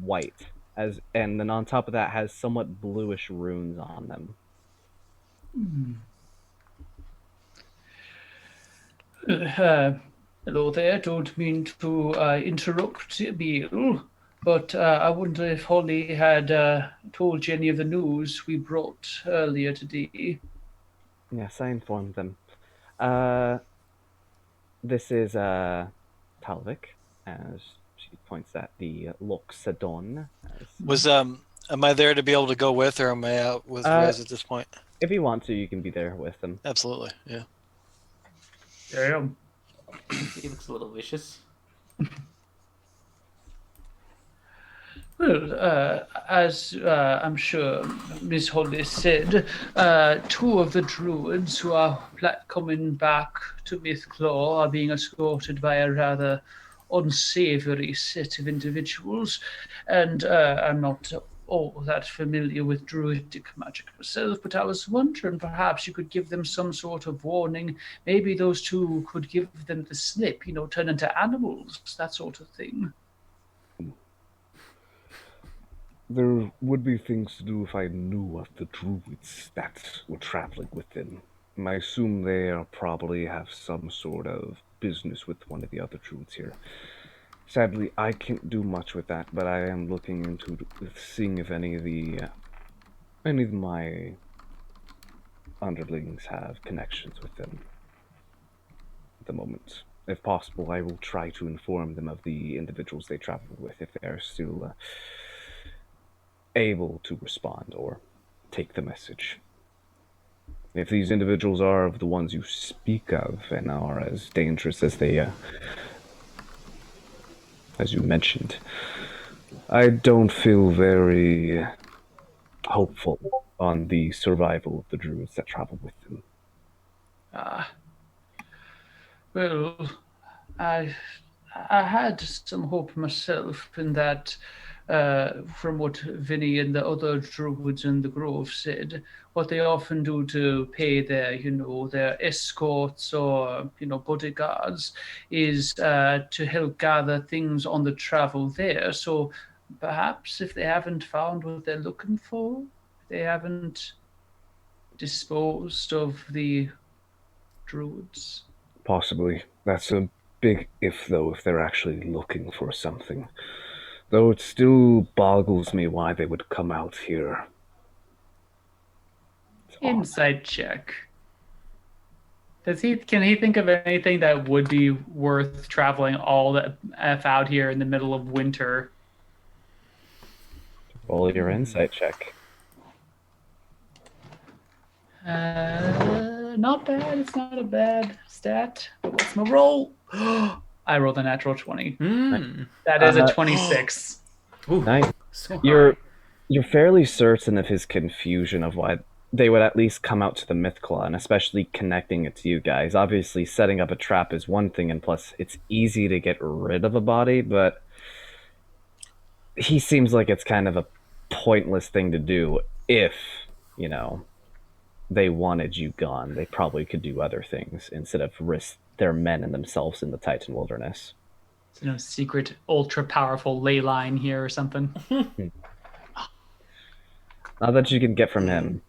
white. And then on top of that has somewhat bluish runes on them. Hello there. Don't mean to interrupt, Beale, but I wonder if Holly had told you any of the news we brought earlier today. Yes, I informed them. This is Talvik, as she points at the Loxodon. Am I there to be able to go with, or am I out with Rez at this point? If you want to, you can be there with them. Absolutely, yeah. Damn. He looks a little vicious. Well, as I'm sure Miss Holly said, 2 of the druids who are coming back to Mythclaw are being escorted by a rather unsavory set of individuals, and I'm not all that familiar with druidic magic myself, but I was wondering perhaps you could give them some sort of warning. Maybe those 2 could give them the slip, turn into animals, that sort of thing. There would be things to do if I knew of the druids that were traveling with them. I assume they probably have some sort of business with one of the other druids here. Sadly, I can't do much with that, but I am looking into seeing if any of my underlings have connections with them at the moment. If possible, I will try to inform them of the individuals they traveled with if they are still able to respond or take the message. If these individuals are of the ones you speak of and are as dangerous as they, as you mentioned, I don't feel very hopeful on the survival of the druids that travel with them. Well, I had some hope myself in that, from what Vinny and the other druids in the grove said, what they often do to pay their, their escorts or, bodyguards is to help gather things on the travel there. So perhaps if they haven't found what they're looking for, they haven't disposed of the druids. Possibly. That's a big if, though, if they're actually looking for something. Though it still boggles me why they would come out here. Insight check. Can he think of anything that would be worth traveling all the F out here in the middle of winter? Roll your insight check. Not bad. It's not a bad stat. But what's my roll? I rolled a natural 20. That is a 26. Nice. So You're fairly certain of his confusion of why they would at least come out to the Mythclaw, and especially connecting it to you guys. Obviously, setting up a trap is one thing, and plus, it's easy to get rid of a body, but he seems like it's kind of a pointless thing to do if, they wanted you gone. They probably could do other things instead of risk their men and themselves in the Titan wilderness. Secret, ultra powerful ley line here or something. Not that you can get from him.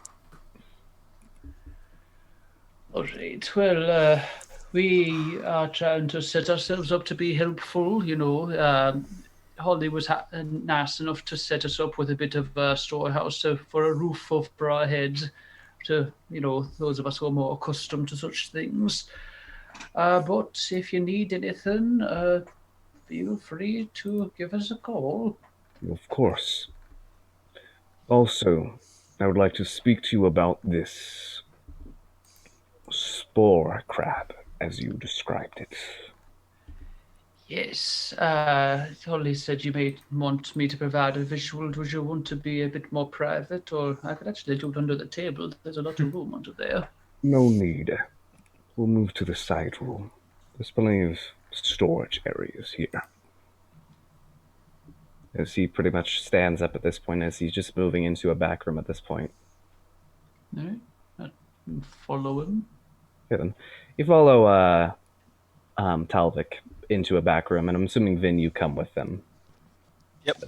All right. Well, we are trying to set ourselves up to be helpful. Holly was nice enough to set us up with a bit of a storehouse for a roof over our heads to, those of us who are more accustomed to such things. But if you need anything, feel free to give us a call. Of course. Also, I would like to speak to you about this spore crab, as you described it. Yes, Holly said you may want me to provide a visual. Would you want to be a bit more private, or I could actually do it under the table? There's a lot of room under there. No need. We'll move to the side room. There's plenty of storage areas here. As he pretty much stands up at this point, as he's just moving into a back room at this point. All right, follow him. Okay, then. You follow Talvik into a back room, and I'm assuming, Vin, you come with them. Yep.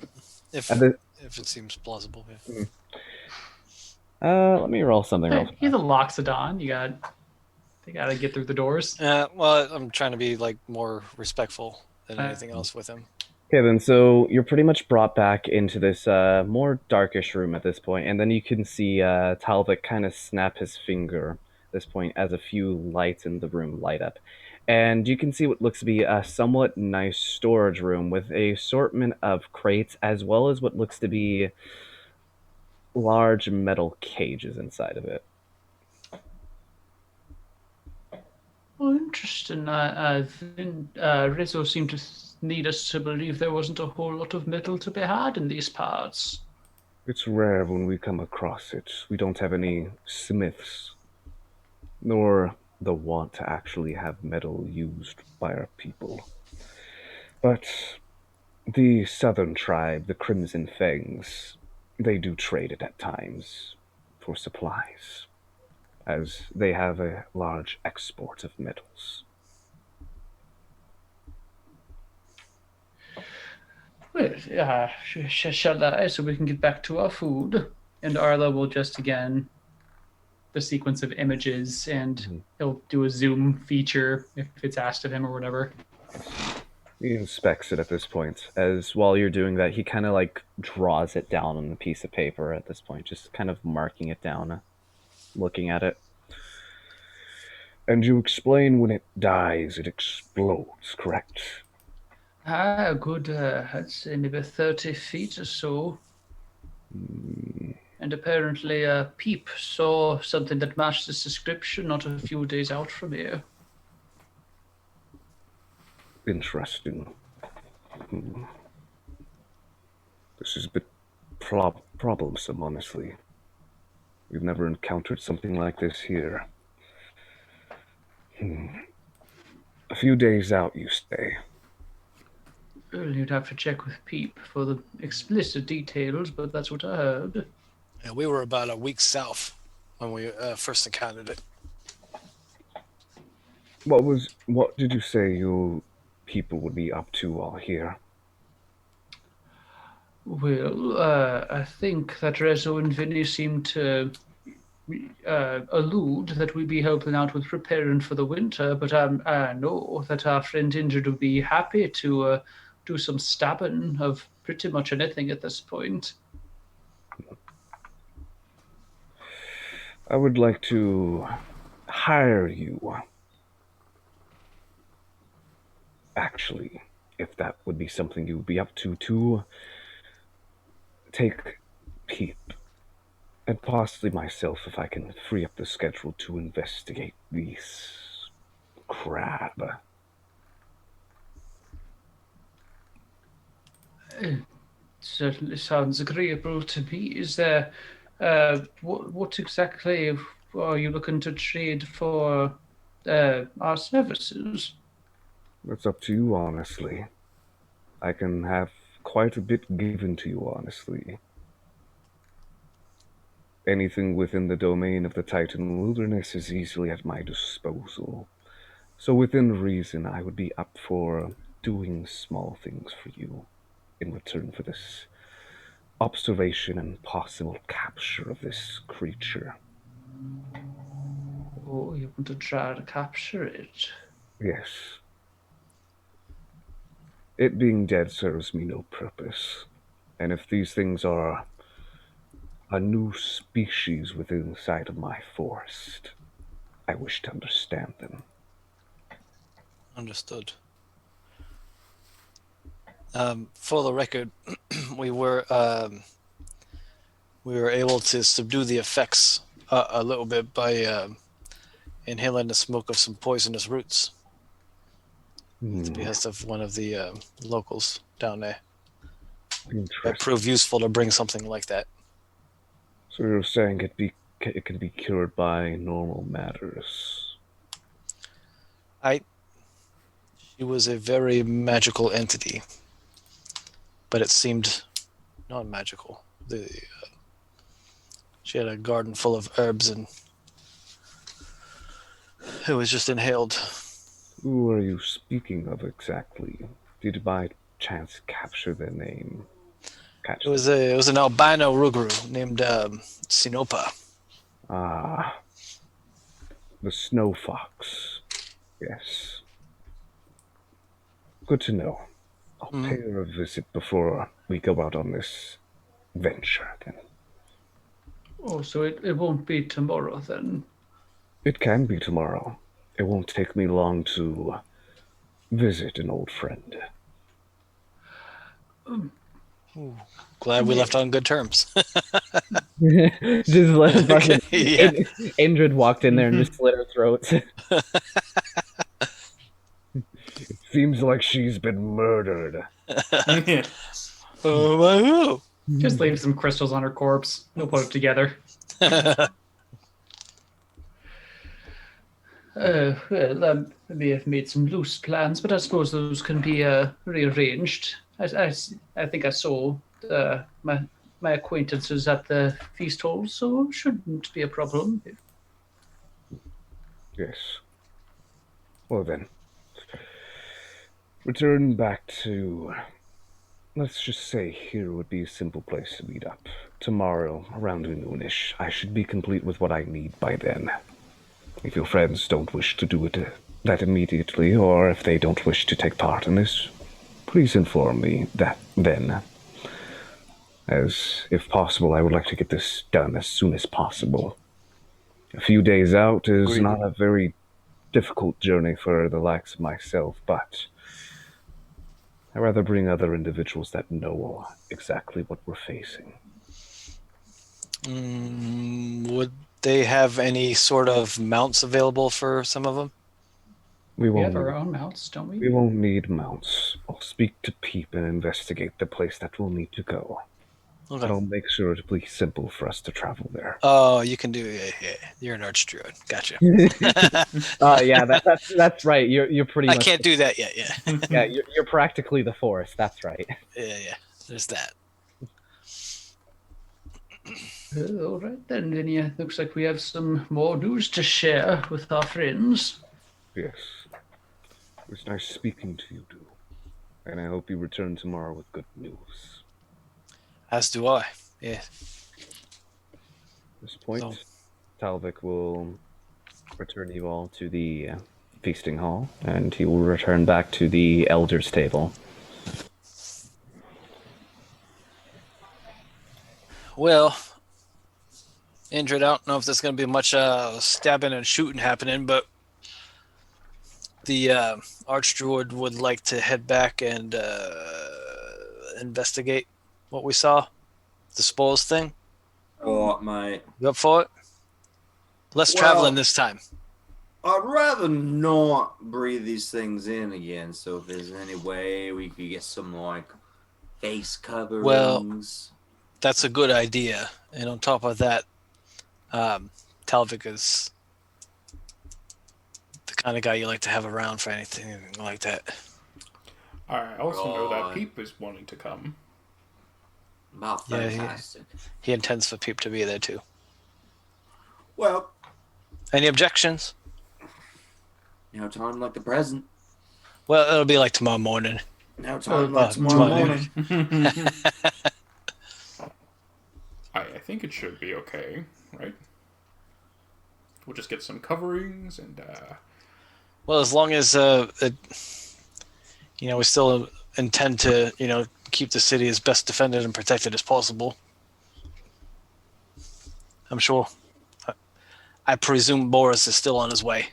If At the- if it seems plausible. Yeah. let me roll something real fast. He's a Loxodon. They gotta get through the doors. Well, I'm trying to be like more respectful than anything else with him. Okay, then, so you're pretty much brought back into this more darkish room at this point, and then you can see Talvik kind of snap his finger at this point as a few lights in the room light up. And you can see what looks to be a somewhat nice storage room with a assortment of crates, as well as what looks to be large metal cages inside of it. Oh, interesting. Rizzo seemed to need us to believe there wasn't a whole lot of metal to be had in these parts. It's rare when we come across it. We don't have any smiths, nor the want to actually have metal used by our people. But the southern tribe, the Crimson Fangs, they do trade it at times for supplies, as they have a large export of metals. Well, shall I, so we can get back to our food? And Arlo will just again the sequence of images, and he'll do a zoom feature if it's asked of him or whatever. He inspects it at this point. As while you're doing that, he kind of like draws it down on a piece of paper at this point, just kind of marking it down, looking at it. And you explain when it dies, it explodes, correct? A good, I'd say maybe 30 feet or so. And apparently Peep saw something that matched this description not a few days out from here. Interesting. This is a bit problemsome, honestly. We've never encountered something like this here. A few days out, you say? Well, you'd have to check with Peep for the explicit details, but that's what I heard. Yeah, we were about a week south when we first encountered it. What did you say you people would be up to while here? Well, I think that Rezo and Vinny seem to allude that we'd be helping out with preparing for the winter, but I know that our friend Injured would be happy to do some stabbing of pretty much anything at this point. I would like to hire you. Actually, if that would be something you would be up to take Peep, and possibly myself if I can free up the schedule to investigate this crab. Certainly sounds agreeable to me. Is there, what exactly are you looking to trade for our services? That's up to you, honestly. I can have quite a bit given to you, honestly. Anything within the domain of the Titan Wilderness is easily at my disposal. So within reason, I would be up for doing small things for you in return for this observation and possible capture of this creature. Oh, you want to try to capture it? Yes. It being dead serves me no purpose. And if these things are a new species within the sight of my forest, I wish to understand them. Understood. For the record, we were able to subdue the effects a little bit by inhaling the smoke of some poisonous roots. At the behest of one of the locals down there. That Interesting. proved useful to bring something like that. So you're saying it can be cured by normal matters? She was a very magical entity, but it seemed non-magical. She had a garden full of herbs, and it was just inhaled. Who are you speaking of exactly? Did you by chance capture their name? It was an albino Rugru named Sinopa. Ah, the Snow Fox. Yes. Good to know. I'll pay her a visit before we go out on this venture, then. Oh, so it won't be tomorrow then. It can be tomorrow. It won't take me long to visit an old friend. Glad we left on good terms. Just let fucking Yeah. Indrid walked in there and just slit her throat. Seems like she's been murdered. Oh my! Just leave some crystals on her corpse. We'll put it together. Well, I may have made some loose plans, but I suppose those can be rearranged. I think I saw my acquaintances at the feast hall, so it shouldn't be a problem. Yes. Well then. Return back to... Let's just say here would be a simple place to meet up. Tomorrow, around noonish, I should be complete with what I need by then. If your friends don't wish to do that immediately, or if they don't wish to take part in this, please inform me that then. As, if possible, I would like to get this done as soon as possible. A few days out is Agreed. not a very difficult journey for the likes of myself, but I'd rather bring other individuals that know exactly what we're facing. Would they have any sort of mounts available for some of them? We We won't have our need, own mounts, don't we? we won't need mounts. I'll speak to Peep and investigate the place that we'll need to go. Okay. But I'll make sure to be simple for us to travel there. Oh, you can do it. Yeah. You're an archdruid. Gotcha. Yeah, that's right. You're pretty I much can't do that yet. Yeah. yeah, you're practically the forest. That's right. Yeah. There's that. All right then, Linnea. Looks like we have some more news to share with our friends. Yes. It was nice speaking to you, too. And I hope you return tomorrow with good news. As do I. Yeah. At this point, So- Talvik will return you all to the feasting hall, and he will return back to the elder's table. Well, Indrid, I don't know if there's going to be much stabbing and shooting happening, but the archdruid would like to head back and investigate what we saw. The spoils thing. Alright, mate. You up for it? Less Well- traveling this time. I'd rather not breathe these things in again, so if there's any way we could get some, like, face coverings. That's a good idea. And on top of that, Talvik is the kind of guy you like to have around for anything like that. I also know that God. Peep is wanting to come. About Yeah, fantastic. He intends for Peep to be there too. Well, Any objections? no time like the present. Well, it'll be like tomorrow morning. No time like tomorrow morning. I think it should be okay, right? We'll just get some coverings and Well, as long as we still intend to, keep the city as best defended and protected as possible. I'm sure. I presume Boris is still on his way.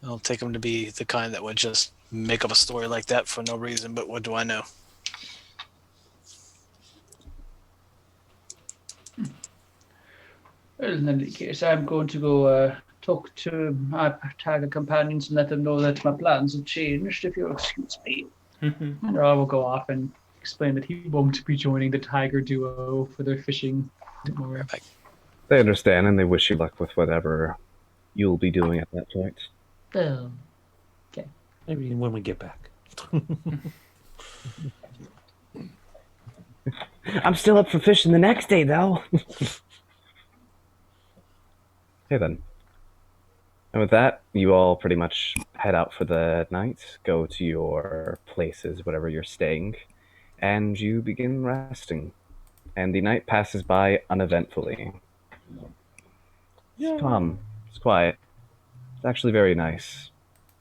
I'll take him to be the kind that would just make up a story like that for no reason, but what do I know? Well, in any case, I'm going to go talk to my tiger companions and let them know that my plans have changed, if you'll excuse me. And I will go off and explain that he won't be joining the tiger duo for their fishing tomorrow. They understand and they wish you luck with whatever you'll be doing at that point. Oh. Maybe when we get back. I'm still up for fishing the next day, though. Okay then. And with that, you all pretty much head out for the night, go to your places, whatever you're staying, and you begin resting. And the night passes by uneventfully. It's calm. It's quiet. It's actually very nice.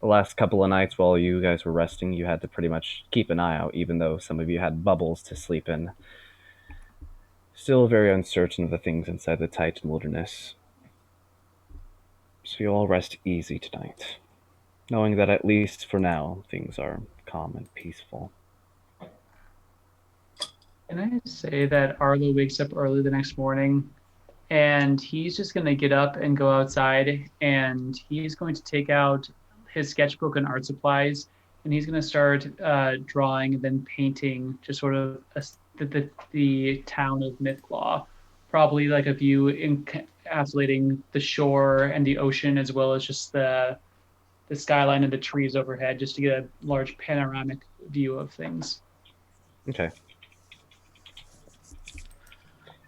The last couple of nights while you guys were resting, you had to pretty much keep an eye out, even though some of you had bubbles to sleep in. Still very uncertain of the things inside the Titan Wilderness. So you all rest easy tonight, knowing that at least for now, things are calm and peaceful. Can I say that Arlo wakes up early the next morning and he's just going to get up and go outside and he's going to take out his sketchbook and art supplies and he's going to start drawing and then painting just sort of the town of Mythclaw. Probably like a view encapsulating the shore and the ocean as well as just the skyline and the trees overhead just to get a large panoramic view of things. Okay.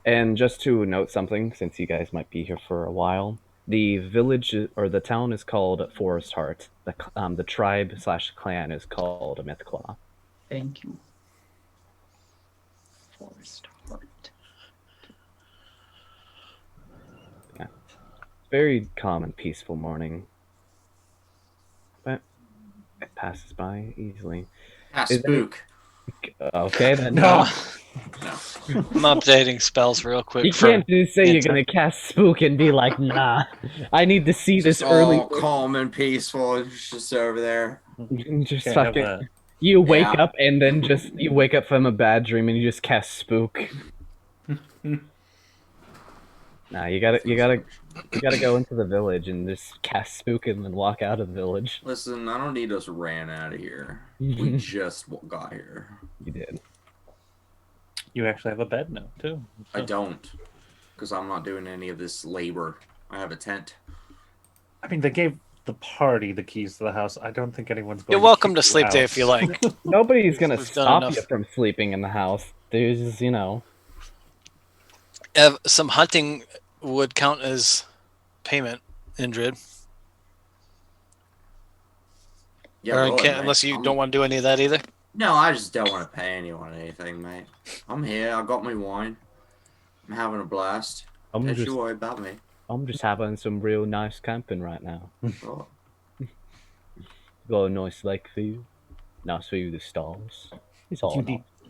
And just to note something, since you guys might be here for a while, the village or the town is called Forest Heart. The tribe/clan is called Mythclaw. Thank you. Forest Heart. Yeah. Very calm and peaceful morning. But it passes by easily. Spook. Okay then. No. I'm updating spells real quick. You can't just say you're gonna cast spook and be like, nah. I need to see this early. All calm and peaceful. It's just over there. Just Can't have fucking. You wake Yeah. up and then You wake up from a bad dream and you just cast spook. Nah, you gotta go into the village and just cast spook and then walk out of the village. Listen, I don't need us ran out of here. We just got here. You did. You actually have a bed now, too. I don't. Because I'm not doing any of this labor. I have a tent. I mean, they gave the party the keys to the house. I don't think anyone's going You're welcome keep to the sleep there house. if you like. Nobody's gonna We've done stop enough. you from sleeping in the house. There's, Some hunting would count as payment, Indrid. Yeah, Or really, mate. unless you I'm- don't want to do any of that either. No, I just don't want to pay anyone anything, mate. I'm here. I got my wine. I'm having a blast. I'm Don't just you worry about me. having some real nice camping right now. Oh, Got a nice lake view, nice view of the stars. It's all You in need- all.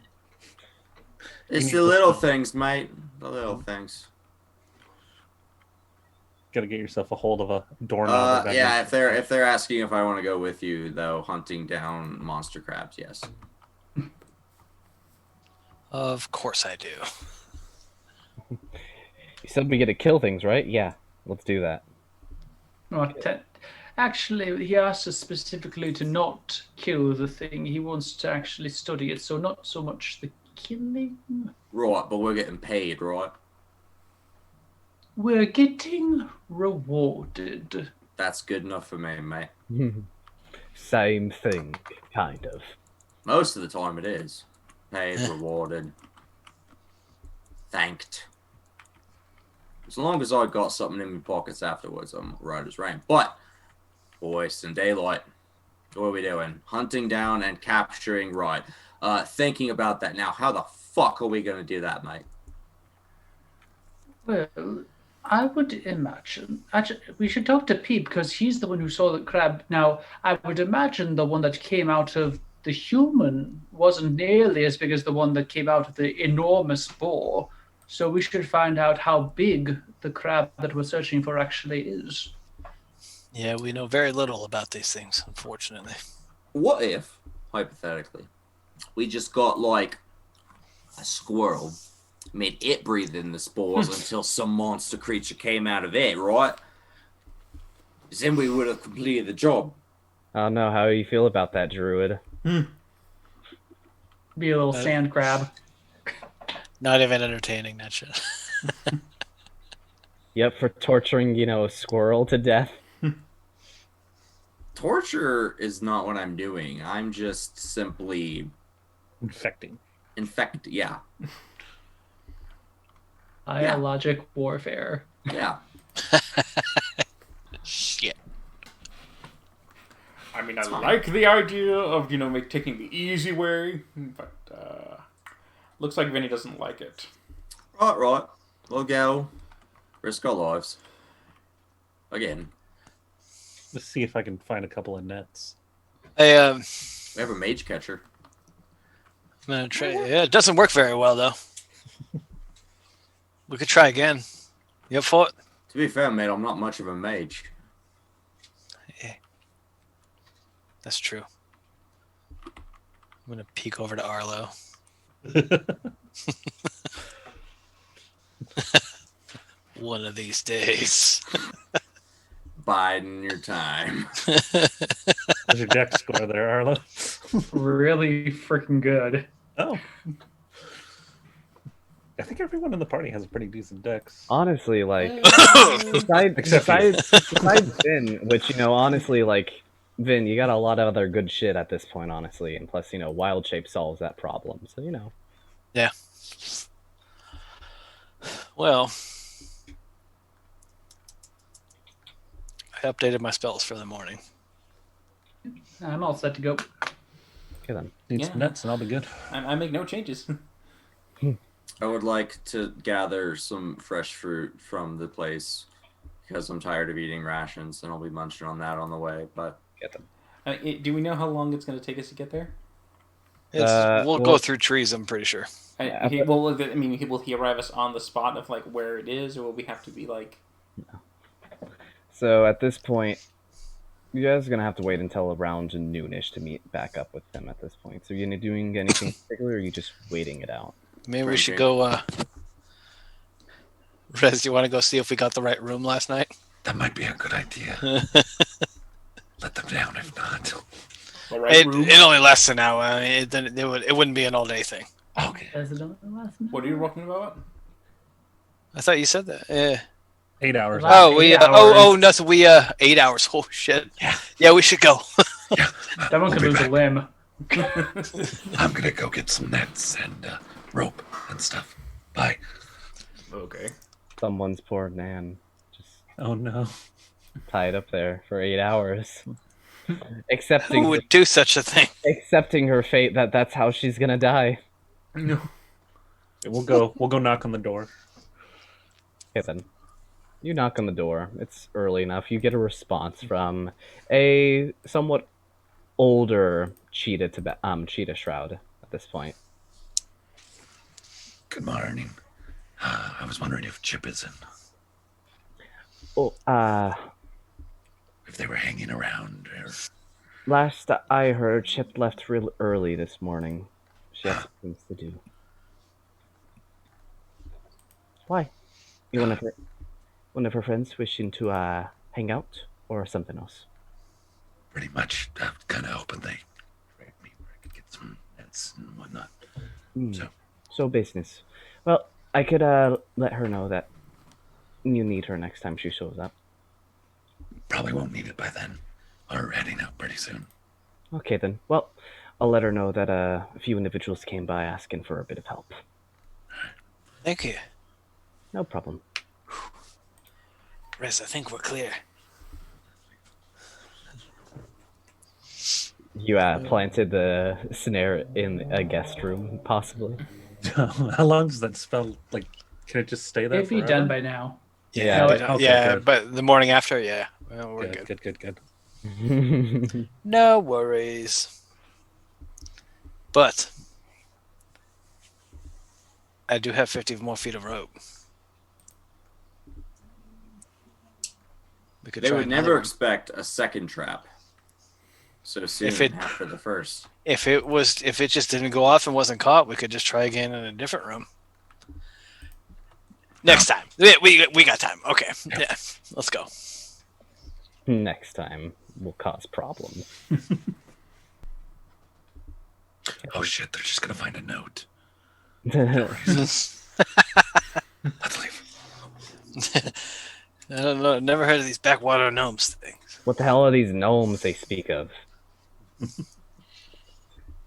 it's need the to- little things, mate. The little things. Gotta get yourself a hold of a doorknob. Yeah. If they're asking if I want to go with you, though, hunting down monster crabs, yes. Of course I do. You said we get to kill things, right? Yeah, let's do that. Actually, he asked us specifically to not kill the thing. He wants to actually study it, so not so much the killing. Right, but we're getting paid, right? We're getting rewarded. That's good enough for me, mate. Same thing, kind of. Most of the time, it is paid, rewarded, thanked. As long as I got something in my pockets afterwards, I'm right as rain. But boys, in daylight, what are we doing? Hunting down and capturing. Right. Thinking about that now. How the fuck are we gonna do that, mate? Well, I would imagine. Actually, we should talk to Pete because he's the one who saw the crab. Now, I would imagine the one that came out of the human wasn't nearly as big as the one that came out of the enormous boar. So we should find out how big the crab that we're searching for actually is. Yeah, we know very little about these things, unfortunately. what if, hypothetically, we just got like a squirrel, made it breathe in the spores until some monster creature came out of it, right? Then we would have completed the job. I don't know how you feel about that, Druid. Be a little sand crab. Not even entertaining that shit. Yep, for torturing, a squirrel to death. Torture is not what I'm doing. I'm just simply Infecting. yeah. Biologic warfare. Yeah. Shit. I mean, I like the idea of, taking the easy way, but looks like Vinny doesn't like it. Right. We'll go risk our lives. Again. Let's see if I can find a couple of nets. We have a mage catcher. I'm gonna try. Yeah, it doesn't work very well though. We could try again. You up for it? To be fair, mate, I'm not much of a mage. Yeah. That's true. I'm gonna peek over to Arlo. One of these days. Biding your time. What's your deck score there, Arlo? Really freaking good. Oh. I think everyone in the party has a pretty decent dex. Honestly, like, Except besides Vin, which, honestly, like, Vin, you got a lot of other good shit at this point, honestly. And plus, Wild Shape solves that problem. So, Yeah. Well, I updated my spells for the morning. I'm all set to go. Okay, then. Need Yeah. some nets and I'll be good. I make no changes. I would like to gather some fresh fruit from the place because I'm tired of eating rations and I'll be munching on that on the way. But Get them. Do we know how long it's going to take us to get there? We'll go through trees, I'm pretty sure. Yeah, Will he arrive us on the spot of like where it is, or will we have to be like? So at this point, you guys are gonna have to wait until around noonish to meet back up with them. At this point, so you're doing anything particular, or are you just waiting it out? Maybe we should go. Rez, do you want to go see if we got the right room last night? That might be a good idea. Let them down if not. The right room? It only lasts an hour. I mean, it wouldn't be an all day thing. Okay. Does it only last an What are you talking about? I thought you said that. Yeah. 8 hours. Oh, we. 8 hours. No, so we. 8 hours. Oh shit. Yeah, we should go. Yeah. That one we'll could be lose a back. limb. I'm gonna go get some nets and rope and stuff. Bye. Okay. Someone's poor Nan just Oh no. tied up there for 8 hours, Who accepting would do such a thing? accepting her fate that that's how she's gonna die. No. We'll go knock on the door. Okay, then. You knock on the door. It's early enough. You get a response from a somewhat older cheetah shroud at this point. Good morning. I was wondering if Chip is in. Oh, If they were hanging around or last I heard, Chip left real early this morning. She has things to do. Why? You one of her friends wishing to hang out or something else? pretty much kind of hoping they trade me where I could get some nets and whatnot. So business. Well, I could let her know that you need her next time she shows up. Probably won't need it by then. We're heading out pretty soon. Okay then. Well, I'll let her know that a few individuals came by asking for a bit of help. Thank you. No problem. Rez, I think we're clear. You planted the snare in a guest room, possibly. How long does that spell? Like, can it just stay there? It'd be forever? done by now. Yeah. No, Okay, yeah, good. but the morning after, yeah. Well, we're good. Good. No worries. But I do have 50 more feet of rope. We could they try would another never one. expect a second trap. So soon If it- after the first. If it just didn't go off and wasn't caught, we could just try again in a different room. Next time. We got time. Okay. Yeah. Let's go. Next time will cause problems. Oh shit, they're just gonna find a note. Let's leave. I don't know. Never heard of these backwater gnomes things. What the hell are these gnomes they speak of?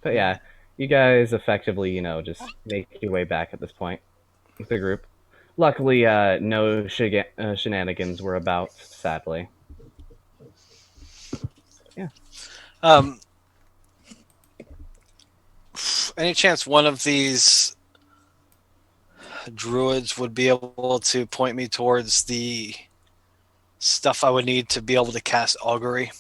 But yeah, you guys effectively, just make your way back at this point with the group. Luckily, no shenanigans were about, sadly. Yeah. Any chance one of these druids would be able to point me towards the stuff I would need to be able to cast augury?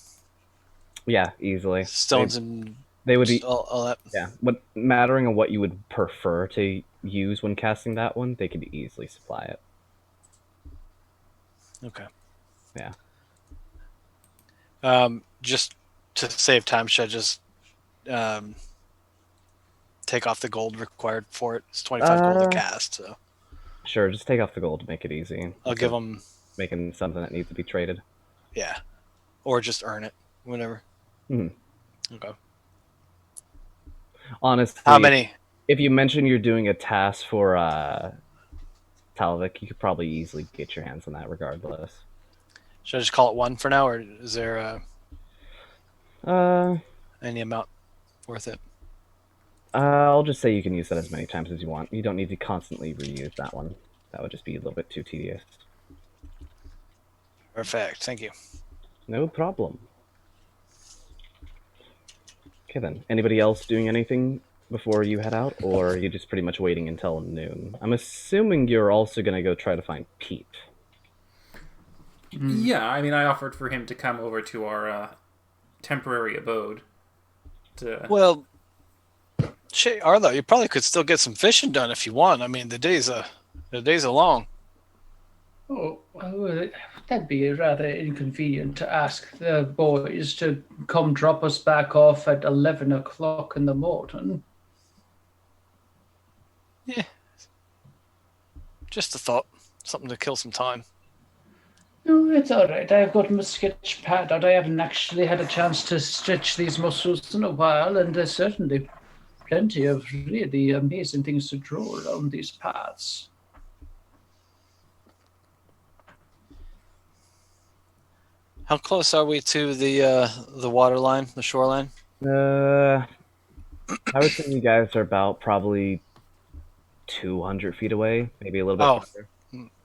Yeah, easily. Stones and they would be all that. Yeah, but mattering on what you would prefer to use when casting that one, they could easily supply it. Okay. Yeah. Just to save time, should I just take off the gold required for it? It's 25 gold to cast, so. Sure, just take off the gold to make it easy. I'll give them... Making something that needs to be traded. Yeah. Or just earn it, whenever. Mm-hmm. Okay. Honestly, how many? If you mention you're doing a task for Talvik, you could probably easily get your hands on that regardless. Should I just call it one for now, or is there any amount worth it? I'll just say you can use that as many times as you want. You don't need to constantly reuse that one. That would just be a little bit too tedious. Perfect. Thank you. No problem. Okay then. Anybody else doing anything before you head out, or are you just pretty much waiting until noon? I'm assuming you're also going to go try to find Pete. Yeah, I mean, I offered for him to come over to our temporary abode. Well, shit, Arlo, you probably could still get some fishing done if you want. I mean, the days are long. Oh, well, that'd be rather inconvenient to ask the boys to come drop us back off at 11 o'clock in the morning. Yeah. Just a thought. Something to kill some time. No, it's all right. I've got my sketch pad out. I haven't actually had a chance to stretch these muscles in a while, and there's certainly plenty of really amazing things to draw around these paths. How close are we to the water line, the shoreline? I would say you guys are about probably 200 feet away, maybe a little bit further.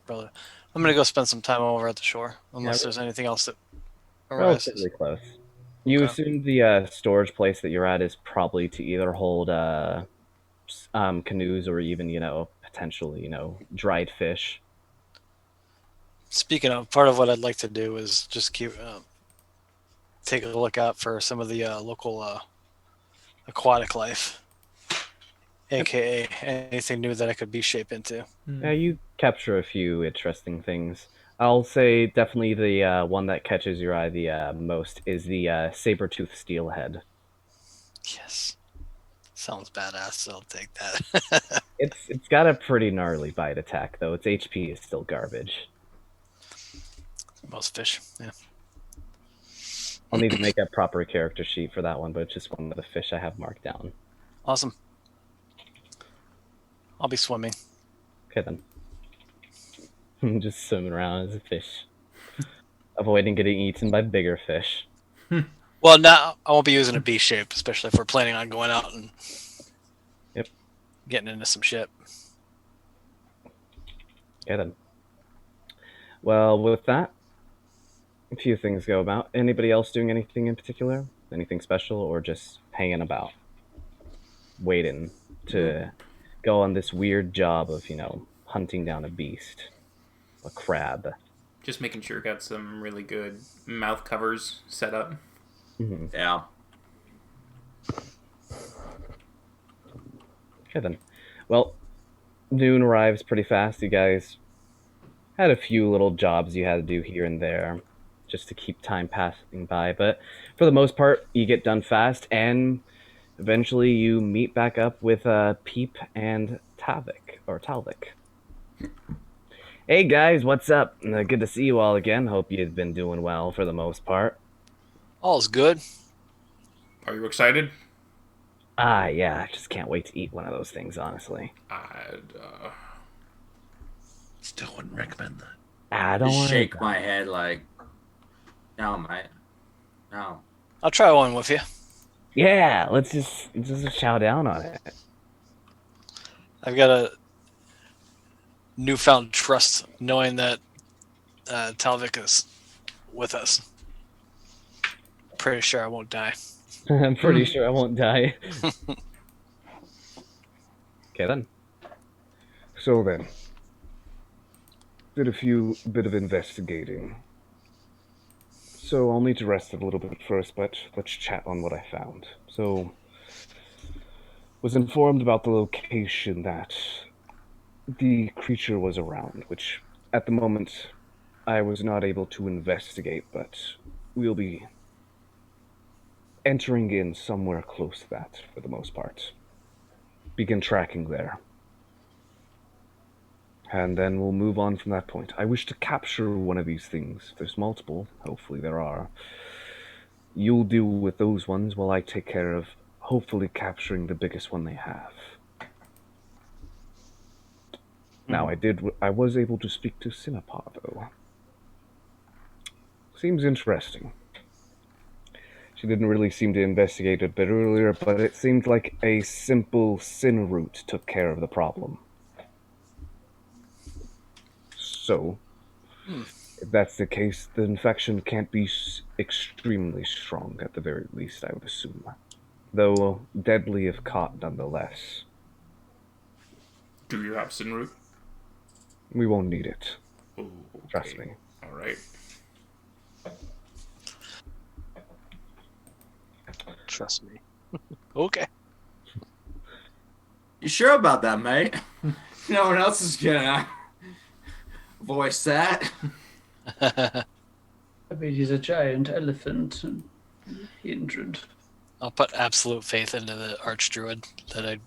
Brother. I'm going to go spend some time over at the shore, unless there's anything else that arises. Relatively close. You assume the storage place that you're at is probably to either hold canoes or even, potentially, dried fish. Speaking of, part of what I'd like to do is just take a look out for some of the local aquatic life, aka anything new that I could be shape into. Yeah, you capture a few interesting things. I'll say definitely the one that catches your eye the most is the saber-tooth steelhead. Yes. Sounds badass, so I'll take that. It's got a pretty gnarly bite attack, though. Its HP is still garbage. Most fish, yeah. I'll need to make a proper character sheet for that one, but it's just one of the fish I have marked down. Awesome. I'll be swimming. Okay, then. Just swimming around as a fish. Avoiding getting eaten by bigger fish. Well, now I won't be using a B shape, especially if we're planning on going out and getting into some shit. Okay, then. Well, with that, a few things go about. Anybody else doing anything in particular? Anything special, or just hanging about? Waiting to go on this weird job of, hunting down a beast. A crab. Just making sure got some really good mouth covers set up. Mm-hmm. Yeah. Okay, then. Well, noon arrives pretty fast. You guys had a few little jobs you had to do here and there. just to keep time passing by. But for the most part, you get done fast, and eventually you meet back up with Peep and Talvik. Hey guys, what's up? Good to see you all again. Hope you've been doing well for the most part. All's good. Are you excited? Yeah, I just can't wait to eat one of those things, honestly. Still wouldn't recommend that. Don't Just worry. shake my head like, no, mate. No. I'll try one with you. Yeah, let's just chow down on it. I've got a newfound trust knowing that Talvik is with us. Pretty sure I won't die. I'm pretty sure I won't die. Okay then. So then, did a bit of investigating. So I'll need to rest a little bit first, but let's chat on what I found. So, was informed about the location that the creature was around, which at the moment I was not able to investigate, but we'll be entering in somewhere close to that for the most part. Begin tracking there. And then we'll move on from that point. I wish to capture one of these things. There's multiple, hopefully there are. You'll deal with those ones while I take care of hopefully capturing the biggest one they have. Now, I was able to speak to Sinapar, though. Seems interesting. She didn't really seem to investigate it a bit earlier, but it seemed like a simple sin root took care of the problem. So, if that's the case, the infection can't be extremely strong, at the very least, I would assume. Though deadly if caught nonetheless. Do you have Sinroot? We won't need it. Ooh, okay. Trust me. Alright. Trust me. Okay. You sure about that, mate? No one else is gonna voice that. I mean, he's a giant elephant and hindered. I'll put absolute faith into the archdruid that I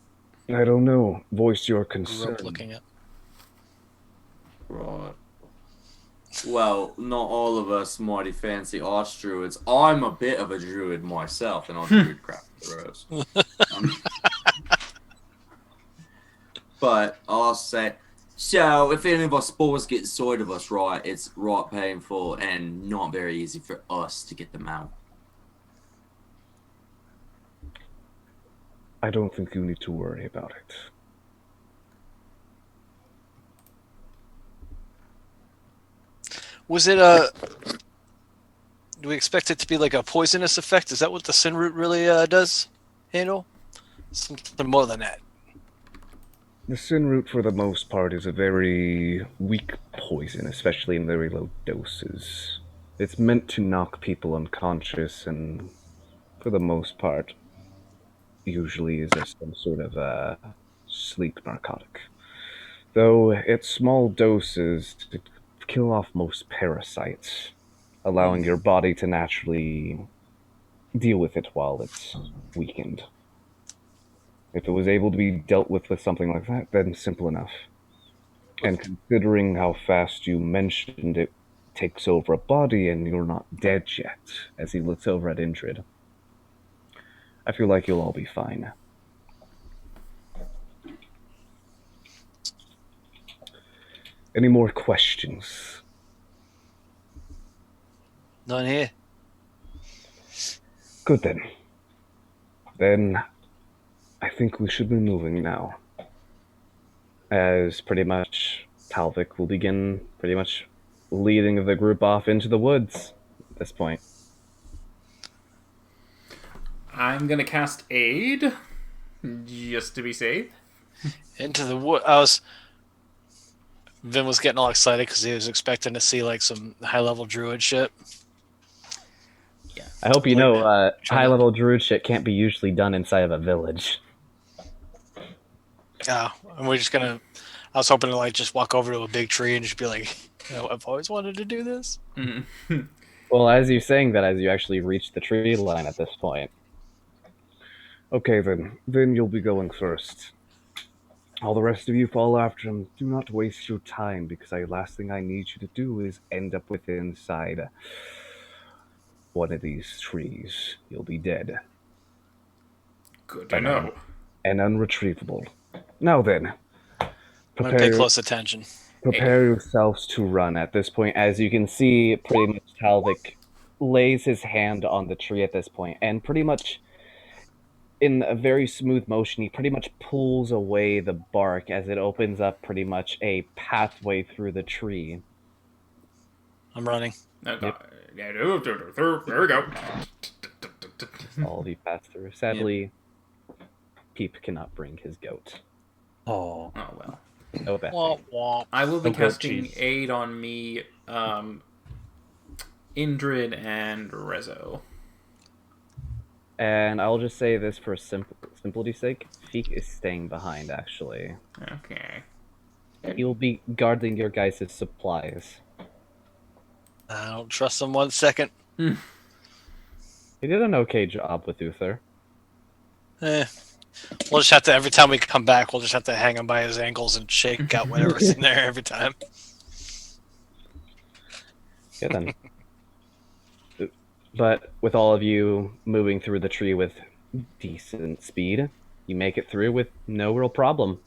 I don't know. Voice your grew concern. up looking at. Right. Well, not all of us mighty fancy archdruids. I'm a bit of a druid myself, and I'll druid crap throws. But I'll say, so if any of our spores get inside of us, right, it's right painful and not very easy for us to get them out. I don't think you need to worry about it. Was it do we expect it to be like a poisonous effect? Is that what the sin root really does handle? Something more than that. The sin root, for the most part, is a very weak poison, especially in very low doses. It's meant to knock people unconscious, and for the most part, usually is some sort of sleep narcotic. Though at small doses, it kill off most parasites, allowing your body to naturally deal with it while it's weakened. If it was able to be dealt with something like that, then simple enough. And considering how fast you mentioned it takes over a body and you're not dead yet, as he looks over at Indrid, I feel like you'll all be fine. Any more questions? None here. Good then. Then I think we should be moving now. As pretty much Talvik will begin pretty much leading the group off into the woods at this point. I'm gonna cast Aid, just to be safe. Into the wood. Vin was getting all excited because he was expecting to see like some high level druid shit. I hope you know, high-level druid shit can't be usually done inside of a village. Yeah, and we're just gonna. I was hoping to like just walk over to a big tree and just be like, I've always wanted to do this. Well, as you're saying that, as you actually reach the tree line at this point. Okay, then. Then you'll be going first. All the rest of you follow after him. Do not waste your time, because the last thing I need you to do is end up with inside one of these trees. You'll be dead Good to know. and unretrievable. Now then, I'm going to pay close attention. prepare yourselves to run. At this point, as you can see, pretty much Talvik lays his hand on the tree at this point, and pretty much in a very smooth motion, he pretty much pulls away the bark as it opens up pretty much a pathway through the tree. I'm running. There we go. All of you pass through. Sadly, Peep cannot bring his goat. Oh, Oh well. Oh, bad. Womp womp. I will be No goat casting cheese. aid on me, Indrid and Rezo. And I'll just say this for simplicity's sake: Feek is staying behind. Actually, Okay. he'll be guarding your guys' supplies. I don't trust him 1 second. He did an okay job with Uther. We'll just have to, every time we come back, we'll just have to hang him by his ankles and shake out whatever's in there every time. Yeah, then. But with all of you moving through the tree with decent speed, you make it through with no real problem.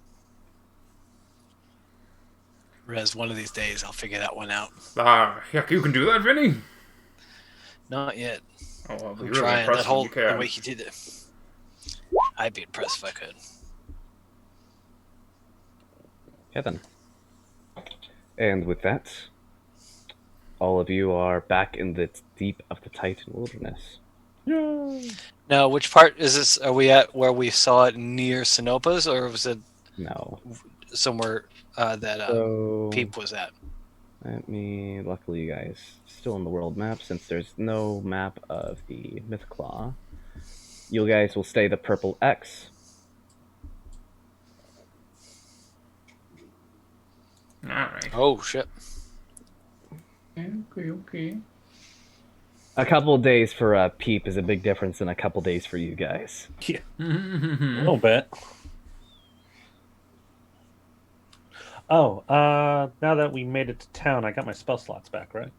Rez, one of these days, I'll figure that one out. Yeah, you can do that, Vinny. Not yet. Oh, I'll be I'm really trying. impressed That whole when you the can. way he did it. I'd be impressed if I could. Yeah, then. And with that, all of you are back in the deep of the Titan wilderness. Now, which part is this? Are we at where we saw it near Sinopa's, or was it No. somewhere that So, Peep was at? luckily you guys still on the world map, since there's no map of the Mythclaw. You guys will stay the purple X. Alright. Oh shit! Okay. A couple of days for Peep is a big difference than a couple days for you guys. yeah, a little bit. Oh, now that we made it to town, I got my spell slots back, right?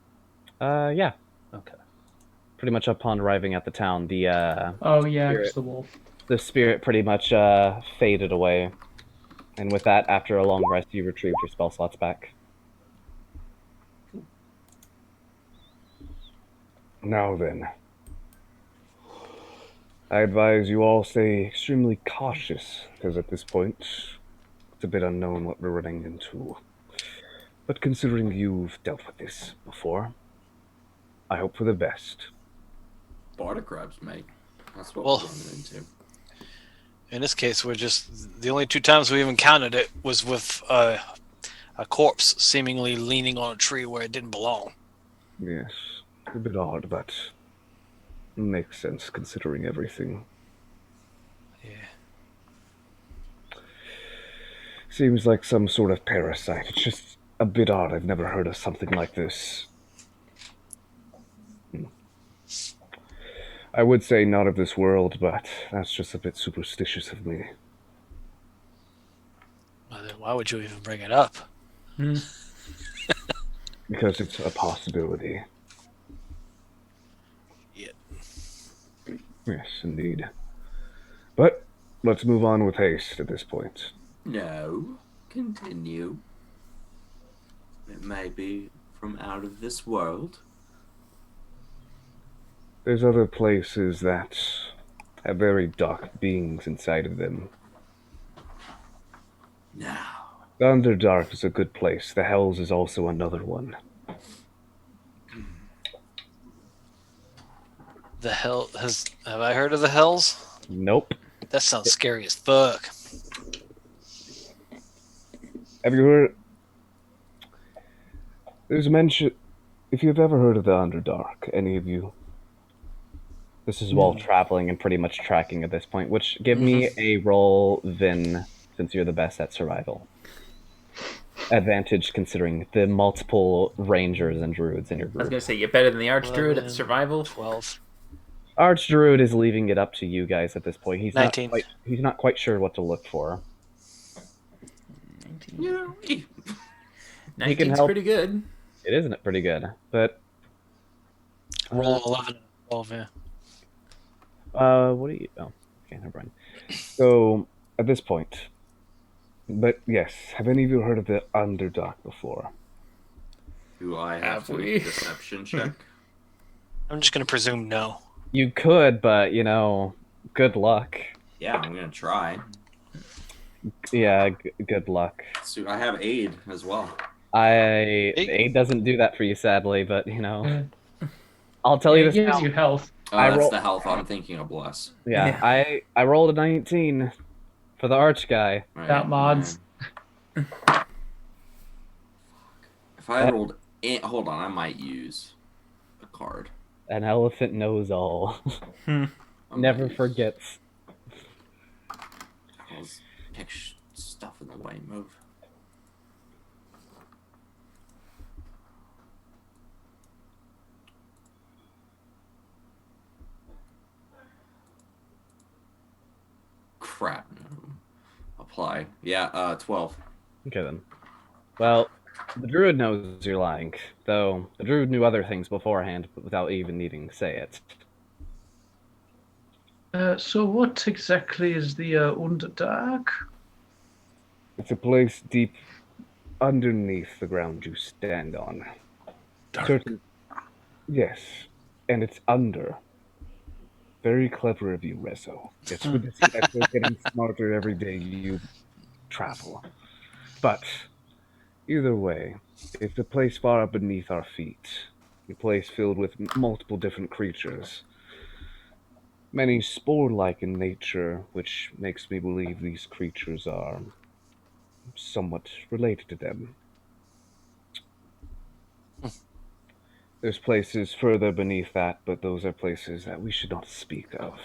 Yeah. Okay. Pretty much upon arriving at the town, the Oh yeah, Spirit. it's the wolf. the spirit pretty much faded away. And with that, after a long rest, you retrieved your spell slots back. Now then, I advise you all stay extremely cautious, because at this point, it's a bit unknown what we're running into. But considering you've dealt with this before, I hope for the best. Barter crabs, mate. That's what Well- we're running into. In this case, we're just the only 2 times we've encountered it was with a corpse seemingly leaning on a tree where it didn't belong. Yes, a bit odd, but makes sense considering everything. Yeah. Seems like some sort of parasite. It's just a bit odd. I've never heard of something like this. I would say not of this world, but that's just a bit superstitious of me. Well, then why would you even bring it up? Because it's a possibility. Yeah. Yes, indeed. But let's move on with haste at this point. No, continue. It may be from out of this world. There's other places that have very dark beings inside of them. Now, The Underdark is a good place. The Hells is also another one. The hell have I heard of the Hells? Nope. That sounds scary as fuck. Have you heard? There's mention. If you've ever heard of the Underdark, any of you? This is while traveling and pretty much tracking at this point, which give me a roll, Vin, since you're the best at survival. advantage considering the multiple rangers and druids in your I was group. gonna say you're better than the Archdruid at 11, survival. 12. Archdruid is leaving it up to you guys at this point. He's 19. he's not quite sure what to look for. 19. Yeah. 19's help. pretty good. It isn't pretty good, but Roll 11 and 12, yeah. what do you? Oh, okay, never mind. So at this point, but yes, have any of you heard of the Underdark before? Do I have Have to we? make a deception check? I'm just going to presume no. You could, but good luck. Yeah, I'm gonna try. Yeah, good luck. So I have aid as well. Aid doesn't do that for you, sadly, but I'll tell you It this gives now. you health. Oh, I that's roll- the health I'm thinking of. Bless. Yeah, I rolled a 19 for the arch guy. Right, Got mods. man. If I rolled, hold on, I might use a card. An elephant knows all. I Never might use- forgets. I'll pick stuff in the way. Move. Crap. Apply. Yeah, 12. Okay then. Well, the druid knows you're lying, though the druid knew other things beforehand without even needing to say it. So what exactly is the Underdark? It's a place deep underneath the ground you stand on. Dark. Yes, and it's under. Very clever of you, Rezo. It's good to see that you're getting smarter every day you travel. But either way, it's a place far beneath our feet. A place filled with multiple different creatures. Many spore-like in nature, which makes me believe these creatures are somewhat related to them. There's places further beneath that, but those are places that we should not speak of,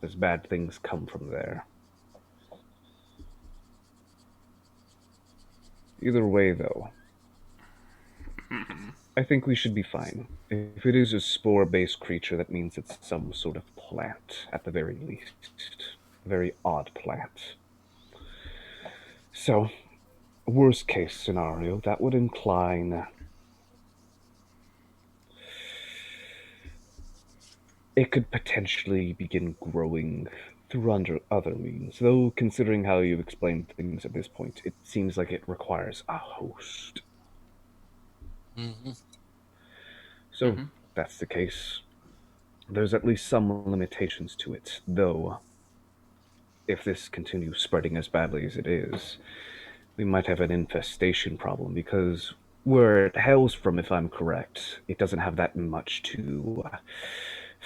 as bad things come from there. Either way, though, I think we should be fine. If it is a spore-based creature, that means it's some sort of plant, at the very least. A very odd plant. So, worst case scenario, that would incline it could potentially begin growing through other means, though considering how you've explained things at this point, it seems like it requires a host. Mm-hmm. So, if that's the case, there's at least some limitations to it, though if this continues spreading as badly as it is, we might have an infestation problem, because where it hails from, if I'm correct, it doesn't have that much to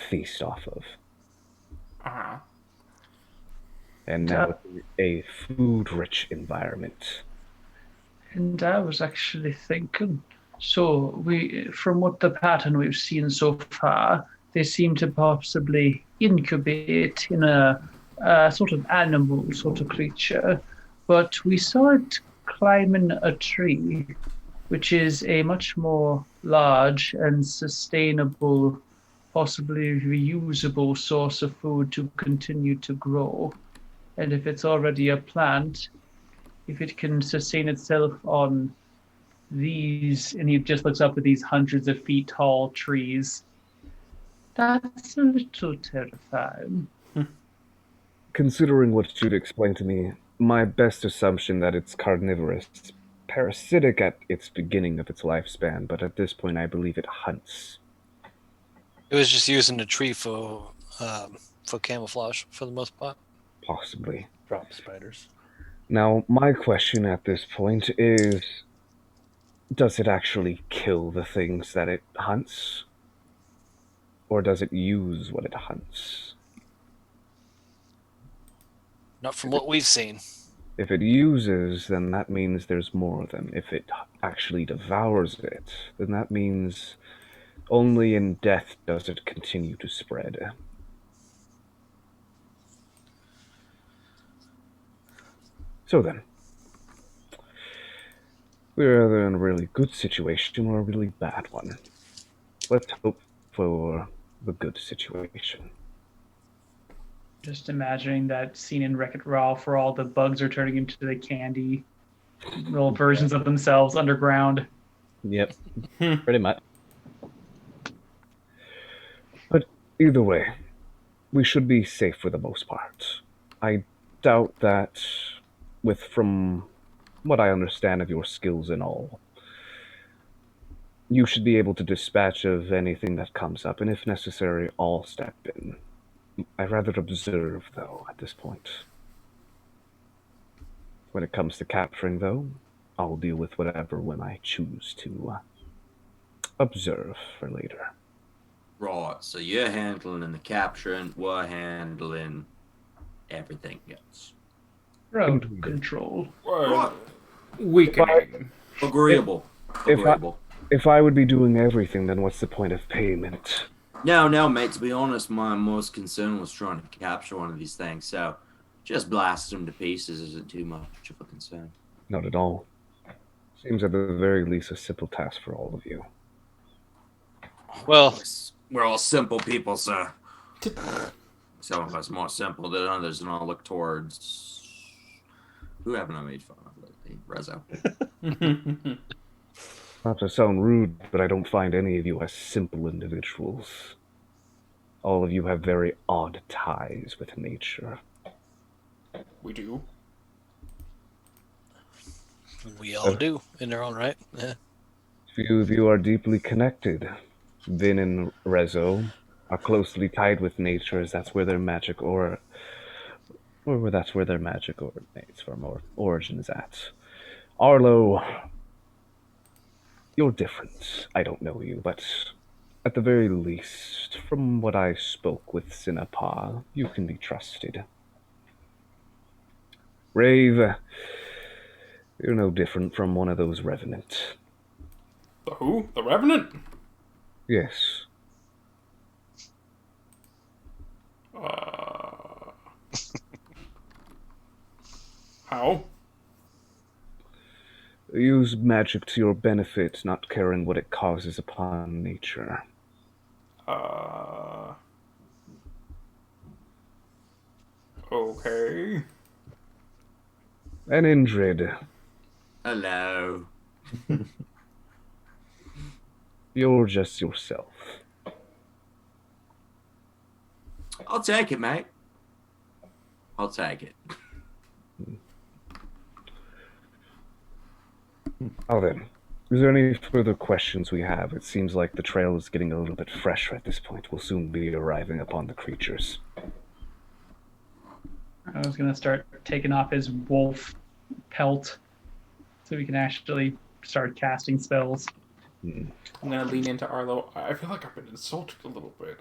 feast off of. Uh-huh. And now it's a food-rich environment. And I was actually thinking, so from what the pattern we've seen so far, they seem to possibly incubate in a sort of animal sort of creature, but we saw it climbing a tree, which is a much more large and sustainable, possibly reusable source of food to continue to grow. And if it's already a plant, if it can sustain itself on these, and he just looks up at these hundreds of feet tall trees, that's a little terrifying. Considering what you'd explained to me, my best assumption that it's carnivorous, parasitic at its beginning of its lifespan, but at this point I believe it hunts. It was just using the tree for camouflage for the most part. Possibly. Drop spiders. Now, my question at this point is, does it actually kill the things that it hunts? Or does it use what it hunts? Not from what we've seen. If it uses, then that means there's more of them. If it actually devours it, then that means only in death does it continue to spread. So then, We're either in a really good situation or a really bad one. Let's hope for the good situation. Just imagining that scene in Wreck-It Ralph where all the bugs are turning into the candy little versions of themselves underground. Yep, pretty much. But either way, we should be safe for the most part. I doubt that, from what I understand of your skills and all, you should be able to dispatch of anything that comes up, and if necessary, I'll step in. I'd rather observe, though, at this point. When it comes to capturing, though, I'll deal with whatever when I choose to observe for later. Right, so you're handling the capturing, we're handling everything else. Crowd control. Right. Weakening. Agreeable. Agreeable. If I would be doing everything, then what's the point of payment? No, mate, to be honest, my most concern was trying to capture one of these things, so just blast them to pieces isn't too much of a concern. Not at all. Seems at the very least a simple task for all of you. Well, we're all simple people, sir. Some of us more simple than others, and I'll look towards... Who haven't I made fun of lately? Rezo. Not to sound rude, but I don't find any of you as simple individuals. All of you have very odd ties with nature. We do. We all do, in their own right. Yeah. Few of you are deeply connected. Vin and Rezo are closely tied with nature, as that's where their magic originates from, or origin is at. Arlo, you're different. I don't know you, but at the very least, from what I spoke with Sinapa, you can be trusted. Rave, you're no different from one of those Revenant. The who? The Revenant? Yes. How? Use magic to your benefit, not caring what it causes upon nature. Okay. And Indrid. Hello. You're just yourself. I'll take it, mate. I'll take it. Now then, is there any further questions we have? It seems like the trail is getting a little bit fresher at this point. We'll soon be arriving upon the creatures. I was going to start taking off his wolf pelt so we can actually start casting spells. I'm going to lean into Arlo. I feel like I've been insulted a little bit.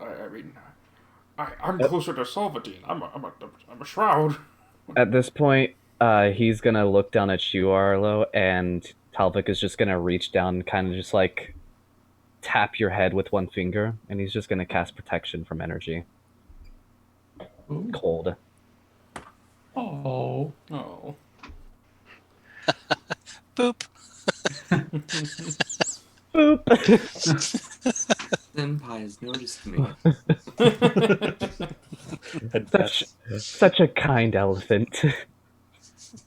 I'm closer to Salvatine. I'm a shroud. At this point, he's going to look down at you, Arlo, and Talvik is just going to reach down and kind of just like tap your head with one finger, and he's just going to cast protection from energy. Ooh. Cold. Oh. Boop. Boop. Senpai has noticed me. Such a kind elephant.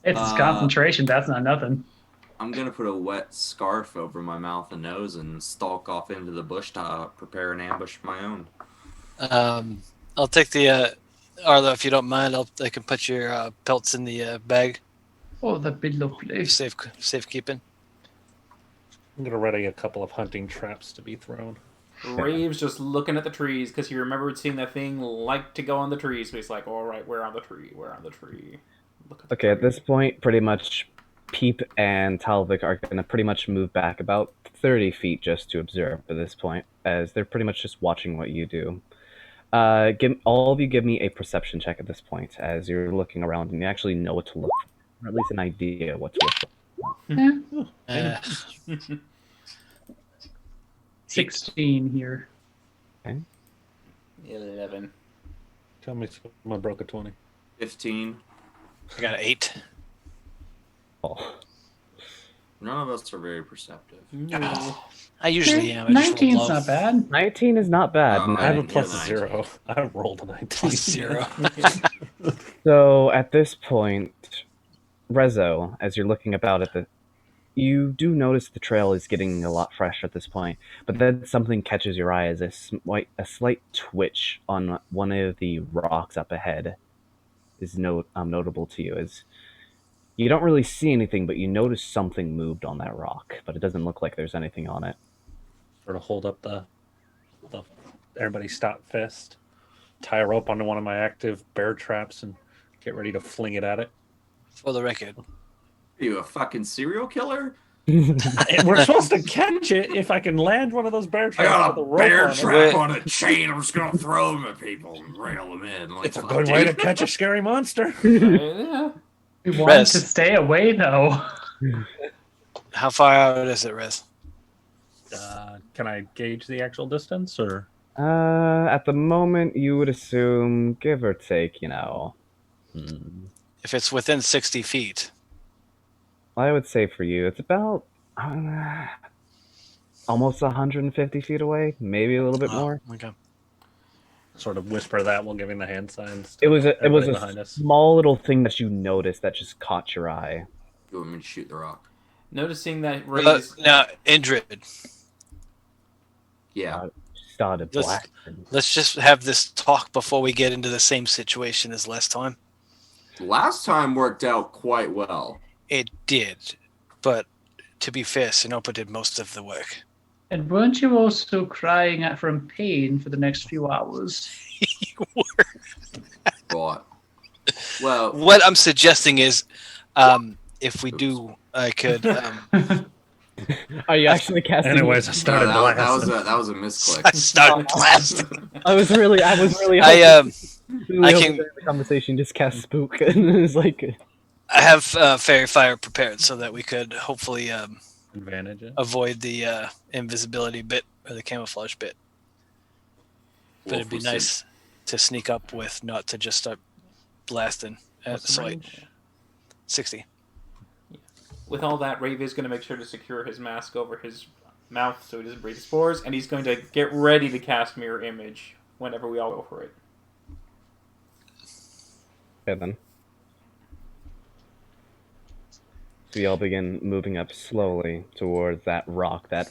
It's concentration, that's not nothing. I'm going to put a wet scarf over my mouth and nose and stalk off into the bush to prepare an ambush of my own. I'll take the Arlo, if you don't mind. I can put your pelts in the bag. Oh, that'd be lovely. Safekeeping. I'm gonna ready a couple of hunting traps to be thrown. Rave's just looking at the trees because he remembered seeing that thing like to go on the trees. So he's like, all right, we're on the tree. Okay, at this point, pretty much Peep and Talvik are going to pretty much move back about 30 feet just to observe at this point, as they're pretty much just watching what you do. All of you give me a perception check at this point, as you're looking around and you actually know what to look for, or at least an idea what to look for. 16 here. Okay. 11. Tell me someone broke a 20. 15. I got an 8. Oh. None of us are very perceptive. No. I usually am. I just roll 19's low. not bad. 19 is not bad. Oh, no. I have a didn't hear plus the 0. I rolled a 19. Plus 0. So at this point, Rezo, as you're looking about at the, you do notice the trail is getting a lot fresher at this point, but then something catches your eye as a slight twitch on one of the rocks up ahead is notable to you. As you don't really see anything, but you notice something moved on that rock, but it doesn't look like there's anything on it. Sort of hold up the everybody stop fist, tie a rope onto one of my active bear traps, and get ready to fling it at it. For the record. Are you a fucking serial killer? We're supposed to catch it if I can land one of those bear I traps got with a a rope bear on it. trap on a chain. I'm just gonna throw them at people and rail them in. Like, It's a fuck, good way to dude. catch a scary monster. Yeah. We want Rez. to stay away, though. How far out is it, Rez? Can I gauge the actual distance, or At the moment, you would assume, give or take, If it's within 60 feet. I would say for you, it's about almost 150 feet away, maybe a little bit more. Okay. sort of whisper that while giving the hand signs? It was everybody behind a us? small little thing that you noticed that just caught your eye. You want me to shoot the rock? Noticing that Ray's Now, Indrid, Yeah. Started Let's- blasting. let's just have this talk before we get into the same situation as last time. Last time worked out quite well. It did, but to be fair, Sinopa did most of the work. And weren't you also crying out from pain for the next few hours? You were. Right. Well, What I'm suggesting is, if we do, I could. Are you actually casting? Anyways, I no, started that was a I misclick. started blasting. I was really I hoping can- during the conversation just cast spook, and it was like, I have fairy fire prepared so that we could hopefully advantage it. avoid the invisibility bit or the camouflage bit. But Well, it'd be we'll see. nice to sneak up with, not to just start blasting at What's the the site. range? 60. With all that, Rave is going to make sure to secure his mask over his mouth so he doesn't breathe spores, and he's going to get ready to cast Mirror Image whenever we all go for it. okay then. So we all begin moving up slowly towards that rock that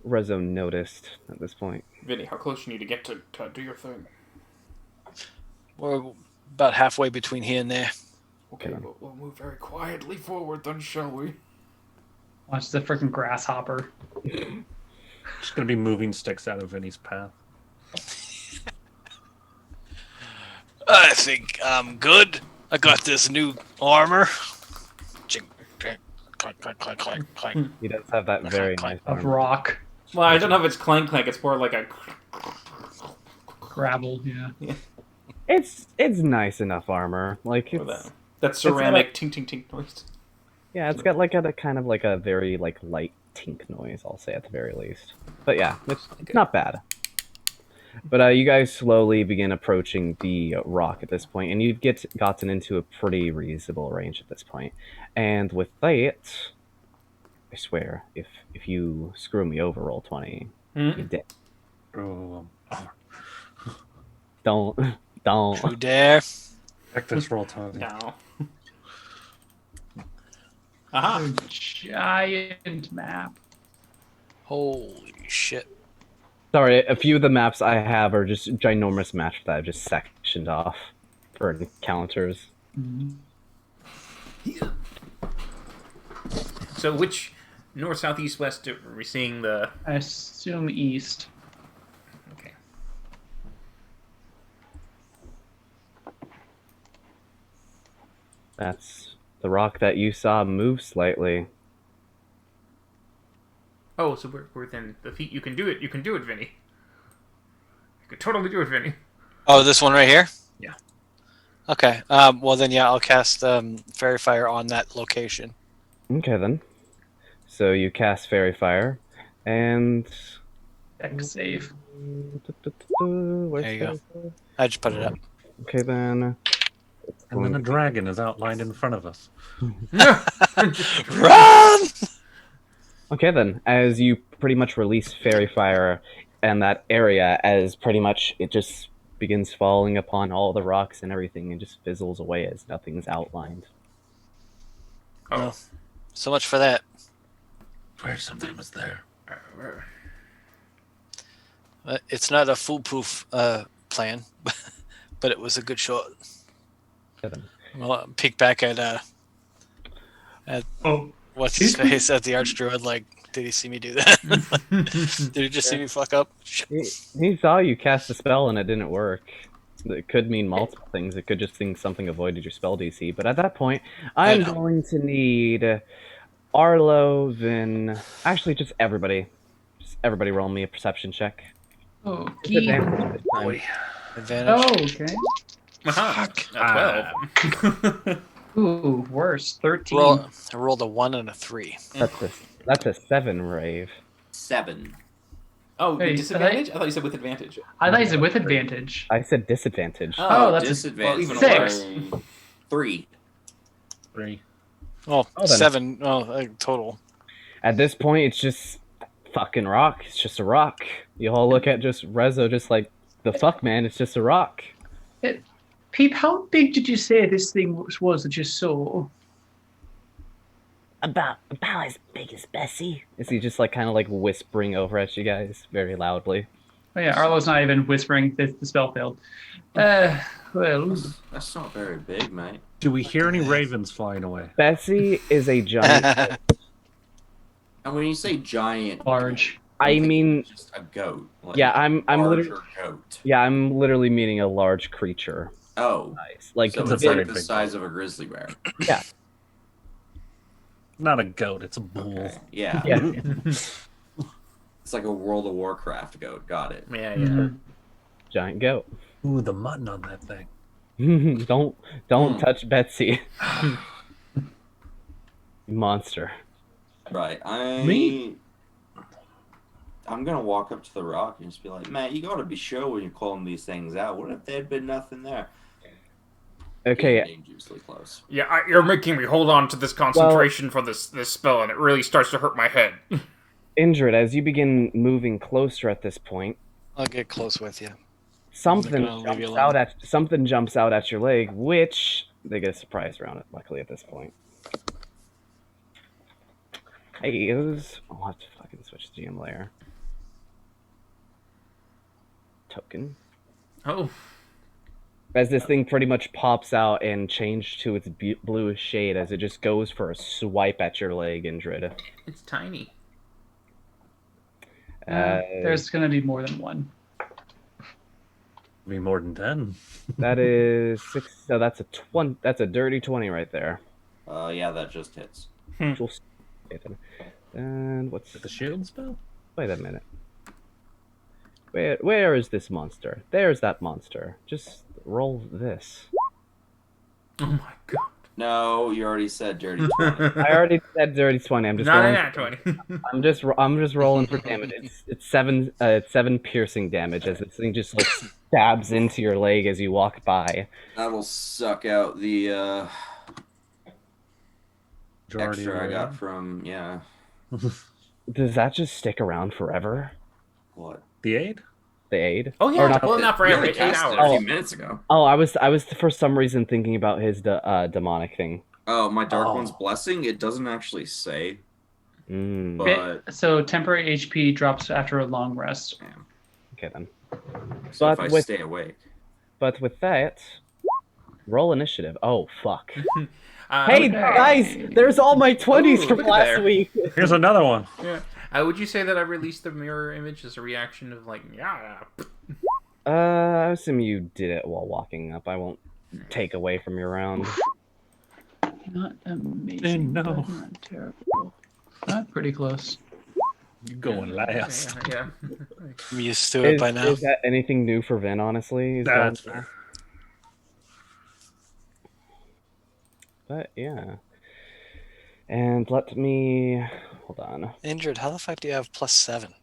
Rezo noticed at this point. Vinny, how close you need to get to do your thing? We're about halfway between here and there. Okay, we'll move very quietly forward then, shall we? Watch the freaking grasshopper. Just gonna be moving sticks out of Vinny's path. I think I'm good. I got this new armor. Ching, ching, clank, clank, clank, clank, clank. He does have that very nice Of armor. rock. Well, I don't know if it's clank clank, it's more like a... Gravel, yeah. It's nice enough armor. Like Or it's that ceramic tink tink tink noise. yeah, it's got like a kind of like a very like light tink noise. I'll say at the very least. But yeah, it's not bad. But you guys slowly begin approaching the rock at this point, and you've gotten into a pretty reasonable range at this point. And with that, I swear, if you screw me over, roll 20, you're dead. Oh, Don't. You dare? check this roll, Tony. No. Aha! Giant map. Holy shit. Sorry, a few of the maps I have are just ginormous maps that I've just sectioned off for encounters. So which north, south, east, west are we seeing the... I assume east. Okay. That's the rock that you saw move slightly. Oh, so we're within the feet. You can do it. You can do it, Vinny. You can totally do it, Vinny. Oh, this one right here? Yeah. Okay. Well, then, yeah, I'll cast Fairy Fire on that location. Okay then. So you cast Fairy Fire, and Deck save. where's There you go. Fairy Fire? I just put it up. Okay then. And then a dragon is outlined in front of us. Run! Okay, then, as you pretty much release fairy fire and that area, as pretty much it just begins falling upon all the rocks and everything and just fizzles away as nothing's outlined. Oh. So much for that. Where something was there. It's not a foolproof plan, but it was a good shot. Seven. Well, peek back at what's his face at the Archdruid. Like, did he see me do that? Did he just see me fuck up? He saw you cast a spell and it didn't work. It could mean multiple things. It could just mean something avoided your spell DC. But at that point, I'm going to need Arlo, Vin, actually just everybody. Just everybody roll me a perception check. Oh, Disadvantage this time. Advantage. okay. Fuck. 12. Ooh, worse. 13. I rolled a 1 and a 3. That's a 7, Rave. 7. Oh, Hey, disadvantage? I thought you said with advantage. I thought you said with advantage. I said disadvantage. Oh, that's a- disadvantage. even Six. 3. 3. Oh, then. 7. Total. At this point, it's just fucking rock. It's just a rock. You all look at just Rezo, just like, the fuck, man, it's just a rock. Peep, how big did you say this thing was that you saw? About as big as Bessie. Is he just like kind of like whispering over at you guys very loudly? Oh yeah, Arlo's not even whispering. The spell failed. Well, That's not very big, mate. Do we hear any ravens flying away? Bessie is a giant. And when you say giant, large. I mean, just a goat. Like yeah, I'm larger literally, goat. yeah, I'm literally meaning a large creature. Oh, Nice, like so it's a it's very like the big size of a grizzly bear. yeah, Not a goat, it's a bull. Okay. Yeah. yeah. It's like a World of Warcraft goat. Got it. Yeah, Mhm. Giant goat. Ooh, the mutton on that thing. don't touch Betsy. Monster. Right. Me? I'm gonna walk up to the rock and just be like, "Man, you gotta be sure when you're calling these things out. What if there'd been nothing there?" Okay, Getting dangerously close. Yeah, you're making me hold on to this concentration for this spell, and it really starts to hurt my head. Indrid, as you begin moving closer at this point, I'll get close with you. something gonna leave you jumps out at your leg, which they get a surprise around it. Luckily, at this point. Hey, I'll have to fucking switch the GM layer. Token. Oh. As this thing pretty much pops out and changed to its bluish shade as it just goes for a swipe at your leg, Indrid. It's tiny. There's gonna be more than one. Be more than 10. That is 6. So that's a 20. That's a dirty 20 right there. Yeah, that just hits. And what's The shield spell? Wait a minute. Where is this monster? There's that monster. Just roll this. Oh my god. No, you already said dirty 20. I already said dirty 20. I'm just Not rolling. an 20. I'm just rolling for damage. It's 7 piercing damage as this thing just like stabs into your leg as you walk by. That'll suck out the Majority extra I of got it. from Does that just stick around forever? what? The aid? The aid? Oh yeah, Or not- well not You forever, only 8 cast it hours. a few minutes ago. Oh, I was for some reason thinking about his demonic thing. Oh, my Dark Oh. One's blessing. It doesn't actually say, Mm. but So temporary HP drops after a long rest. Okay then. so if But I with- stay awake. But with that, roll initiative. Oh fuck. Uh, Hey Okay. guys, there's all my 20s Ooh, from look at last there. week. Here's another one. Yeah. Would you say that I released the mirror image as a reaction of like, yeah? I assume you did it while walking up. I won't take away from your round. Not amazing. No. but Not terrible. Not pretty close. You going last. Yeah. I'm used to it by now. Is that anything new for Vin, honestly? Is That's that- fair. But yeah. And let me hold on. Indrid, how the fuck do you have +7?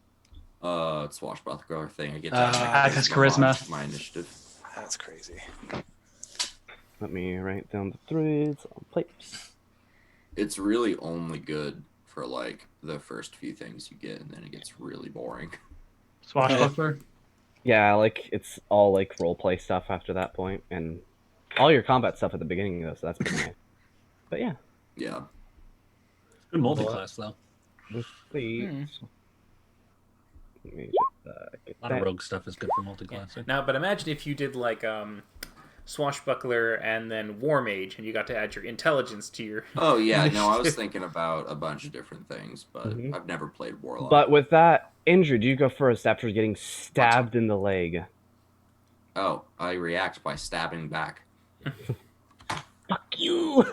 Swashbuckler thing. I get Ah, that. that's charisma. My initiative. That's crazy. Let me write down the threads on plates. It's really only good for like the first few things you get, and then it gets really boring. Swashbuckler. Yeah, like it's all like roleplay stuff after that point, and all your combat stuff at the beginning though, so that's pretty nice. But yeah, Yeah. Good multi-class though. let's see. Let me just get A lot of that. rogue stuff is good for multi-classing. Now, but imagine if you did like Swashbuckler and then War Mage, and you got to add your intelligence to your. Oh yeah, no, I was thinking about a bunch of different things, but Mhm. I've never played Warlock. But with that, Indrid, you go first after getting stabbed in the leg. Oh, I react by stabbing back. Fuck you!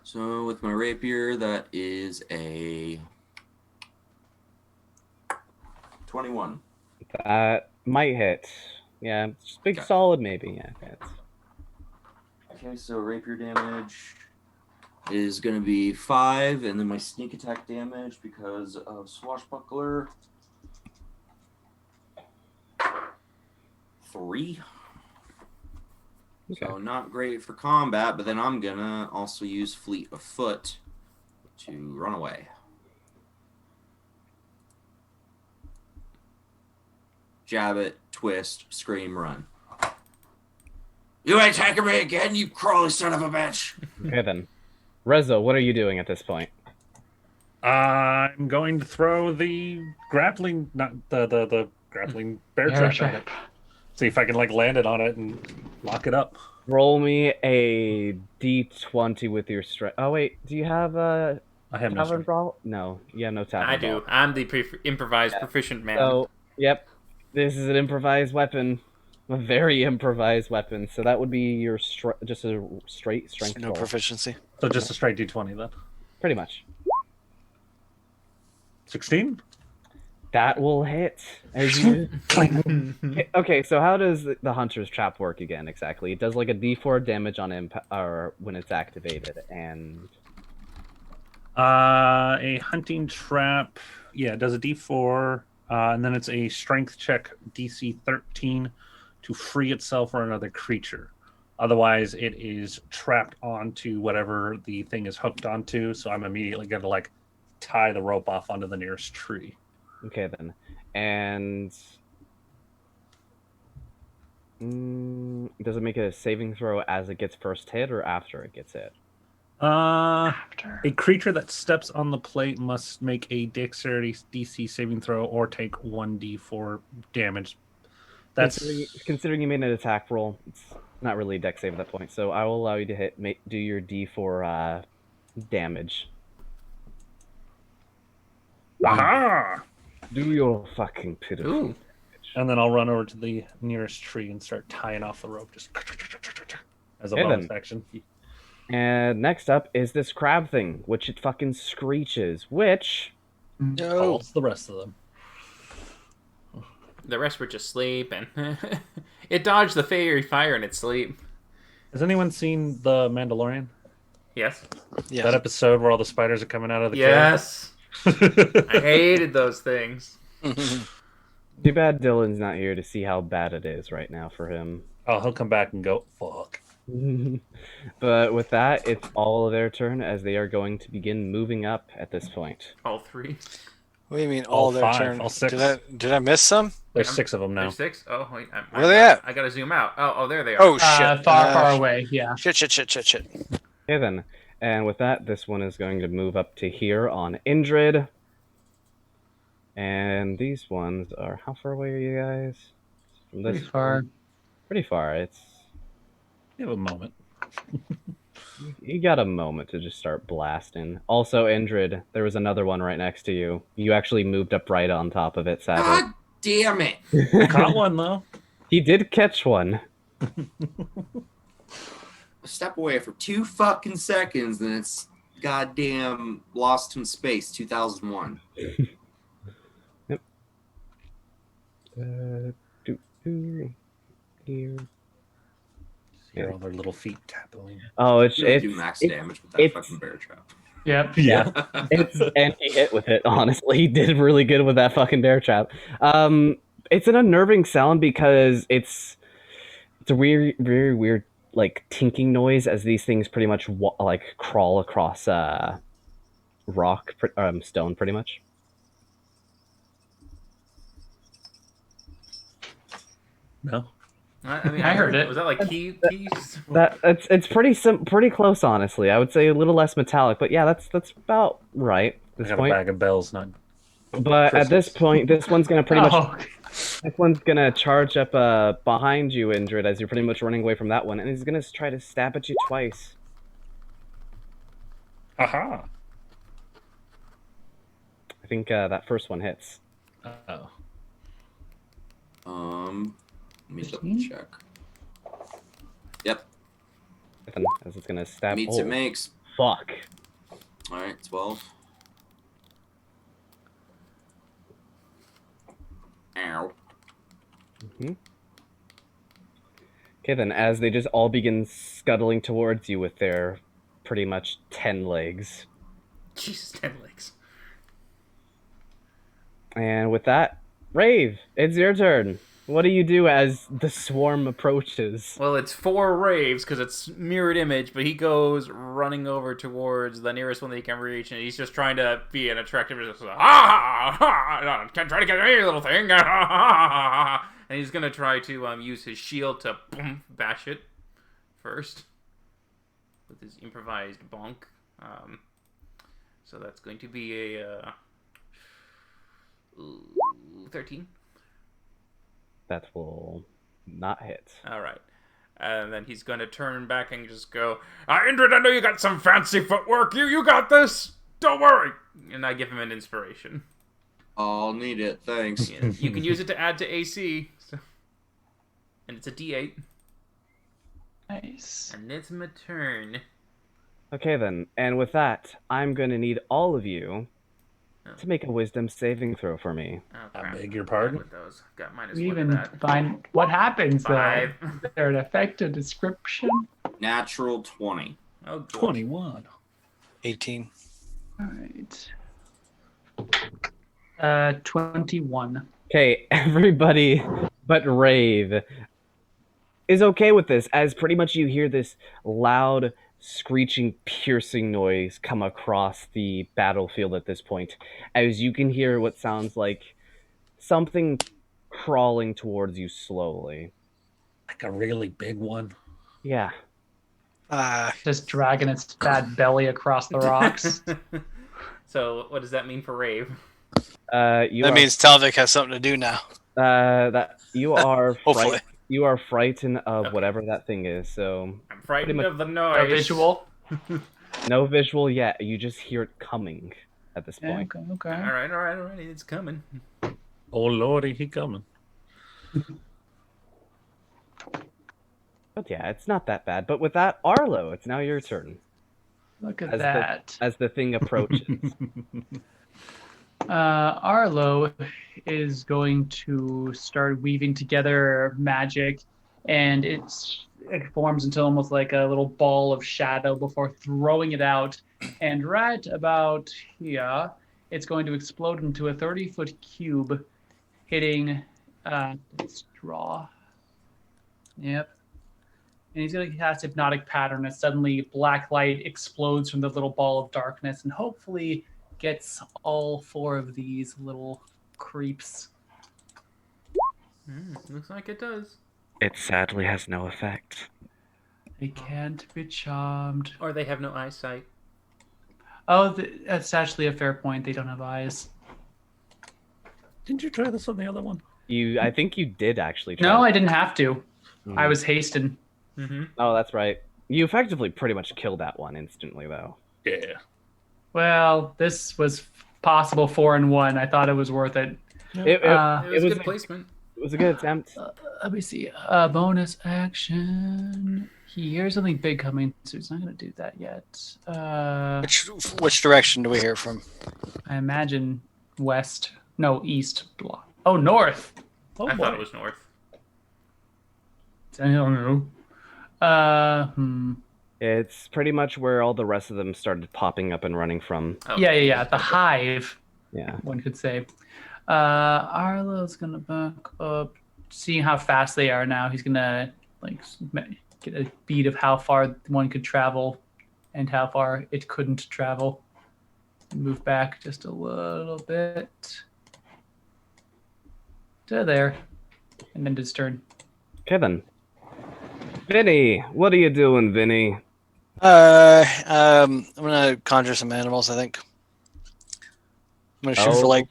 So with my rapier, that is a 21. That might hit. Yeah, just big Okay. solid maybe. Yeah, hits. Okay, so rapier damage is going to be 5, and then my sneak attack damage because of swashbuckler 3. Okay. So not great for combat, but then I'm gonna also use fleet of foot to run away. Jab it, twist, scream, run. You ain't taking me again, you crawly son of a bitch! Okay then. Rezo, what are you doing at this point? I'm going to throw the grappling, not the grappling bear trap at it. See if I can like land it on it and lock it up. Roll me a d20 with your strength. Oh wait, do you have a I have no tavern strength. brawl? No, yeah, no tavern I brawl. do. I'm the improvised proficient man. So, yep, this is an improvised weapon, a very improvised weapon. So that would be your just a straight strength No roll, proficiency. So just a straight d20 then. pretty much. 16? That will hit. As you... Okay, so how does the hunter's trap work again exactly? It does like a d4 damage on impact or when it's activated, and A hunting trap, yeah, it does a d4, and then it's a strength check DC 13 to free itself or another creature. Otherwise, it is trapped onto whatever the thing is hooked onto, so I'm immediately going to like tie the rope off onto the nearest tree. okay then, and does it make a saving throw as it gets first hit or after it gets hit? A creature that steps on the plate must make a dexterity DC saving throw or take 1d4 damage. That's Considering you made an attack roll, it's not really a dex save at that point. So I will allow you to do your d4 damage. Aha! Do your fucking pitiful. Ooh. And then I'll run over to the nearest tree and start tying off the rope, just as a Okay, bonus then. action. And next up is this crab thing, which it fucking screeches, which No. It's the rest of them. The rest were just sleeping. It dodged the fairy fire in its sleep. Has anyone seen The Mandalorian? Yes. Yeah. That episode where all the spiders are coming out of the Yes. cave? I hated those things. too bad Dylan's not here to see how bad it is right now for him. Oh, he'll come back and go, fuck. But with that, it's all their turn as they are going to begin moving up at this point. All 3. What do you mean All all their five, turn? all six. Did I miss some? There's 6 of them now. There's 6? Oh, wait. Where are they at? I gotta zoom out. Oh, there they are. Oh shit! Far away. Yeah. Shit! Okay then, and with that, this one is going to move up to here on Indrid. And these ones are, how far away are you guys? From this Pretty far. one? Pretty far. It's You have a moment. you got a moment to just start blasting. Also, Indrid, there was another one right next to you. You actually moved up right on top of it, sadly. God damn it! Caught one, though. He did catch one. Step away for 2 fucking seconds, and it's goddamn Lost in Space 2001. Here. Hear all their little feet tapping. Oh, it's Really do max damage with that it's- fucking bear trap. Yep. It's and he hit with it. Honestly, he did really good with that fucking bear trap. it's an unnerving sound because it's a weird, very weird, like tinking noise as these things pretty much like crawl across rock, stone, pretty much. No. I mean, I heard it. Was that like keys? That it's pretty close, honestly. I would say a little less metallic, but yeah, that's about right at I this got point. a bag of bells, not. But at this Christmas. point, this one's gonna pretty much Oh, this one's gonna charge up behind you, Indrid, as you're pretty much running away from that one, and he's gonna try to stab at you twice. Aha. I think that first one hits. Oh. Let me double check. Yep, As it's gonna stab. meets it makes. Fuck. All right, 12. Ow. Okay, then as they just all begin scuttling towards you with their pretty much 10 legs. Jesus, 10 legs. And with that, Rave, it's your turn. What do you do as the swarm approaches? Well, it's 4 raves because it's mirrored image, but he goes running over towards the nearest one that he can reach, and he's just trying to be an attractive. Just like, ha ha! Can't try to get me, little thing! And he's gonna try to use his shield to bash it first with his improvised bonk. So that's going to be a 13. That will not hit. All right. And then he's going to turn back and just go, Indrid, I know you got some fancy footwork. You got this. Don't worry. And I give him an inspiration. I'll need it, thanks. Yeah, you can use it to add to AC. So. And it's a D8. nice. And it's my turn. Okay then, and with that, I'm going to need all of you to make a wisdom saving throw for me. Oh, I crap. beg your pardon? With those. Got -1 We to even that. find what happens though. 5. Is there an effective description? Natural 20. Oh, good. 21. 18. All right. 21. Okay, everybody but Rave is okay with this, as pretty much you hear this loud, screeching, piercing noise come across the battlefield at this point, as you can hear what sounds like something crawling towards you slowly. Like a really big one. Yeah. Just dragging its fat belly across the rocks. So, what does that mean for Rave? That means Talvik has something to do now. that you are Hopefully. you are frightened of Okay. whatever that thing is, so I'm frightened much- of the noise. A visual. no visual yet, you just hear it coming at this point. Okay. All right. It's coming. Oh lordy, he coming. But yeah, it's not that bad. But with that, Arlo, it's now your turn. Look at As that. As the thing approaches. Arlo is going to start weaving together magic, and it forms into almost like a little ball of shadow before throwing it out. And right about here, it's going to explode into a 30-foot cube, hitting. Let's draw. Yep. And he's going to cast Hypnotic Pattern as suddenly black light explodes from the little ball of darkness, and hopefully gets all 4 of these little creeps. Looks like it does. It sadly has no effect. They can't be charmed. Or they have no eyesight. Oh, that's actually a fair point. They don't have eyes. Didn't you try this on the other one? I think you did actually try No, it. I didn't have to. Mhm. I was hasting. Mm-hmm. Oh, that's right. You effectively pretty much killed that one instantly, though. Yeah. Well, this was possible 4 in 1. I thought it was worth it. It It was was good placement. It was a good attempt. Let me see. Bonus action. He hears something big coming, so he's not going to do that yet. Which direction do we hear from? I imagine west. No, east block. Oh, north. Oh, I boy. thought it was north. I don't know. It's pretty much where all the rest of them started popping up and running from. Oh. Yeah. The hive, Yeah. one could say. Arlo's gonna back up. Seeing how fast they are now, he's gonna like get a beat of how far one could travel and how far it couldn't travel. Move back just a little bit to there, and then his turn. Okay then. Vinny, what are you doing, Vinny? I'm gonna conjure some animals. I think I'm gonna shoot for like.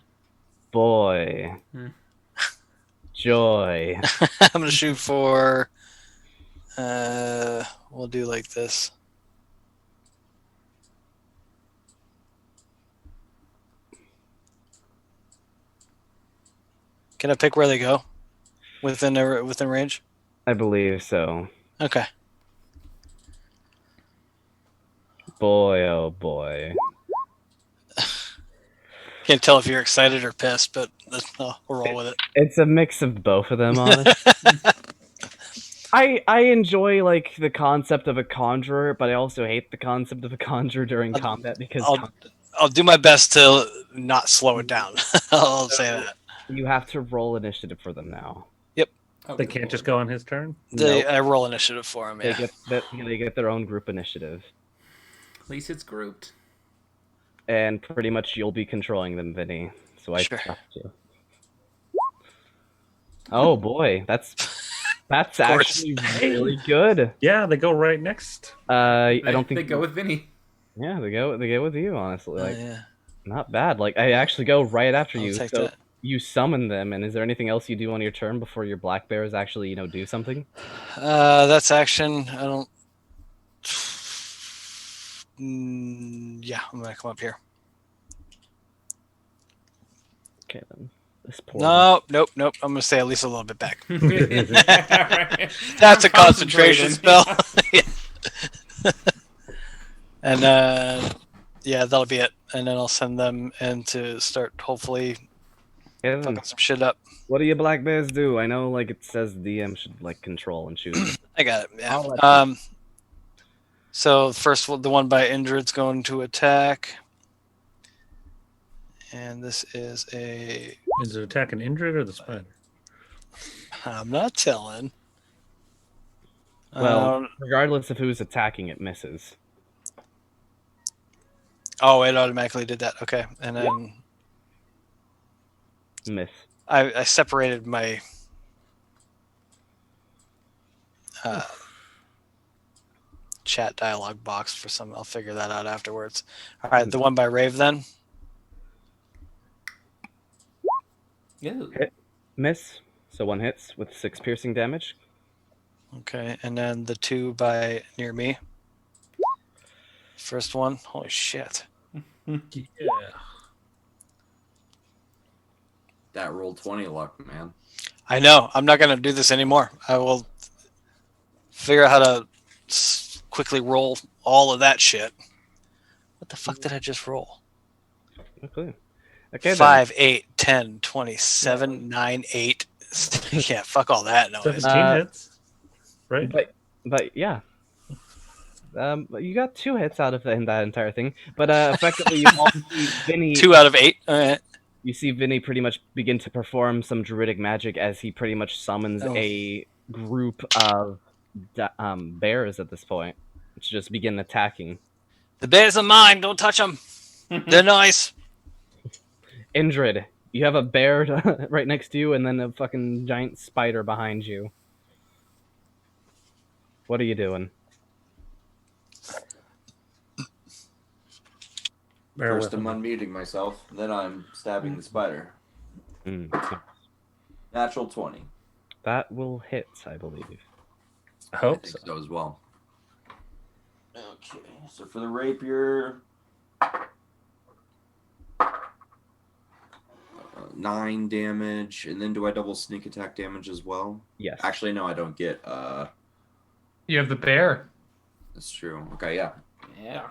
Boy. Joy. I'm gonna shoot for. We'll do like this. Can I pick where they go? Within range? I believe so. Okay. Boy, oh boy. Can't tell if you're excited or pissed, but we'll roll with it. It's a mix of both of them, honestly. I enjoy like the concept of a conjurer, but I also hate the concept of a conjurer during combat because I'll do my best to not slow it down. I'll say that. You have to roll initiative for them now. Yep. They can't just go on his turn? I roll initiative for him, yeah. They get their own group initiative. At least it's grouped. And pretty much you'll be controlling them, Vinny. So I trust you. Oh boy, that's actually really good. Yeah, they go right next. I don't think they go with Vinny. Yeah, they go with you, honestly. Like, yeah. Not bad. Like I actually go right after I'll you. take So that. you summon them, and is there anything else you do on your turn before your black bears actually, do something? That's action. I don't. Yeah, I'm gonna come up here. Okay then. This poor Nope. I'm gonna stay at least a little bit back. That's a concentration spell. And yeah, that'll be it. And then I'll send them in to start hopefully fucking some shit up. What do you black bears do? I know, like it says DM should like control and choose. I got it. Yeah. So first, the one by Indrid's going to attack, and this is a. Is it attacking Indrid or the spider? I'm not telling. Well, regardless of who's attacking, it misses. Oh, it automatically did that. Okay, and then miss. I separated my chat dialogue box for some. I'll figure that out afterwards. All right, the one by Rave then. Hit, miss. So one hits with 6 piercing damage. Okay, and then the 2 by near me. First one. Holy shit. Yeah. That rolled 20 luck, man. I know. I'm not going to do this anymore. I will figure out how to quickly roll all of that shit. What the fuck did I just roll? Okay. 5, 8, 10, 27, 9, 8. Yeah, fuck all that noise. 17 hits. Right? But yeah. You got 2 hits out of that entire thing. But effectively, you also see Vinny... 2 out of 8. All right. You see Vinny pretty much begin to perform some druidic magic as he pretty much summons a group of bears at this point, which just begin attacking. The bears are mine. Don't touch them. They're nice. Indrid, you have a bear right next to you and then a fucking giant spider behind you. What are you doing? First, I'm unmuting myself, then I'm stabbing the spider. Natural 20. That will hit, I believe. I hope think so as well. Okay, so for the rapier, 9 damage, and then do I double sneak attack damage as well? Yes. Actually, no, I don't get. You have the bear. That's true. Okay, yeah. Yeah.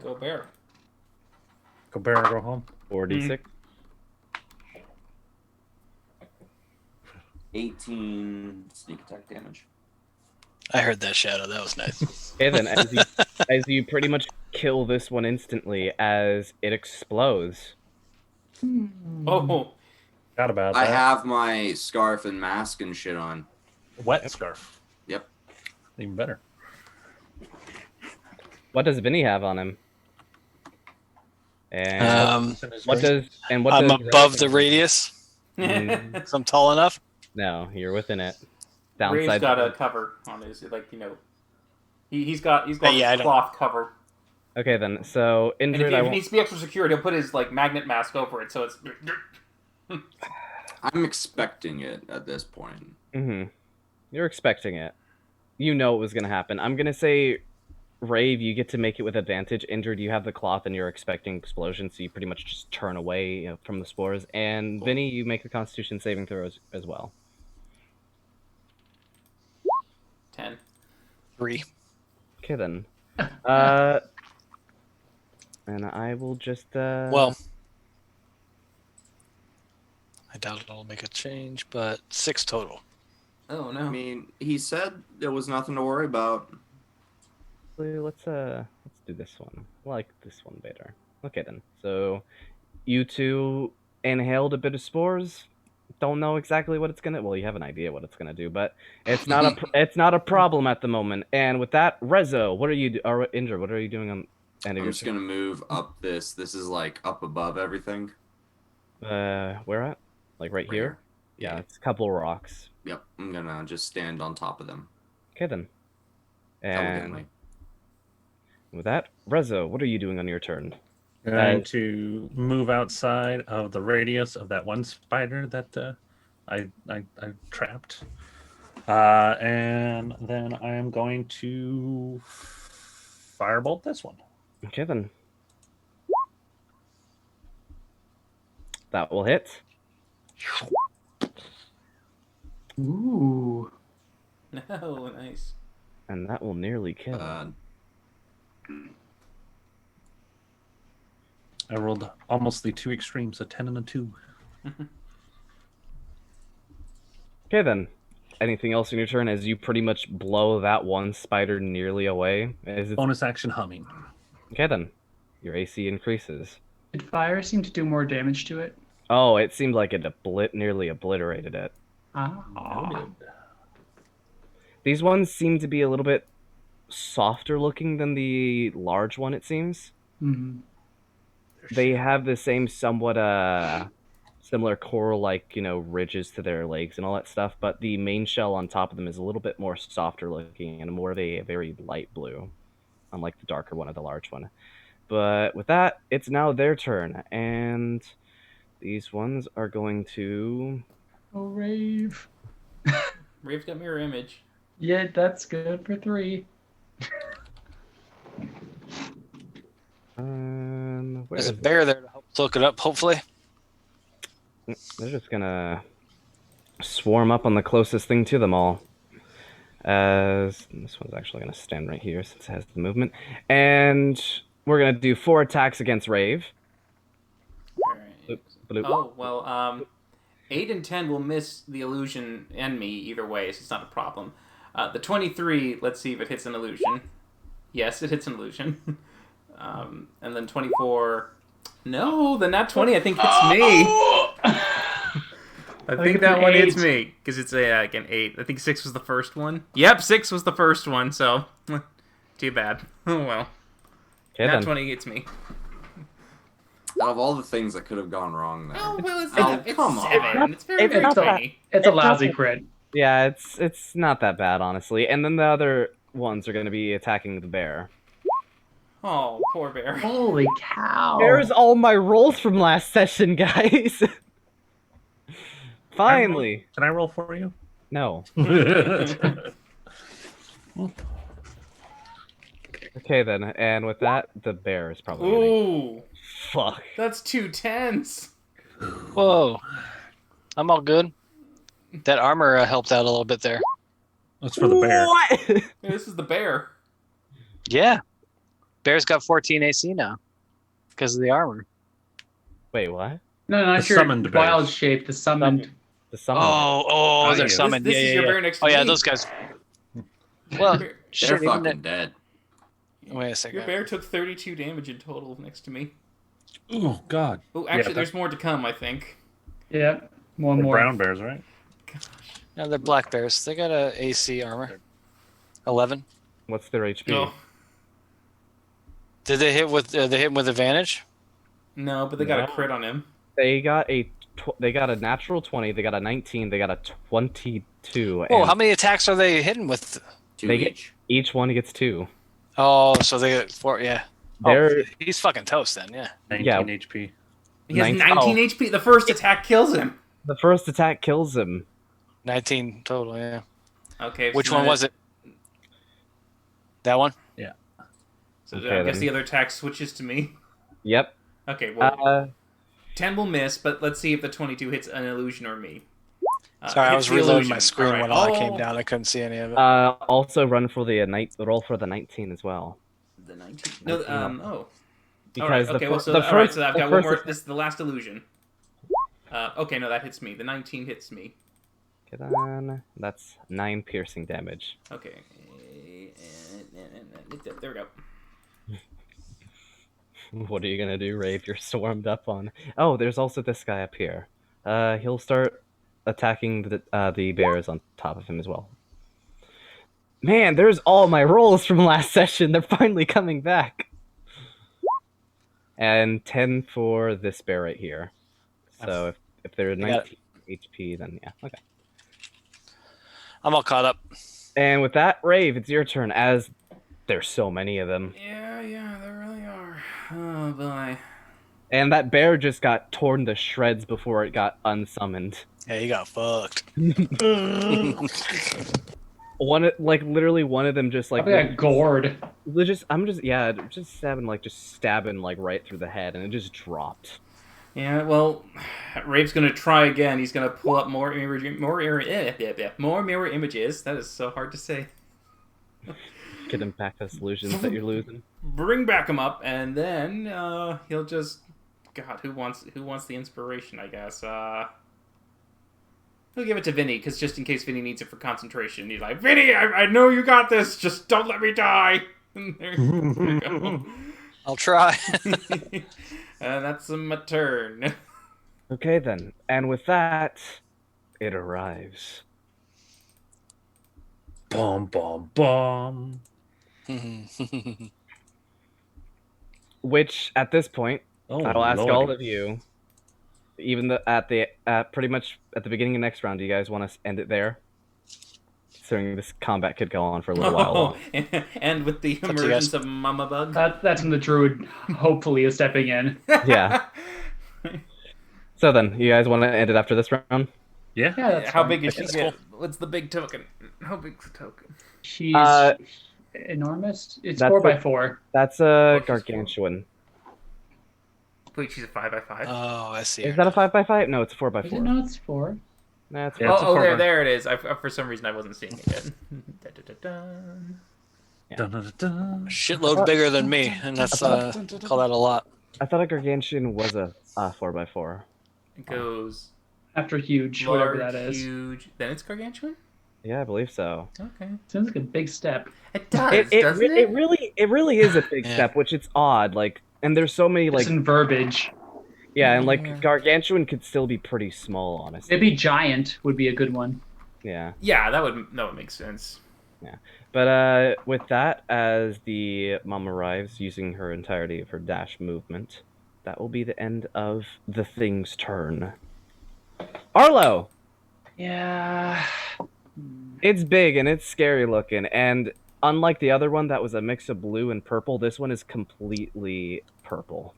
Go bear. Go bear and go home. 4d6. 18 sneak attack damage. I heard that shadow. That was nice. Okay, then as you pretty much kill this one instantly as it explodes. Oh, Forgot about I that. have my scarf and mask and shit on. Wet scarf. Yep. Even better. What does Vinny have on him? And I'm does above the radius, Mm, so I'm tall enough. no, you're within it. Rave's Downside. got a cover on his, like, you know, he's got Yeah, I don't- cloth cover. Okay then. So And Indrid, if he needs to be extra secured, he'll put his like magnet mask over it, so it's. I'm expecting it at this point. You're expecting it. You know it was gonna happen. I'm gonna say, Rave, you get to make it with advantage. Indrid, you have the cloth and you're expecting explosion, so you pretty much just turn away from the spores. And Vinny, you make a Constitution saving throw as well. 10. 3. Okay then. And I will just. Well, I doubt it'll make a change, but 6 total. Oh no. I mean, he said there was nothing to worry about. Let's do this one. I like this one better. Okay then. So, you two inhaled a bit of spores. Don't know exactly what it's gonna. Well, you have an idea what it's gonna do, but it's not a problem at the moment. And with that, Rezo, what are you or Indra? What are you doing on end of I'm your just gonna move up this. This is like up above everything. Where at? Like right here? Yeah, it's a couple rocks. Yep, I'm gonna just stand on top of them. Okay then. And Elegantly. with that, Rezo, what are you doing on your turn? Going to move outside of the radius of that one spider that I trapped. And then I am going to firebolt this one. Okay then. That will hit. Ooh. No, nice. And that will nearly kill. I rolled almost the 2 extremes, a 10 and a 2. Okay then. Anything else in your turn as you pretty much blow that one spider nearly away? Bonus action humming. Okay then. Your AC increases. Did fire seem to do more damage to it? Oh, it seemed like it nearly obliterated it. Ah. These ones seem to be a little bit softer looking than the large one, it seems. Mm-hmm. They have the same somewhat similar coral-like, ridges to their legs and all that stuff, but the main shell on top of them is a little bit more softer looking and more of a very light blue, unlike the darker one of the large one. But with that, it's now their turn, and these ones are going to... Oh, Rave. Rave's got mirror image. Yeah, that's good for 3. There's a bear there to help soak it up, hopefully. They're just gonna swarm up on the closest thing to them all. As this one's actually gonna stand right here since it has the movement. And we're gonna do 4 attacks against Rave. Alright. Oh, well, 8 and 10 will miss the illusion and me either way, so it's not a problem. The 23, let's see if it hits an illusion. Yes, it hits an illusion. And then 24... No, the nat 20 I think hits me. I think that one hits me, because it's like an 8. I think 6 was the first one. Yep, 6 was the first one, so... Too bad. Oh, well. Okay, Nat then. 20 hits me. Out of all the things that could have gone wrong there. Oh, well, it's come on. 7. It's very, very not that- tiny. It's a lousy crit. Yeah, it's not that bad, honestly. And then the other ones are gonna be attacking the bear. Oh, poor bear. Holy cow. There's all my rolls from last session, guys. Finally. Can I roll for you? No. Okay then, and with that, the bear is probably gonna... Ooh, Fuck. that's 2 10s. Whoa. I'm all good. That armor helped out a little bit there. That's for the bear. What? Hey, this is the bear. Yeah. Bear's got 14 AC now because of the armor. Wait, what? No, not The your summoned wild bears. shape, the summoned. The summon. Oh, they're yeah. summoned. This is yeah, your yeah. bear next to Oh, yeah, me. those guys. Well, They're shit, even fucking that... dead. Wait a Your second. bear took 32 damage in total next to me. Oh, God. Oh, actually, Yeah, there's more to come, I think. Yeah. One They're more. brown bears, right? No, they're black bears. They got a AC armor. 11. What's their HP? No, Did they hit with advantage? no, but they got No. a crit on him. They got a natural 20. They got a 19. They got a 22. Oh, and how many attacks are they hitting with? 2 They get- each. each one gets 2. Oh, so they get 4. Yeah. They're He's fucking toast then. Yeah. 19 Yeah. HP. He has 19 19 HP. The first attack kills him. the first attack kills him. 19 total. Yeah. Okay. Which so one then was it? That one. So Okay, I guess then. the other attack switches to me. Yep. Okay, well, 10 will miss, but let's see if the 22 hits an illusion or me. Sorry, I hits was the reloading my illusion. screen Alright. when all that Oh, came down. I couldn't see any of it. Also run for the roll for the 19 as well. The 19. No, 19. oh. Because Alright, the okay, fir- well, so, the alright, first so I've the got one first more. attack- This is the last illusion. Okay, no, that hits me. The 19 hits me. Get on. That's 9 piercing damage. Okay. There we go. What are you gonna do, Rave? You're swarmed up on. Oh, there's also this guy up here. He'll start attacking the bears on top of him as well. Man, there's all my rolls from last session. They're finally coming back. And 10 for this bear right here. So if they're got 19 HP, then yeah, okay. I'm all caught up. And with that, Rave, it's your turn. As there's so many of them, Yeah, there really are. Oh, boy. and that bear just got torn to shreds before it got unsummoned. Yeah, you got fucked. Literally one of them just like I got gored. I'm just stabbing like right through the head, and it just dropped. Yeah, well, Rave's gonna try again. He's gonna pull up more mirror images. That is so hard to say. Could impact the solutions that you're losing. Bring back him up, and then he'll just. God, who wants the inspiration? I guess. He'll give it to Vinny, because just in case Vinny needs it for concentration, he's like, Vinny, I know you got this. Just don't let me die. There you go. I'll try. And that's my turn. Okay then, and with that, it arrives. Bomb, bomb, bomb. Which at this point, Oh, I'll ask Lordy. all of you. Even pretty much at the beginning of next round, do you guys want to end it there? Considering this combat could go on for a little while. Oh, and with the up to you emergence guys. of Mama Bug. That's when the druid hopefully is stepping in. Yeah. So then, you guys want to end it after this round? Yeah. Yeah, that's How fine. big is she That's get? What's the big token? How big's the token? She's enormous. It's that's 4x4. That's a Oh, she's gargantuan. Wait, she's a 5x5. Oh, I see. Is that a 5x5 No, it's a Is it 4x4. no? It's 4. Nah, it's Yeah, it's a Oh, 4x4. there it is. For some reason I wasn't seeing it yet. Dun-dun-dun-dun. Dun, dun, dun, dun. Shitload bigger than me, and that's call that a lot. I thought a gargantuan was a 4x4. It goes After huge, whatever large, that is. huge. Then it's gargantuan. Yeah, I believe so. Okay. Sounds like a big step. It does, It doesn't it? really is a big Yeah. step, which it's odd. Like, and there's so many like It's in verbiage. yeah, and like Yeah. gargantuan could still be pretty small, honestly. Maybe giant would be a good one. Yeah. Yeah, that would make sense. But with that, as the mom arrives using her entirety of her dash movement, that will be the end of the thing's turn. Arlo! Yeah. It's big and it's scary looking, and unlike the other one that was a mix of blue and purple, this one is completely purple.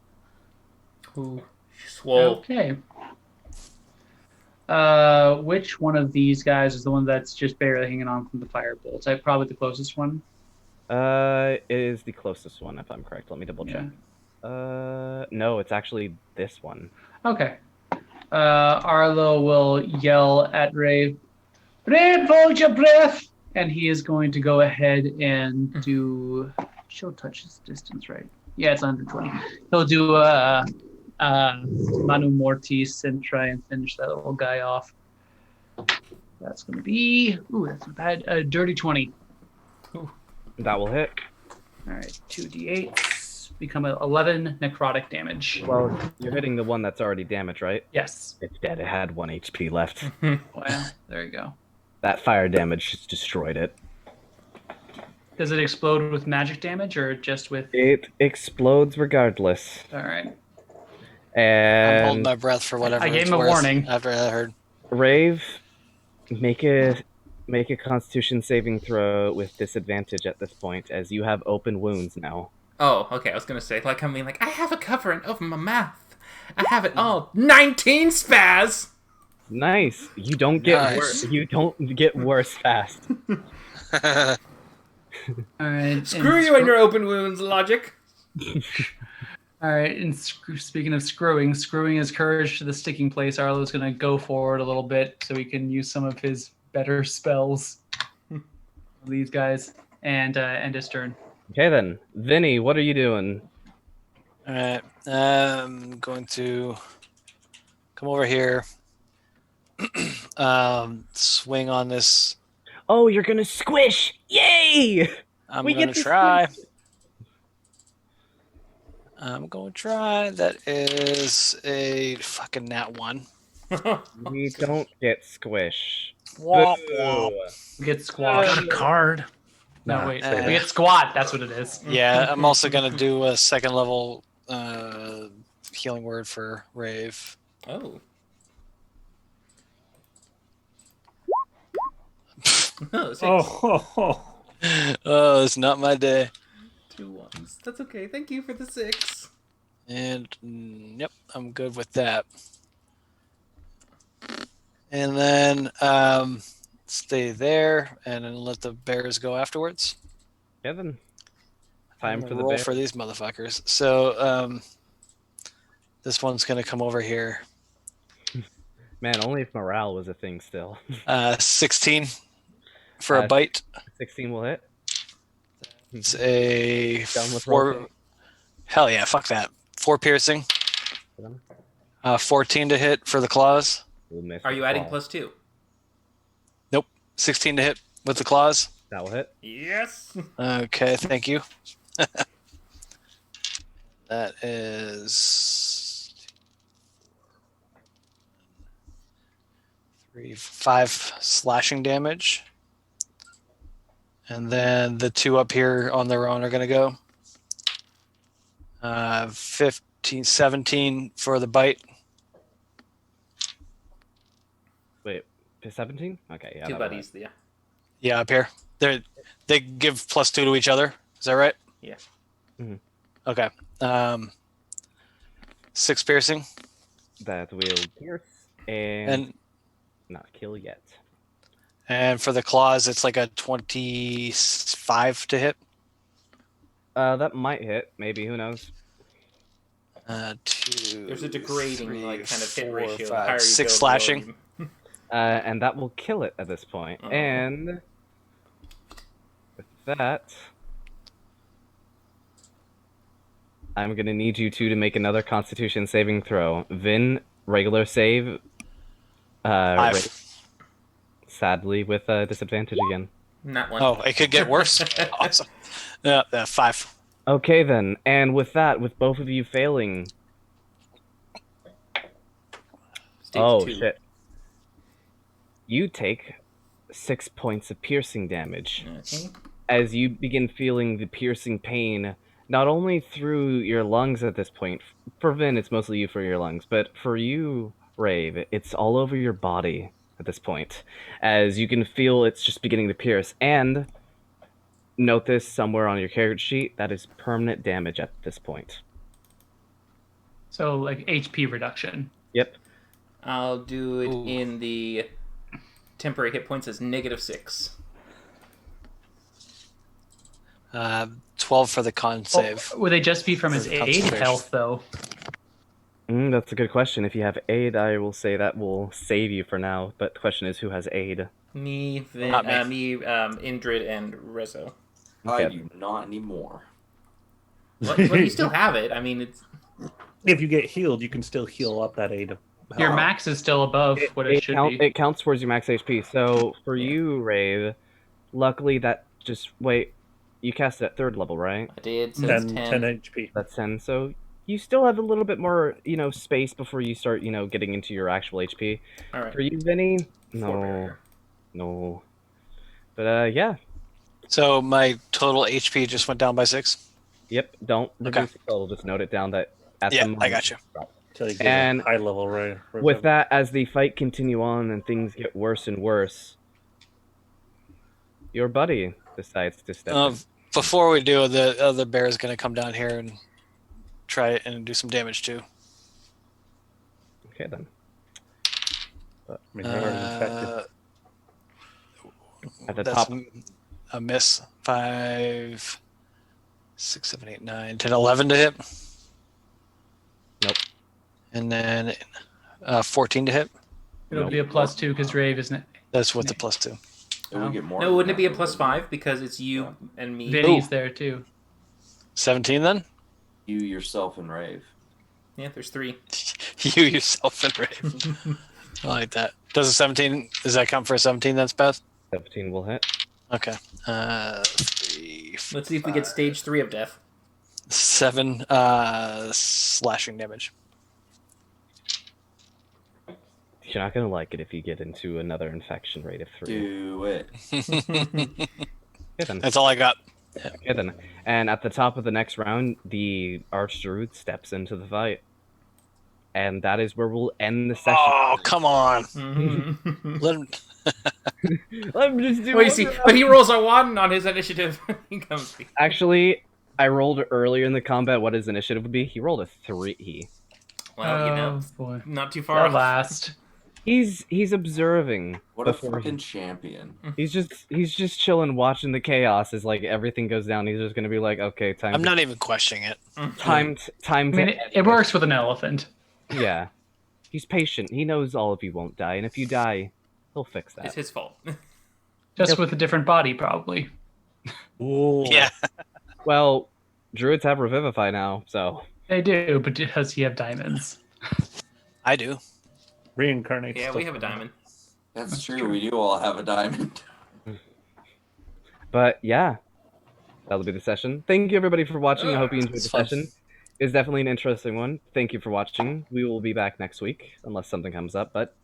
Ooh, swole. Okay. Which one of these guys is the one that's just barely hanging on from the fire bolts? Probably the closest one. It is the closest one, if I'm correct. Let me double check. Yeah. No, it's actually this one. Okay. Arlo will yell at Rave, Rave, hold your breath! And he is going to go ahead and do. She'll touch his distance, right? Yeah, it's under 20. He'll do Manu Mortis and try and finish that little guy off. That's going to be. Ooh, that's not bad. A dirty 20. That will hit. All right, 2d8. become 11 necrotic damage. Well, you're hitting the one that's already damaged, right? Yes. It's dead. It had 1 HP left. Well, there you go. That fire damage just destroyed it. Does it explode with magic damage or just with? It explodes regardless. All right. I'm holding And my breath for whatever. I gave it's him a worth warning. after I heard. Rave, make a Constitution saving throw with disadvantage at this point, as you have open wounds now. Oh, okay. I was gonna say, like, I mean, like, I have a covering over my mouth. I have it all. 19 spaz. Nice. You don't get Nice. worse. You don't get worse fast. All right. Screw you and your open wounds logic. All right. And speaking of screwing his courage to the sticking place, Arlo's going to go forward a little bit so he can use some of his better spells. These guys and end his turn. Okay then, Vinny, what are you doing? All right. I'm going to come over here. Swing on this. Oh, you're gonna squish! Yay! I'm We going get to to try. I'm going to try. That is a fucking nat 1. We don't get squish. Womp Boo. womp. We get squat. Got a card. No, wait. Uh, We get squat. That's what it is. Yeah, I'm also going to do a second level healing word for Rave. Oh. No, 6. Oh, it's not my day. 2 ones. That's okay. Thank you for the 6. And yep, I'm good with that. And then stay there and then let the bears go afterwards. Kevin, time for the roll bear. for these motherfuckers. So this one's gonna come over here. Man, only if morale was a thing still. 16 for a Uh, bite. 16 will hit. It's a Done with 4. roll. Hell yeah, fuck that. 4 piercing. 14 to hit for the claws. We'll miss Are the you adding claw. +2? 16 to hit with the claws. That will hit. Yes. Okay, thank you. That is 5 slashing damage. And then the 2 up here on their own are going to go. 17 for the bite. Wait, 17? Okay, yeah. 2 that'll buddies. Yeah. Yeah, up here. They give +2 to each other. Is that right? Yeah. Mhm. Okay. 6 piercing. hit. That will pierce and And not kill yet. And for the claws, it's like a 25 to hit. That might hit. Maybe. Who knows? 2. There's a degrading 3, like kind of hit 4, ratio. The 5, higher you 6 go, the lower slashing. you- And that will kill it at this point. Oh. And with that, I'm gonna need you two to make another Constitution saving throw. Vin, regular save. 5. Ray, sadly, with disadvantage again. Not 1. Oh, it could get worse. Awesome. 5. Okay then, and with that, with both of you failing, Stage 2. shit, you take 6 points of piercing damage. Okay. As you begin feeling the piercing pain, not only through your lungs at this point. For Vin, it's mostly you for your lungs, but for you, Rave, it's all over your body at this point. As you can feel it's just beginning to pierce. And note this somewhere on your character sheet, that is permanent damage at this point. So like HP reduction. Yep. I'll do it Ooh. in the temporary hit points as -6. 12 for the con save. Oh, would they just be from his For aid concentration. health though? That's a good question. If you have aid, I will say that will save you for now. But the question is, who has aid? Me, Vin, Not me. me, Indrid, and Rezo. I Okay. do not anymore. Well, you still have it. I mean, it's If you get healed, you can still heal up that aid. Your max is still above what it should be. It counts towards your max HP. So for you, Rave, luckily that just wait. you cast it at 3rd level, right? I did. So it's 10 HP. That's 10. So you still have a little bit more, space before you start, getting into your actual HP. All right. For you, Vinny, Forbear. no. But yeah, So my total HP just went down by 6. yep. Don't Okay. reduce it. I'll just note it down that at Yeah, the moment. I got you. Till you get And a high level With that, as the fight continue on and things get worse and worse, your buddy decides to step in. Before we do, the other bear is going to come down here and try and do some damage too. Okay, then. I mean, they're already infected. At the That's top. a miss. 5, 6, 7, 8, 9, 10, 11 to hit. Nope. And then 14 to hit. It'll be a +2 because Rave isn't it? That's with the +2. And we get more. No, wouldn't it be a +5 because it's you and me? Vinny's there too. 17 then? You yourself and Rave. Yeah, there's 3. You yourself and Rave. I like that. Does a 17, does that count for a 17 then, Spaz? 17 will hit. Okay. 3, Let's see if we get stage 3 of death. 7 slashing damage. You're not going to like it if you get into another infection rate of 3. Do it. Okay, then. That's all I got. Okay, then. And at the top of the next round, the Archdruid steps into the fight. And that is where we'll end the session. Oh, come on. Let him... Let me just do Wait, see, but he rolls a 1 on his initiative. He comes. Actually, I rolled earlier in the combat what his initiative would be. He rolled a 3. Well, boy. not too far Our off. last. He's observing. What a before fucking champion. He's just chilling, watching the chaos as like everything goes down. He's just gonna be like, okay, time. I'm not even questioning it. Time. I mean, it works with an elephant. Yeah, he's patient. He knows all of you won't die, and if you die, he'll fix that. It's his fault. Just with a different body, probably. Ooh. Yeah. Well, druids have revivify now, so They do, but does he have diamonds? I do. Reincarnate. Yeah, we have a diamond. That's true. We do all have a diamond. But yeah, that'll be the session. Thank you everybody for watching. I hope you enjoyed the It's fun. session. It's definitely an interesting one. Thank you for watching. We will be back next week unless something comes up. But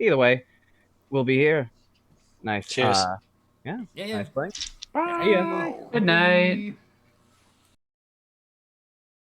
either way, we'll be here. Nice. Cheers. Yeah. Yeah. Nice play. Good night.